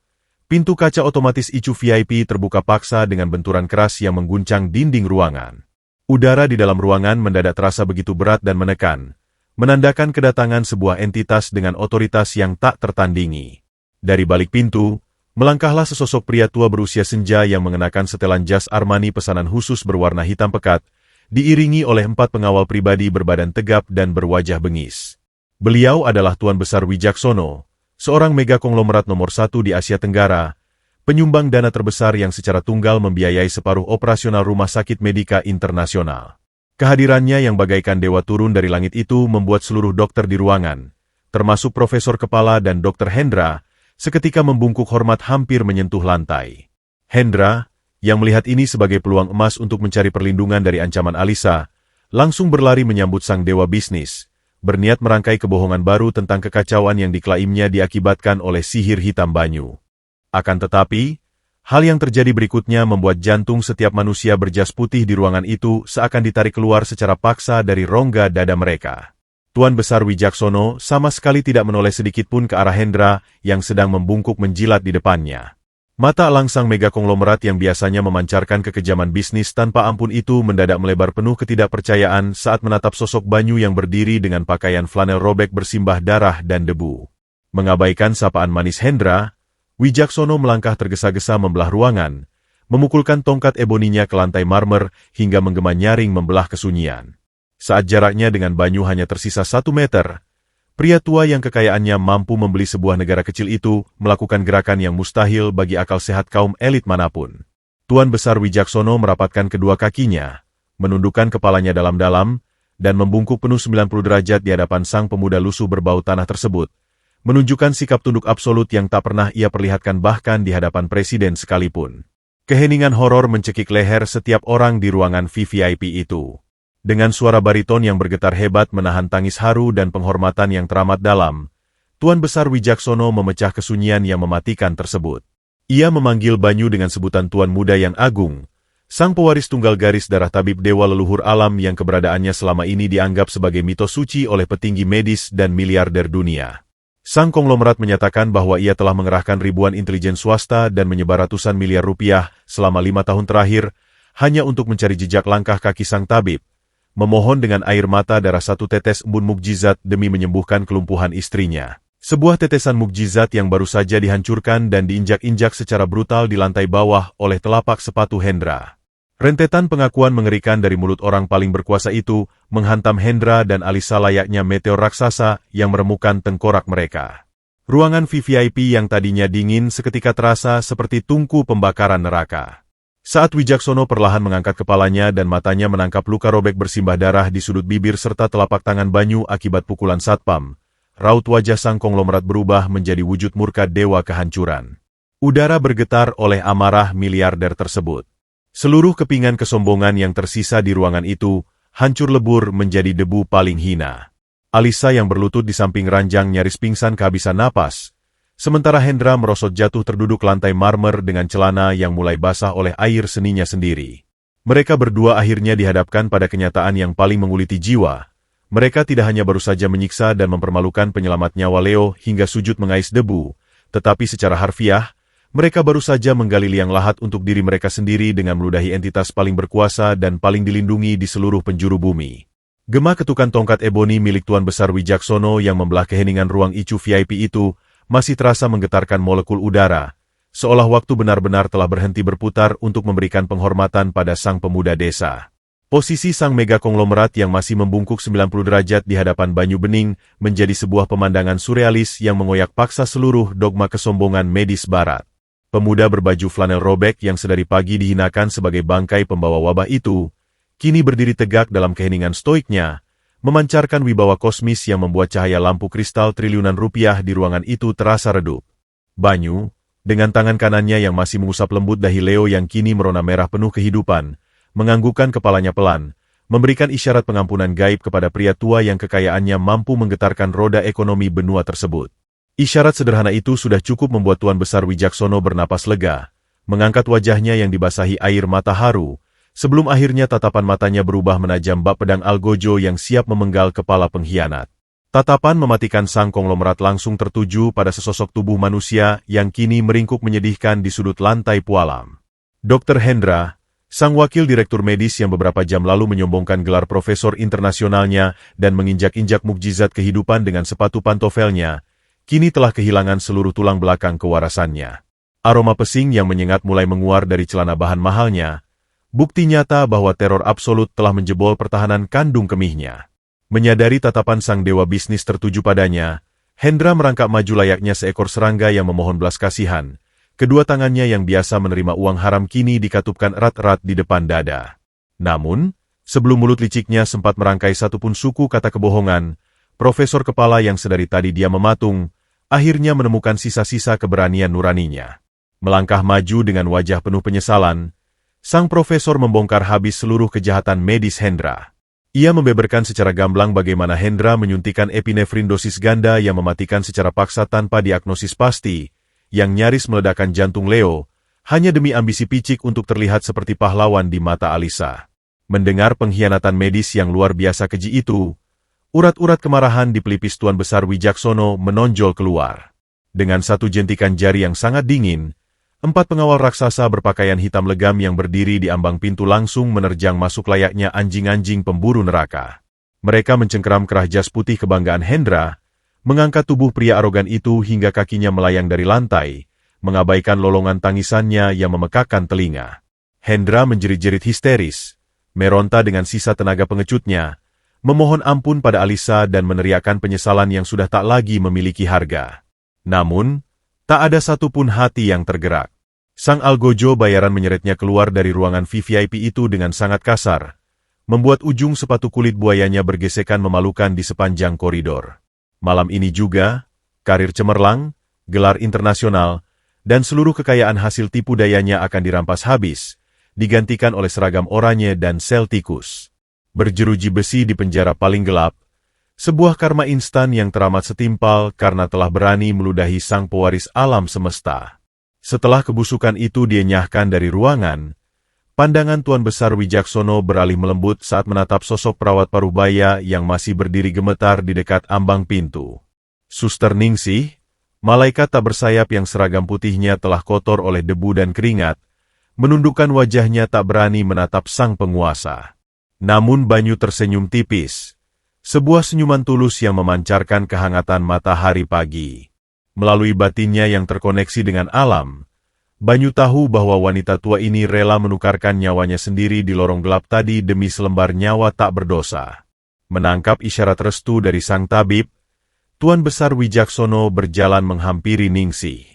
pintu kaca otomatis ICU VIP terbuka paksa dengan benturan keras yang mengguncang dinding ruangan. Udara di dalam ruangan mendadak terasa begitu berat dan menekan, menandakan kedatangan sebuah entitas dengan otoritas yang tak tertandingi. Dari balik pintu, melangkahlah sesosok pria tua berusia senja yang mengenakan setelan jas Armani pesanan khusus berwarna hitam pekat, diiringi oleh 4 pengawal pribadi berbadan tegap dan berwajah bengis. Beliau adalah Tuan Besar Wijaksono, seorang mega konglomerat nomor 1 di Asia Tenggara, penyumbang dana terbesar yang secara tunggal membiayai separuh operasional Rumah Sakit Medika Internasional. Kehadirannya yang bagaikan dewa turun dari langit itu membuat seluruh dokter di ruangan, termasuk Profesor Kepala dan Dr. Hendra, seketika membungkuk hormat hampir menyentuh lantai. Hendra, yang melihat ini sebagai peluang emas untuk mencari perlindungan dari ancaman Alisa, langsung berlari menyambut sang dewa bisnis, berniat merangkai kebohongan baru tentang kekacauan yang diklaimnya diakibatkan oleh sihir hitam Banyu. Akan tetapi, hal yang terjadi berikutnya membuat jantung setiap manusia berjas putih di ruangan itu seakan ditarik keluar secara paksa dari rongga dada mereka. Tuan Besar Wijaksono sama sekali tidak menoleh sedikitpun ke arah Hendra yang sedang membungkuk menjilat di depannya. Mata elang sang mega konglomerat yang biasanya memancarkan kekejaman bisnis tanpa ampun itu mendadak melebar penuh ketidakpercayaan saat menatap sosok Banyu yang berdiri dengan pakaian flanel robek bersimbah darah dan debu. Mengabaikan sapaan manis Hendra, Wijaksono melangkah tergesa-gesa membelah ruangan, memukulkan tongkat eboninya ke lantai marmer hingga menggema nyaring membelah kesunyian. Saat jaraknya dengan Banyu hanya tersisa 1 meter, pria tua yang kekayaannya mampu membeli sebuah negara kecil itu melakukan gerakan yang mustahil bagi akal sehat kaum elit manapun. Tuan Besar Wijaksono merapatkan kedua kakinya, menundukkan kepalanya dalam-dalam, dan membungkuk penuh 90 derajat di hadapan sang pemuda lusuh berbau tanah tersebut, menunjukkan sikap tunduk absolut yang tak pernah ia perlihatkan bahkan di hadapan presiden sekalipun. Keheningan horor mencekik leher setiap orang di ruangan VVIP itu. Dengan suara bariton yang bergetar hebat menahan tangis haru dan penghormatan yang teramat dalam, Tuan Besar Wijaksono memecah kesunyian yang mematikan tersebut. Ia memanggil Banyu dengan sebutan Tuan Muda yang Agung, sang pewaris tunggal garis darah tabib dewa leluhur alam yang keberadaannya selama ini dianggap sebagai mitos suci oleh petinggi medis dan miliarder dunia. Sang konglomerat menyatakan bahwa ia telah mengerahkan ribuan intelijen swasta dan menyebar ratusan miliar rupiah selama 5 tahun terakhir hanya untuk mencari jejak langkah kaki sang tabib, memohon dengan air mata darah 1 tetes embun mukjizat demi menyembuhkan kelumpuhan istrinya. Sebuah tetesan mukjizat yang baru saja dihancurkan dan diinjak-injak secara brutal di lantai bawah oleh telapak sepatu Hendra. Rentetan pengakuan mengerikan dari mulut orang paling berkuasa itu menghantam Hendra dan Alisa layaknya meteor raksasa yang meremukkan tengkorak mereka. Ruangan VVIP yang tadinya dingin seketika terasa seperti tungku pembakaran neraka. Saat Wijaksono perlahan mengangkat kepalanya dan matanya menangkap luka robek bersimbah darah di sudut bibir serta telapak tangan Banyu akibat pukulan satpam, raut wajah sang konglomerat berubah menjadi wujud murka dewa kehancuran. Udara bergetar oleh amarah miliarder tersebut. Seluruh kepingan kesombongan yang tersisa di ruangan itu hancur lebur menjadi debu paling hina. Alisa yang berlutut di samping ranjang nyaris pingsan kehabisan napas, sementara Hendra merosot jatuh terduduk lantai marmer dengan celana yang mulai basah oleh air seninya sendiri. Mereka berdua akhirnya dihadapkan pada kenyataan yang paling menguliti jiwa. Mereka tidak hanya baru saja menyiksa dan mempermalukan penyelamat nyawa Leo hingga sujud mengais debu, tetapi secara harfiah, mereka baru saja menggali liang lahat untuk diri mereka sendiri dengan meludahi entitas paling berkuasa dan paling dilindungi di seluruh penjuru bumi. Gema ketukan tongkat eboni milik Tuan Besar Wijaksono yang membelah keheningan ruang ICU VIP itu masih terasa menggetarkan molekul udara, seolah waktu benar-benar telah berhenti berputar untuk memberikan penghormatan pada sang pemuda desa. Posisi sang mega konglomerat yang masih membungkuk 90 derajat di hadapan Banyu Bening menjadi sebuah pemandangan surrealis yang mengoyak paksa seluruh dogma kesombongan medis barat. Pemuda berbaju flanel robek yang sedari pagi dihinakan sebagai bangkai pembawa wabah itu, kini berdiri tegak dalam keheningan stoiknya, memancarkan wibawa kosmis yang membuat cahaya lampu kristal triliunan rupiah di ruangan itu terasa redup. Banyu, dengan tangan kanannya yang masih mengusap lembut dahi Leo yang kini merona merah penuh kehidupan, menganggukkan kepalanya pelan, memberikan isyarat pengampunan gaib kepada pria tua yang kekayaannya mampu menggetarkan roda ekonomi benua tersebut. Isyarat sederhana itu sudah cukup membuat Tuan Besar Wijaksono bernapas lega, mengangkat wajahnya yang dibasahi air mata haru, sebelum akhirnya tatapan matanya berubah menajam bak pedang algojo yang siap memenggal kepala pengkhianat. Tatapan mematikan sang konglomerat langsung tertuju pada sesosok tubuh manusia yang kini meringkuk menyedihkan di sudut lantai pualam. Dr. Hendra, sang wakil direktur medis yang beberapa jam lalu menyombongkan gelar profesor internasionalnya dan menginjak-injak mukjizat kehidupan dengan sepatu pantofelnya, kini telah kehilangan seluruh tulang belakang kewarasannya. Aroma pesing yang menyengat mulai menguar dari celana bahan mahalnya, bukti nyata bahwa teror absolut telah menjebol pertahanan kandung kemihnya. Menyadari tatapan sang dewa bisnis tertuju padanya, Hendra merangkak maju layaknya seekor serangga yang memohon belas kasihan. Kedua tangannya yang biasa menerima uang haram kini dikatupkan erat-erat di depan dada. Namun, sebelum mulut liciknya sempat merangkai satupun suku kata kebohongan, profesor kepala yang sedari tadi dia mematung, akhirnya menemukan sisa-sisa keberanian nuraninya. Melangkah maju dengan wajah penuh penyesalan, sang profesor membongkar habis seluruh kejahatan medis Hendra. Ia membeberkan secara gamblang bagaimana Hendra menyuntikkan epinefrin dosis ganda yang mematikan secara paksa tanpa diagnosis pasti, yang nyaris meledakkan jantung Leo, hanya demi ambisi picik untuk terlihat seperti pahlawan di mata Alisa. Mendengar pengkhianatan medis yang luar biasa keji itu, urat-urat kemarahan di pelipis Tuan Besar Wijaksono menonjol keluar. Dengan satu jentikan jari yang sangat dingin, 4 pengawal raksasa berpakaian hitam legam yang berdiri di ambang pintu langsung menerjang masuk layaknya anjing-anjing pemburu neraka. Mereka mencengkeram kerah jas putih kebanggaan Hendra, mengangkat tubuh pria arogan itu hingga kakinya melayang dari lantai, mengabaikan lolongan tangisannya yang memekakkan telinga. Hendra menjerit-jerit histeris, meronta dengan sisa tenaga pengecutnya, memohon ampun pada Alisa dan meneriakkan penyesalan yang sudah tak lagi memiliki harga. Namun, tak ada satupun hati yang tergerak. Sang algojo bayaran menyeretnya keluar dari ruangan VVIP itu dengan sangat kasar, membuat ujung sepatu kulit buayanya bergesekan memalukan di sepanjang koridor. Malam ini juga, karir cemerlang, gelar internasional, dan seluruh kekayaan hasil tipu dayanya akan dirampas habis, digantikan oleh seragam oranye dan sel tikus. Berjeruji besi di penjara paling gelap, sebuah karma instan yang teramat setimpal karena telah berani meludahi sang pewaris alam semesta. Setelah kebusukan itu dienyahkan dari ruangan, pandangan Tuan Besar Wijaksono beralih melembut saat menatap sosok perawat parubaya yang masih berdiri gemetar di dekat ambang pintu. Suster Ningsih, malaikat tak bersayap yang seragam putihnya telah kotor oleh debu dan keringat, menundukkan wajahnya tak berani menatap sang penguasa. Namun Banyu tersenyum tipis, sebuah senyuman tulus yang memancarkan kehangatan matahari pagi. Melalui batinnya yang terkoneksi dengan alam, Banyu tahu bahwa wanita tua ini rela menukarkan nyawanya sendiri di lorong gelap tadi demi selembar nyawa tak berdosa. Menangkap isyarat restu dari sang tabib, Tuan Besar Wijaksono berjalan menghampiri Ningsih.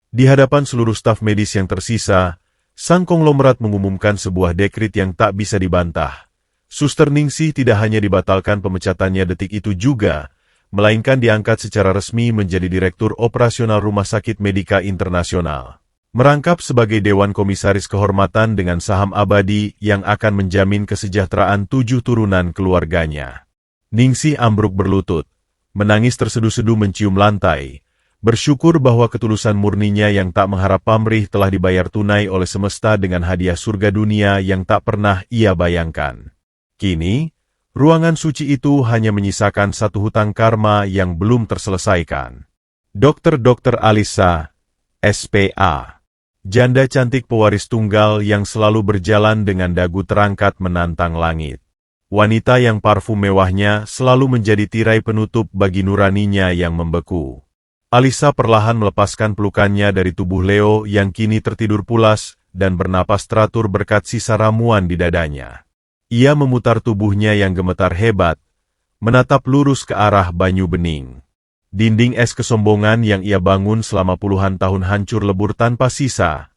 Di hadapan seluruh staf medis yang tersisa, sang konglomerat mengumumkan sebuah dekrit yang tak bisa dibantah. Suster Ningsih tidak hanya dibatalkan pemecatannya detik itu juga, melainkan diangkat secara resmi menjadi Direktur Operasional Rumah Sakit Medika Internasional. Merangkap sebagai Dewan Komisaris Kehormatan dengan saham abadi yang akan menjamin kesejahteraan 7 turunan keluarganya. Ningsih ambruk berlutut, menangis terseduh-seduh mencium lantai, bersyukur bahwa ketulusan murninya yang tak mengharap pamrih telah dibayar tunai oleh semesta dengan hadiah surga dunia yang tak pernah ia bayangkan. Kini, ruangan suci itu hanya menyisakan satu hutang karma yang belum terselesaikan. Dr. Alisa, S.P.A. Janda cantik pewaris tunggal yang selalu berjalan dengan dagu terangkat menantang langit. Wanita yang parfum mewahnya selalu menjadi tirai penutup bagi nuraninya yang membeku. Alisa perlahan melepaskan pelukannya dari tubuh Leo yang kini tertidur pulas dan bernapas teratur berkat sisa ramuan di dadanya. Ia memutar tubuhnya yang gemetar hebat, menatap lurus ke arah Banyu Bening. Dinding es kesombongan yang ia bangun selama puluhan tahun hancur lebur tanpa sisa,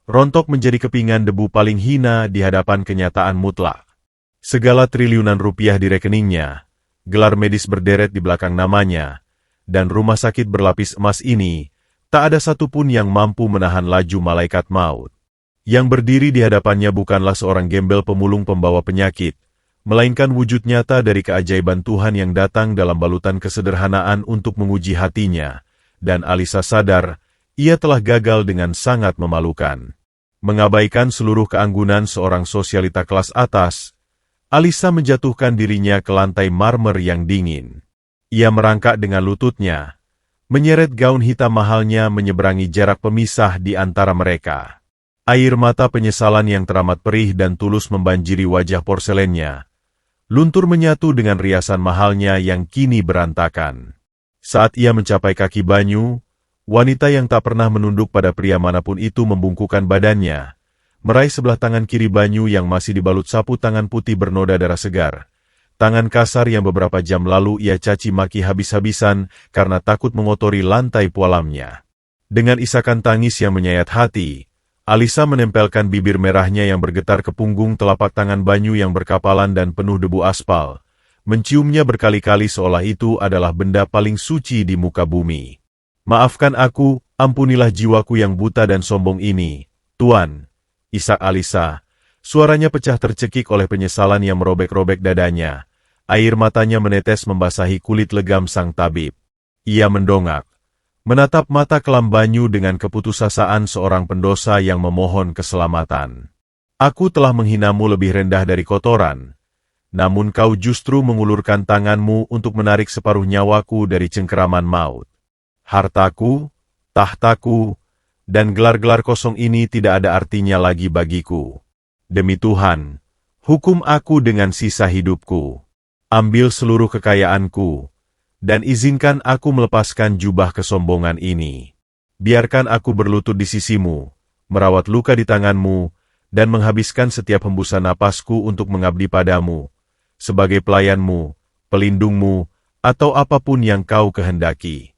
rontok menjadi kepingan debu paling hina di hadapan kenyataan mutlak. Segala triliunan rupiah di rekeningnya, gelar medis berderet di belakang namanya, dan rumah sakit berlapis emas ini, tak ada satupun yang mampu menahan laju malaikat maut. Yang berdiri di hadapannya bukanlah seorang gembel pemulung pembawa penyakit, melainkan wujud nyata dari keajaiban Tuhan yang datang dalam balutan kesederhanaan untuk menguji hatinya, dan Alisa sadar, ia telah gagal dengan sangat memalukan. Mengabaikan seluruh keanggunan seorang sosialita kelas atas, Alisa menjatuhkan dirinya ke lantai marmer yang dingin. Ia merangkak dengan lututnya, menyeret gaun hitam mahalnya menyeberangi jarak pemisah di antara mereka. Air mata penyesalan yang teramat perih dan tulus membanjiri wajah porselennya, luntur menyatu dengan riasan mahalnya yang kini berantakan. Saat ia mencapai kaki Banyu, wanita yang tak pernah menunduk pada pria manapun itu membungkukkan badannya, meraih sebelah tangan kiri Banyu yang masih dibalut sapu tangan putih bernoda darah segar. Tangan kasar yang beberapa jam lalu ia caci maki habis-habisan karena takut mengotori lantai pualamnya. Dengan isakan tangis yang menyayat hati, Alisa menempelkan bibir merahnya yang bergetar ke punggung telapak tangan Banyu yang berkapalan dan penuh debu aspal, menciumnya berkali-kali seolah itu adalah benda paling suci di muka bumi. "Maafkan aku, ampunilah jiwaku yang buta dan sombong ini, Tuan," isak Alisa. Suaranya pecah tercekik oleh penyesalan yang merobek-robek dadanya. Air matanya menetes membasahi kulit legam sang tabib. Ia mendongak, menatap mata kelam Banyu dengan keputusasaan seorang pendosa yang memohon keselamatan. "Aku telah menghinamu lebih rendah dari kotoran, namun kau justru mengulurkan tanganmu untuk menarik separuh nyawaku dari cengkeraman maut. Hartaku, tahtaku, dan gelar-gelar kosong ini tidak ada artinya lagi bagiku. Demi Tuhan, hukum aku dengan sisa hidupku. Ambil seluruh kekayaanku, dan izinkan aku melepaskan jubah kesombongan ini. Biarkan aku berlutut di sisimu, merawat luka di tanganmu, dan menghabiskan setiap hembusan napasku untuk mengabdi padamu, sebagai pelayanmu, pelindungmu, atau apapun yang kau kehendaki.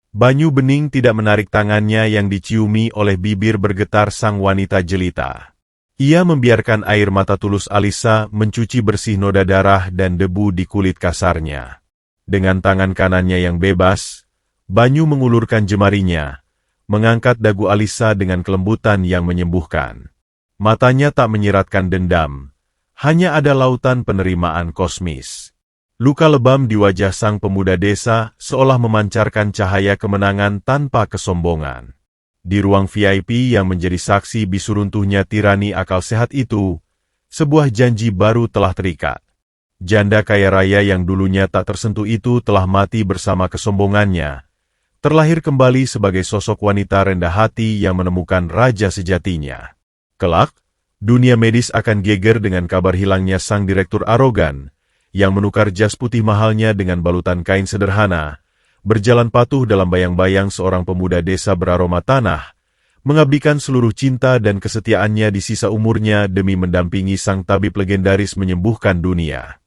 Banyu Bening tidak menarik tangannya yang diciumi oleh bibir bergetar sang wanita jelita. Ia membiarkan air mata tulus Alisa mencuci bersih noda darah dan debu di kulit kasarnya. Dengan tangan kanannya yang bebas, Banyu mengulurkan jemarinya, mengangkat dagu Alisa dengan kelembutan yang menyembuhkan. Matanya tak menyiratkan dendam, hanya ada lautan penerimaan kosmis. Luka lebam di wajah sang pemuda desa seolah memancarkan cahaya kemenangan tanpa kesombongan. Di ruang VIP yang menjadi saksi bisu runtuhnya tirani akal sehat itu, sebuah janji baru telah terikat. Janda kaya raya yang dulunya tak tersentuh itu telah mati bersama kesombongannya, terlahir kembali sebagai sosok wanita rendah hati yang menemukan raja sejatinya. Kelak, dunia medis akan geger dengan kabar hilangnya sang direktur arogan, yang menukar jas putih mahalnya dengan balutan kain sederhana, berjalan patuh dalam bayang-bayang seorang pemuda desa beraroma tanah, mengabdikan seluruh cinta dan kesetiaannya di sisa umurnya demi mendampingi sang tabib legendaris menyembuhkan dunia.